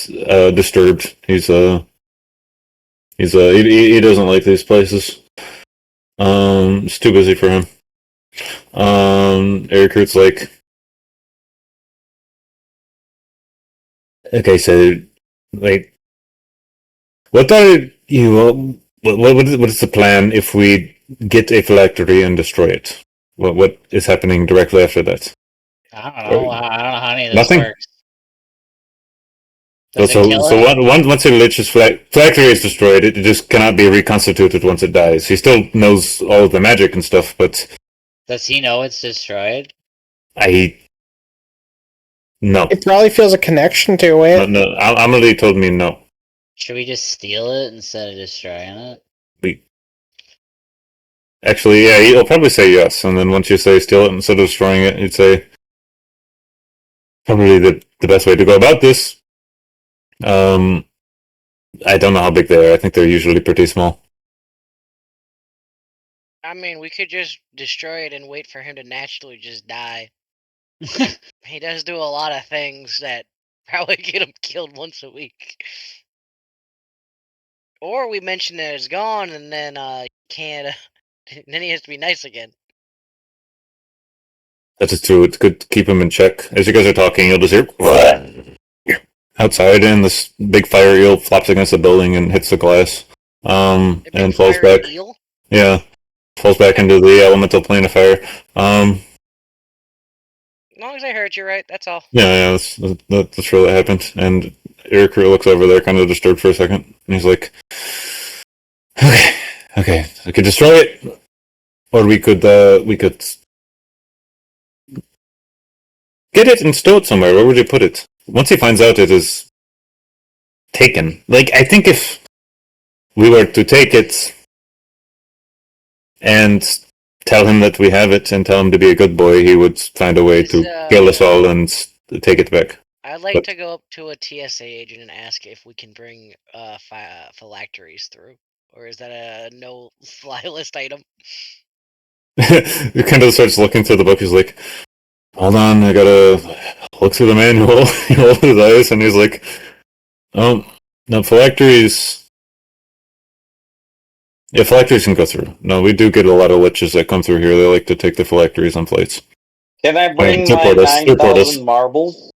disturbed. He doesn't like these places. It's too busy for him. Eric Root's like, okay, so like, what are you? What is the plan if we get a phylactery and destroy it? What is happening directly after that? I don't know. I don't know how any of this Nothing? works. So Does it kill it? once a lich's phylactery is destroyed, it just cannot be reconstituted once it dies. He still knows all of the magic and stuff, but Does he know it's destroyed? I No. It probably feels a connection to it. No. Amelie told me no. Should we just steal it instead of destroying it? Actually, yeah, he'll probably say yes, and then once you say steal it instead of destroying it, you'd say probably the best way to go about this. I don't know how big they are. I think they're usually pretty small. I mean, we could just destroy it and wait for him to naturally just die. He does do a lot of things that probably get him killed once a week. Or we mention that it's gone, and then can't. Then he has to be nice again. That is true. It's good to keep him in check. As you guys are talking, you'll just hear outside, and this big fire eel flops against the building and hits the glass, and falls back. Eel? Yeah, falls back into the elemental plane of fire. As long as I heard you right, that's all. Yeah, that's really what happened. And Eric looks over there, kind of disturbed for a second, and he's like, "Okay, we could destroy it, or we could get it and stow it somewhere. Where would you put it? Once he finds out it is taken, like I think if we were to take it and tell him that we have it and tell him to be a good boy, he would find a way to kill us all and take it back." I'd like to go up to a TSA agent and ask if we can bring phylacteries through. Or is that a no-fly list item? He kind of starts looking through the book. He's like, "Hold on, I gotta look through the manual." He rolls his eyes and he's like, "Oh, no, phylacteries. Yeah, phylacteries can go through. No, we do get a lot of liches that come through here. They like to take the phylacteries on flights." Can I bring my 9,000 marbles?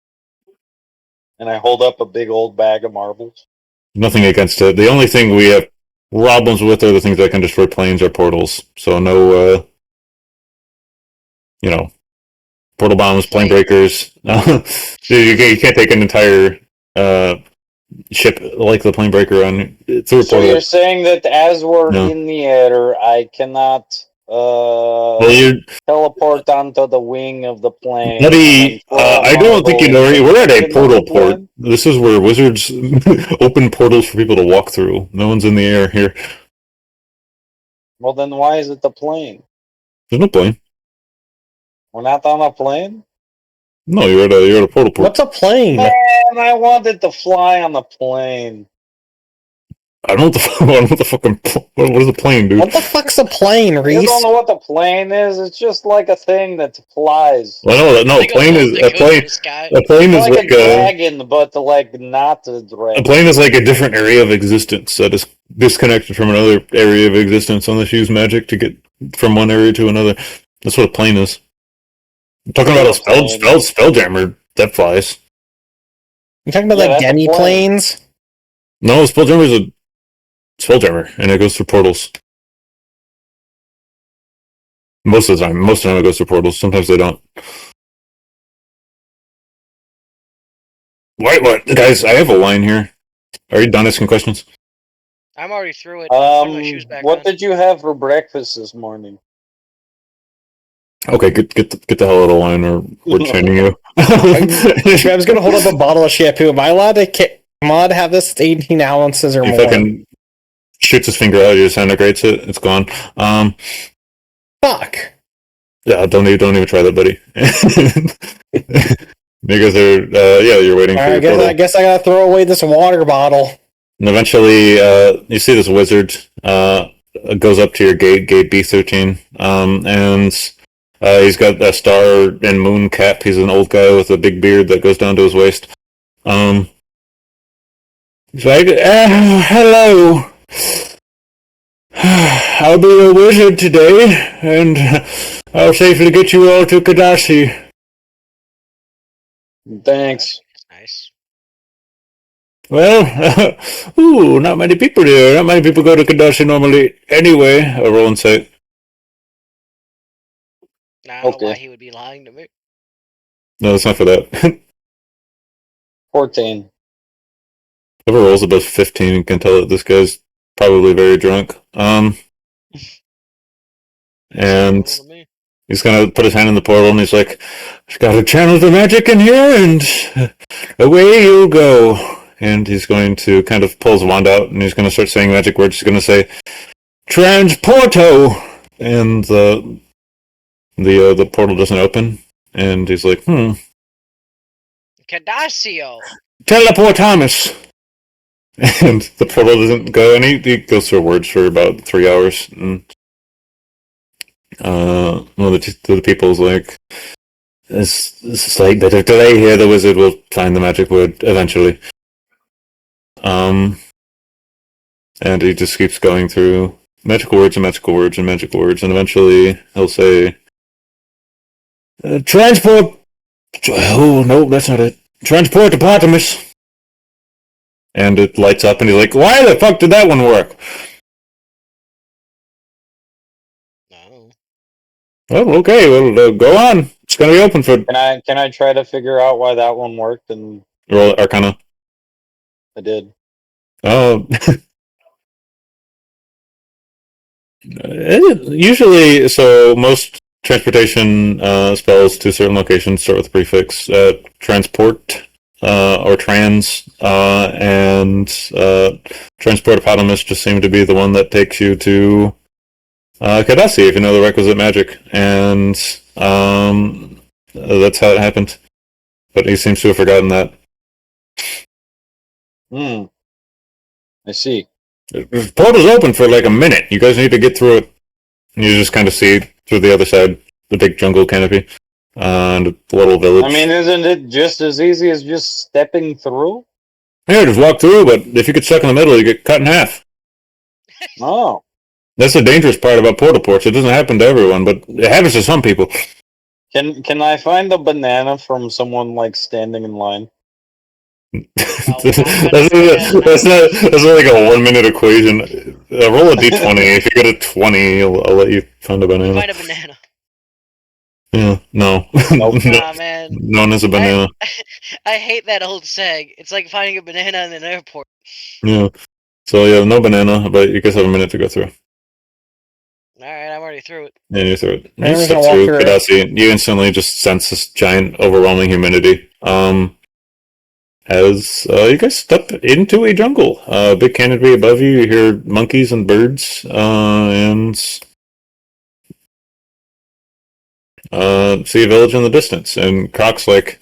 And I hold up a big old bag of marbles. Nothing against it. The only thing we have problems with are the things that can destroy planes or portals. So no, portal bombs, plane breakers. You can't take an entire ship like the plane breaker on through a portal. So you're saying that as we're in the air, I cannot teleport onto the wing of the plane? Buddy, I don't think you know. We're at a portal port. This is where wizards open portals for people to walk through. No one's in the air here. Well, then why is it the plane? There's no plane. We're not on a plane? No, you're at a portal port. What's a plane? Man, I wanted to fly on the plane. I don't know what the fucking. What is a plane, dude? What the fuck's a plane, Reese? You don't know what the plane is? It's just like a thing that flies. Well, no, a plane is a plane. A plane is like a dragon, but not a dragon. A plane is like a different area of existence that is disconnected from another area of existence unless you use magic to get from one area to another. That's what a plane is. I'm talking about a spelljammer that flies. You talking about like demi planes? No, a spelljammer is a spelljammer, and it goes through portals. Most of the time it goes through portals. Sometimes they don't. What? Guys, I have a line here. Are you done asking questions? I'm already through it. My shoes back what on. did you have for breakfast this morning? Okay, get the hell out of line, or we're chaining you. I was gonna hold up a bottle of shampoo. Am I allowed to have this 18 ounces or he more? Fucking shoots his finger out. He disintegrates it. It's gone. Fuck. Yeah, don't even try that, buddy. Because you're waiting for your portal. I guess I gotta throw away this water bottle. And eventually, you see this wizard goes up to your gate B13, and he's got a star and moon cap. He's an old guy with a big beard that goes down to his waist. He's like, "Hello. I'll be a wizard today, and I'll safely get you all to Cadasi." Thanks. That's nice. Well, not many people here. Not many people go to Cadasi normally anyway. A roll insight. Now I don't know why he would be lying to me. No, it's not for that. 14. Whoever rolls above 15 can tell that this guy's probably very drunk. And he's gonna put his hand in the portal and he's like, got to channel the magic in here, and away you'll go. And he's going to kind of pull his wand out, and he's going to start saying magic words. He's going to say, Transporto! And the portal doesn't open, and he's like, Cadasio. Teleportamus! And the portal doesn't go, and he goes through words for about 3 hours, and one of the people's like, This slight bit of delay here, the wizard will find the magic word eventually. And he just keeps going through magical words and magical words and magical words, and eventually he'll say, Transport... Oh, no, that's not it. Transport Hippopotamus! And it lights up, and he's like, why the fuck did that one work? No. Oh, okay, well, go on. It's gonna be open for... Can I try to figure out why that one worked? And roll Arcana. I did. Oh... Usually, so most transportation spells to certain locations start with the prefix transport or trans, and transport hippopotamus just seemed to be the one that takes you to Cadasi, if you know the requisite magic, and that's how it happened. But he seems to have forgotten that. I see. The portal's open for like a minute. You guys need to get through it. And you just kind of see through the other side, the big jungle canopy, and a little village. I mean, isn't it just as easy as just stepping through? Yeah, just walk through, but if you get stuck in the middle, you get cut in half. Oh. That's the dangerous part about portal ports. It doesn't happen to everyone, but it happens to some people. Can I find a banana from someone, like, standing in line? That's like a 1 minute equation. Roll a d20. If you get a 20, I'll let you find a banana. Find a banana. Yeah, no. Nope. Nah, man. No one has a banana. I hate that old saying. It's like finding a banana in an airport. Yeah. So yeah, no banana, but you guys have a minute to go through. Alright, I'm already through it. Yeah, you're through it. I'm You just step gonna walk through through it. Cadasi. You instantly just sense this giant, overwhelming humidity. As you guys step into a jungle, big canopy above you, you hear monkeys and birds, and see a village in the distance. And Croc's like,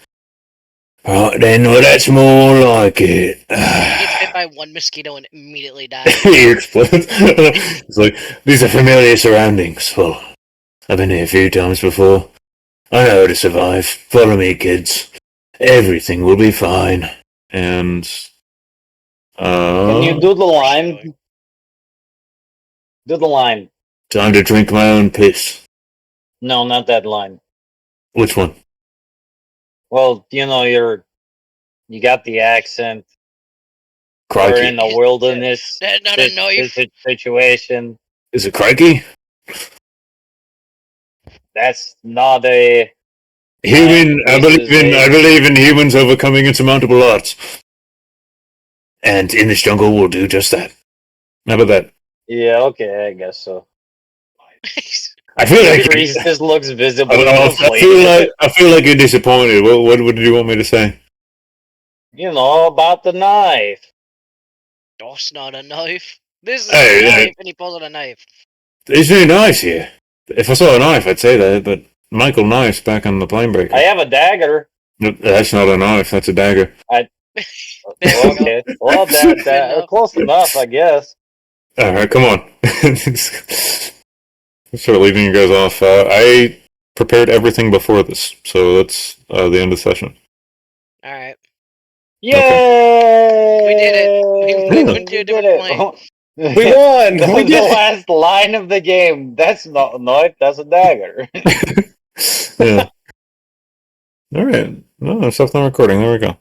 "Right then, well, that's more like it." He gets hit by one mosquito and immediately dies. He explodes. It's like, these are familiar surroundings. Well, I've been here a few times before. I know how to survive. Follow me, kids. Everything will be fine. And Can you do the line? Do the line. time to drink my own piss. No, not that line. Which one? Well, you know, you got the accent. Crikey. We're in the wilderness That's not a knife. situation. Is it crikey? That's not a... Human. I believe in humans overcoming insurmountable odds. And in this jungle, we'll do just that. How about that? Yeah, okay, I guess so. I feel like Reese just looks visible. I feel like you're disappointed. What did you want me to say? You know, about the knife. That's not a knife. This is Hey, a knife, hey. and he pulls out a knife. There's no knives here. If I saw a knife, I'd say that, but Michael knife's back on the Planebreaker. I have a dagger. No, that's not a knife, that's a dagger. Okay. Well, that close enough, I guess. Alright, come on. Start leaving you guys off. I prepared everything before this, so that's the end of the session. Alright. Yay! We did it. We went to a different point. We won! We The did it! last line of the game. That's not a knife, that's a dagger. Yeah. Alright. No, I'm stopped the recording. There we go.